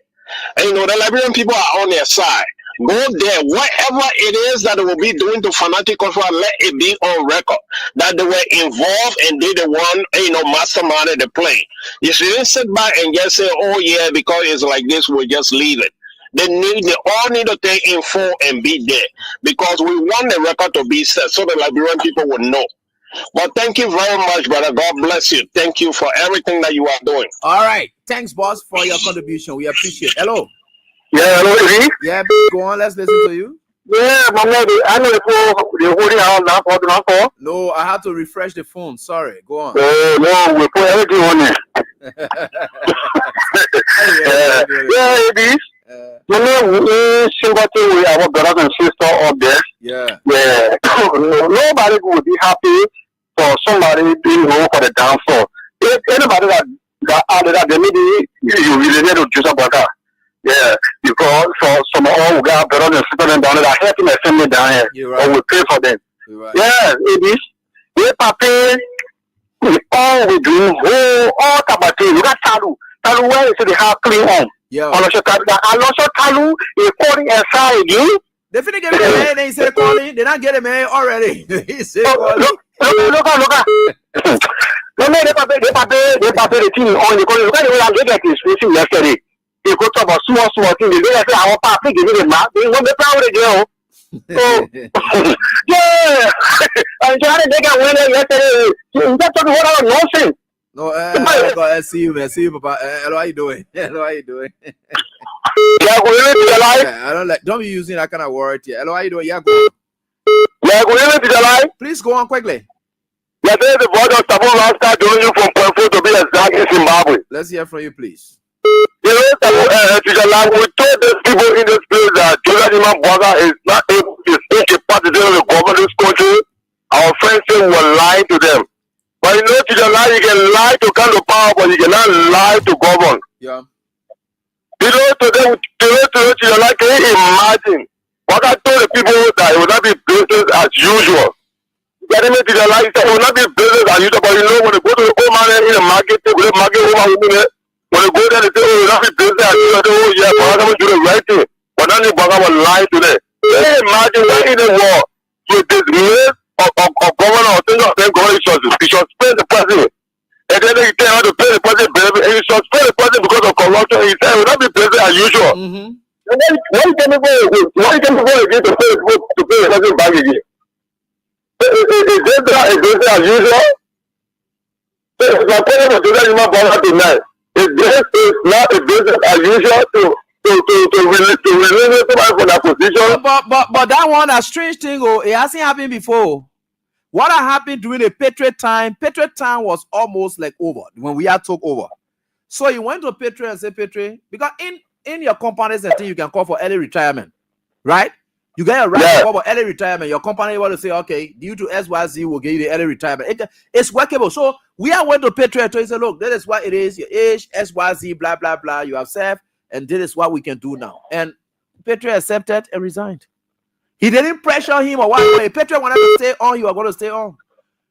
And, the Liberian people are on their side. Go there, whatever it is that they will be doing to fanatic control, let it be on record that they were involved and they the one, masterminded the play. You shouldn't sit back and just say, "Oh yeah, because it's like this, we'll just leave it." They all need to take info and be there because we want the record to be set so the Liberian people will know. But thank you very much, brother. God bless you. Thank you for everything that you are doing. All right. Thanks, boss, for your contribution. We appreciate it. Hello. Yeah, hello, Eddie. Yeah, go on. Let's listen to you. Yeah, my lady. I know the holding out now for. No, I had to refresh the phone. Sorry. Go on. No, we put everything on it. Yeah, it is. Sympathy with our brothers and sisters up there. Yeah. Yeah. Nobody would be happy for somebody being known for the downfall. If anybody that added that, then maybe you really need to do something about that. Yeah, because for some all who got brothers and sisters down there that helping their family down here, you're right. or we pray for them. Right. Yeah, it is. Yeah, Papa, all we do, all tabati, we got Talu. Talu, where is the house clean home? Yeah. Also, Talu is calling aside again. They finna get it, man. They say calling. They not get it, man, already. He said calling. Look. No, they papa the thing on the corner. Look at the way I get this facing yesterday. They go talk about small thing. They say our papa give me the map. They want me proud of girl. So yeah, I'm trying to take a winner yesterday. You just talking about nonsense. No, I see you, man. See you, Papa. Hello, how you doing? Hello, how you doing? Yeah, go to the life. I don't like. Don't be using that kind of word here. Hello, how you doing? Yeah, go on. Yeah, go to the life. Please go on quickly. Yeah, there's the board of Tabu Rasta doing you from Point 4 to be exact in Zimbabwe. Let's hear from you, please. You know, we told these people in this place that Jonathan Bwaga is not able to speak a part of the government of this country. Our friends say we were lying to them. But you know, you can lie to come to power, but you cannot lie to govern. Yeah. You know, can you imagine? What I told the people that it will not be business as usual. Getting me to the life, it will not be business as usual, but you know, when they go to the old man in the market, they go to the market over women. When they go there, they say, oh, it will not be business as usual. They say, oh, yeah, but I'm going to do the right thing. But then the Bwaga will lie to them. Can you imagine when in the war, with this mess of governor or things of them going suspicious usual. Why can people go again to pay the person back again? Is business as usual? So my point of today is not bother tonight. This is not a business as usual to release somebody from that position. But that one a strange thing. Oh, it hasn't happened before. What happened during the Patriot time? Patriot time was almost like over when we had took over. So you went to Patriot and said, Patriot, because in your company there's a thing you can call for early retirement, right? You get a right to call for early retirement. Your company want to say, okay, due to XYZ, we'll give you the early retirement. It's workable. So we are went to Patriot and said, look, that is what it is. Your age, XYZ, blah blah blah. You have served, and this is what we can do now. And Patriot accepted and resigned. He didn't pressure him or what. If Patriot wanted to stay on, you are going to stay on.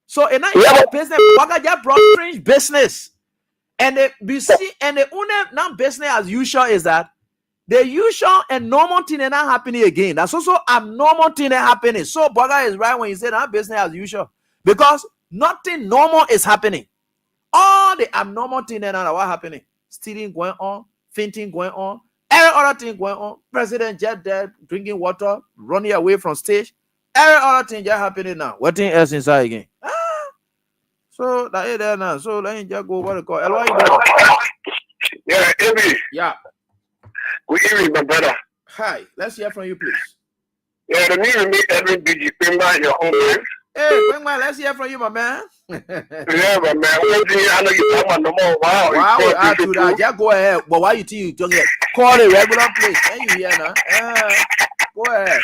So in that business, Waka just brought strange business. And the BC and the only non-business as usual is that the usual and normal thing is not happening again. That's also abnormal thing that happening. So Boga is right when he said that business as usual. Because nothing normal is happening. All the abnormal things that are what happening. Stealing going on, fainting going on, every other thing going on. President just dead, drinking water, running away from stage. Every other thing just happening now. What thing else inside again? So that is there now. So let me just go over the call. Hello, Yeah, Amy. Yeah. Good evening, my brother. Hi. Let's hear from you, please. Yeah, the need meet every BG member your own way. Hey, let's hear from you, my man. Yeah, my man. I know you talking about no more. Wow. Why would I do that? Just go ahead. But why you think you talking? Call the regular place. Then you hear now. Go ahead.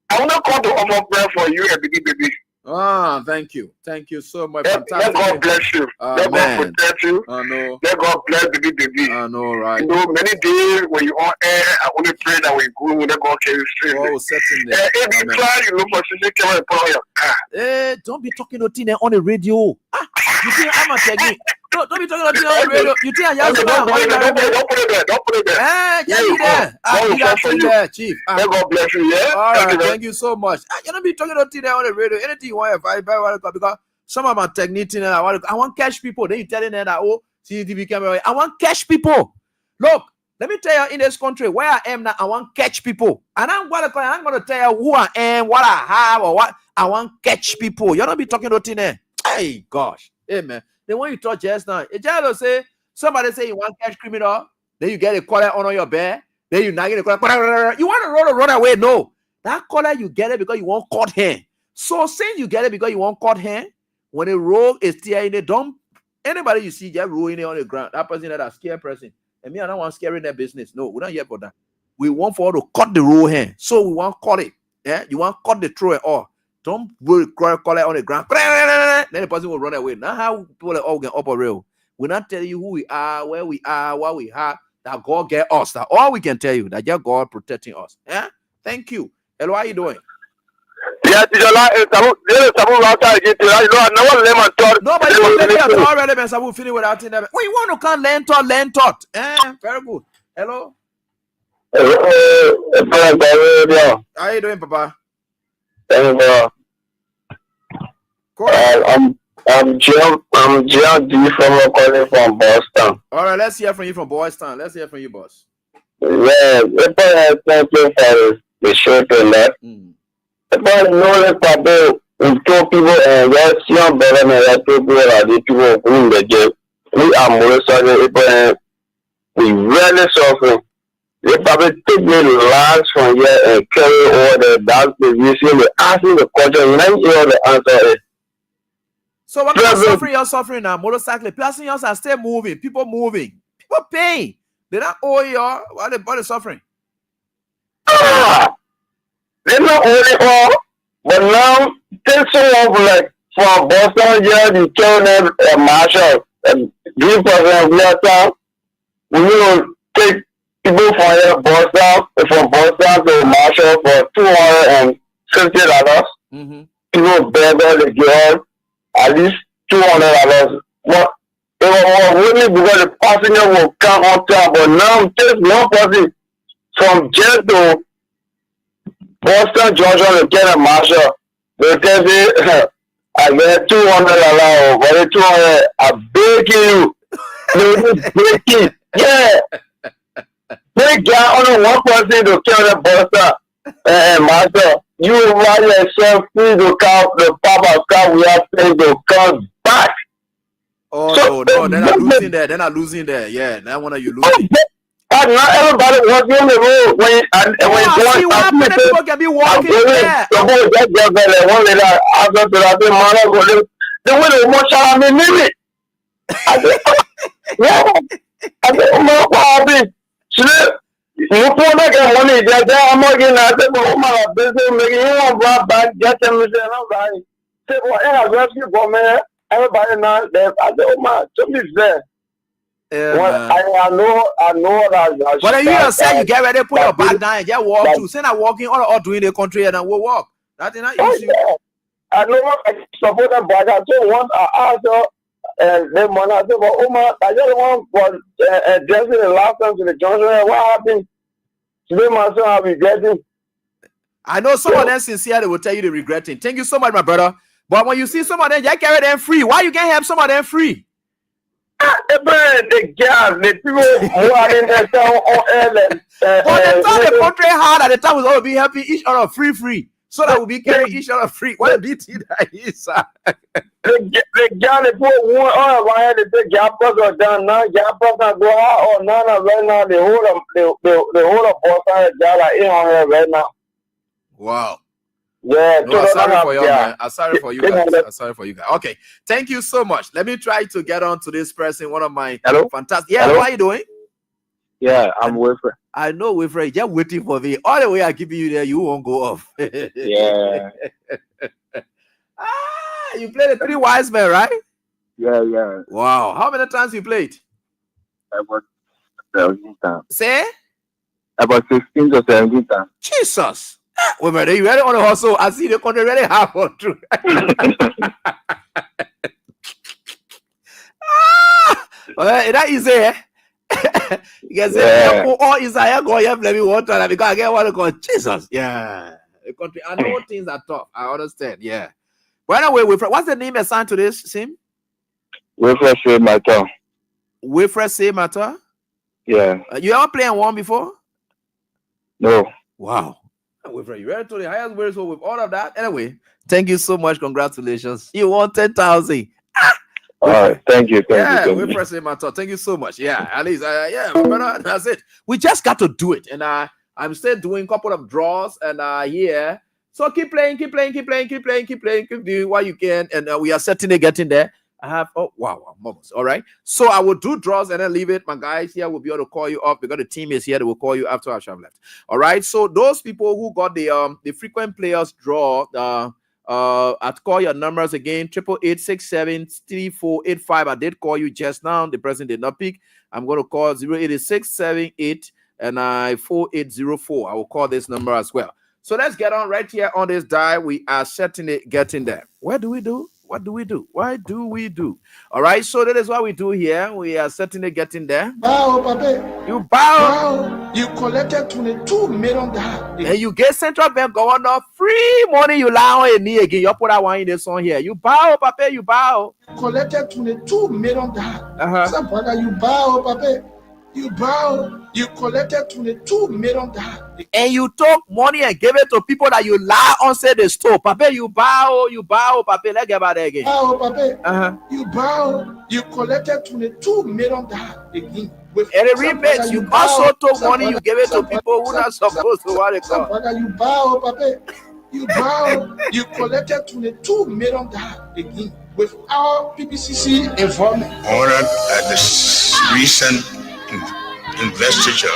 I want to call to almost prayer for you, baby. Ah, thank you. Thank you so much. Let Fantastic. God bless you. Let God protect you. No. Let God bless baby. I know, right? You know, many days when you on air, I only pray that we go, let God carry you straight. Oh, certainly. If you try, you look for CC camera and put on your car. Don't be talking to Tina on the radio. You think I'm a technique? Don't be talking to Tina on the radio. You think I'm Don't put it there. Don't put it there. Just be there. You got to there, Chief. Let God bless you, yeah? All right, thank you so much. You don't be talking to Tina on the radio. Anything you want, if I want to, because some of my techniques, I want cash people. Then you telling them that, oh, CCTV camera. I want cash people. Look, let me tell you, in this country where I am now, I want catch people. And I'm going to tell you who I am, what I have, or what I want catch people. You don't be talking to Tina. Hey, gosh. Hey, man. Then when you talk just now, it just say, somebody say you want catch criminal, then you get a collar on your bed, then you not get a collar. You want to run away? No. That collar, you get it because you want caught hand. So since you get it because you want caught hand, when a rogue is still in the dump, anybody you see just rolling it on the ground, that person that a scared person. And me, I don't want scaring their business. No, we're not here for that. We want for to cut the roll hand. So we want cut it. Yeah, you want cut the throw it all. Don't call it on the ground. Then the person will run away. Now how people all get up a rail. We're not telling you who we are, where we are, what we have. That God get us. That all we can tell you. That just God protecting us. Yeah. Thank you. Hello, how are you doing? Yeah, nobody will tell you already, man. Sabu finish without them. We want to come learn taught. Very good. Hello. How are you doing, Papa? I'm John D from calling from Boston. All right, let's hear from you from Boston. Let's hear from you, boss. Yeah, thank you for the show tonight. But no, about two people and yes, young better than two people are the people who the game. We are more sorry, we really suffering. They probably take me last from here and carry over the dark position. They ask me the question, and then hear the answer. So what kind of suffering you're suffering now? Motorcycle, passengers are still moving, people paying. They don't owe you what they suffering. They're not only all, but now take someone like from Boston here, the Kennedy Marshall, Green President, we will take people from Boston to Marshall for $250. People better the girl at least $200. But it was really because the passenger will come on top. But now take one person from Jet to Boston, Georgia, to get a Marshall. They tell me I get $200, but $200. I'm begging you. Begging. Yeah. they got only one person to kill the buster and myself. You write yourself free to count the Papa Cup. We have to come back. Oh so, no, they're not losing there. They're not losing there. Yeah, that one you losing. And not everybody walking on the road when you people can be walking there. The whole that girl that one lady after that man go the way they much I mean limit. I said, oh my God, you put that money there, I'm not getting that, but my business making you want to back, get them and I'm like, say, well, I rescue for me. Everybody now there. I said, oh my, somebody's there. Yeah, well, I know that. But you yourself, you get ready, put your back down and just walk to. Say that walking all doing the country and then we'll walk. That's not issue. Yeah. I know I support them, but I told once I asked her, and then when I said, well, oh my, I just want for addressing the last time to the Johnson. What happened? Today, my son, I'll be regretting. I know some of them sincerely will tell you they're regretting. Thank you so much, my brother. But when you see some of them, just carry them free. Why you can't have some of them free? The gas, the people who are in the town on air. But the time the country hard at the time was all be helping each other free. So that we'll be carrying each other free. What a BT that is. The gas, they put one on my head, they take gas prices down now. Gas prices go out or none right now. They hold up both sides of gas like 800 right now. Wow. Yeah, no, I'm sorry for you, man. I'm sorry for you guys. I'm sorry for you guys. Okay, thank you so much. Let me try to get on to this person. One of my fantastic. Yeah, how are you doing? Yeah, I'm Wilfred. I know Wilfred. Just waiting for me. All the way I give you there, you won't go off. Yeah. You played the Three Wise Men, right? Yeah. Wow. How many times you played? About 17 times. Say? About 16 to 17 times. Jesus. Well, man, you really want to hustle. I see the country really hard for true. That is it. You can say, oh, Isaiah, go here, let me water because I get what I call Jesus. Yeah. The country, I know things are tough. I understand. Yeah. By the way, Wilfred, what's the name assigned to this, Sim? Wilfred Say Matter. Wilfred Say Matter? Yeah. You ever played one before? No. Wow. Wilfred, you ready to the highest grade, so with all of that. Anyway, thank you so much. Congratulations. You won 10,000. All right, thank you. Thank you. We're pressing my thought. Thank you so much. Yeah, at least, brother, that's it. We just got to do it, and I'm still doing a couple of draws, and yeah. So keep playing, keep doing what you can, and we are certainly getting there. I have moments. All right. So I will do draws and then leave it. My guys here will be able to call you up because the team is here. They will call you after I have left. All right. So those people who got the frequent players draw, I'd call your numbers again: 888-667-3485. I did call you just now. The person did not pick. I'm going to call 08678 and 4804. I will call this number as well. So let's get on right here on this dial. We are certainly getting there. What do we do? What do we do? Why do we do? All right, so that is what we do here. We are certainly getting there. Bow, Papa. You bow. You collected $22 million. And you get central bank governor free money. You lie on your knee again. You put that one in the song here. You bow, Papa. You bow. Collected $22 million. Some brother, you bow, Papa. You bow. You collected $22 million. And you took money and gave it to people that you lie on, say they stole. Papa, you bow, Papa. Let's get about that again. Bow, Papa. You bow. You collected $22 million again. And the rebates, you also took money, you gave it to people who are not supposed to what they call. Brother, you bow, Papa. You bow. You collected $22 million again with our PPCC involvement. Honored at this recent investiture. Oh,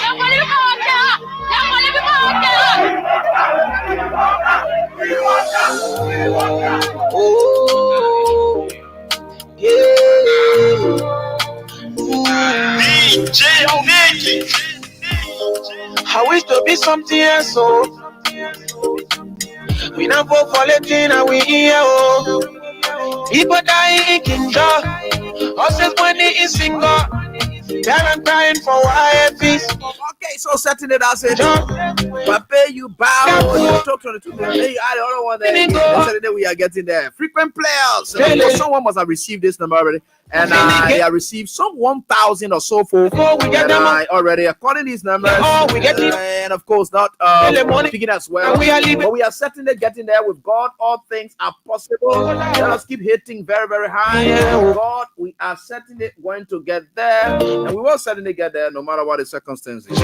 yeah. DJ Oniki. I wish to be something else, oh. We not vote for Latin and we here, oh. People dying in Kinja. Horses money in single. Then I'm crying for YFs. Okay, so setting it out, say Papa, you bow. You talk 22 million. Hey, I don't want that. Yesterday we are getting there. Frequent players. Someone must have received this number already. And they have received some 1,000 or so for already according to these numbers. And of course, not picking as well. But we are certainly getting there. With God, all things are possible. Let us keep hitting very, very high. With God, we are certainly going to get there. And we will certainly get there no matter what the circumstances.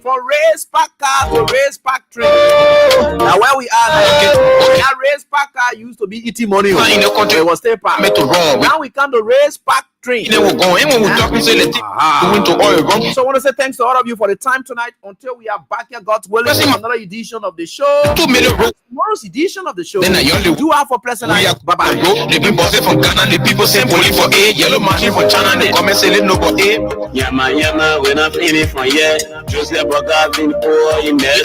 For race pack car to race pack train. Now where we are now, that race pack car used to be eating money in the country. It was still packed. Now we come to race pack train. So I want to say thanks to all of you for the time tonight. Until we are back here, God's willing, another edition of the show. Tomorrow's edition of the show. Do have a pleasant night. Bye bye. The people say from Ghana, the people say only for A, yellow machine for China, they come and say no for A. Yama, we're not feeling for yet. Joseph Bogavin, poor in there.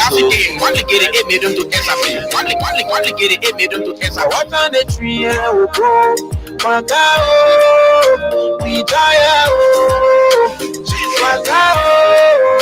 One get it, made them to SAP. One get it, made them to SAP. What on the tree, oh, go, Macao, we die, oh, Macao.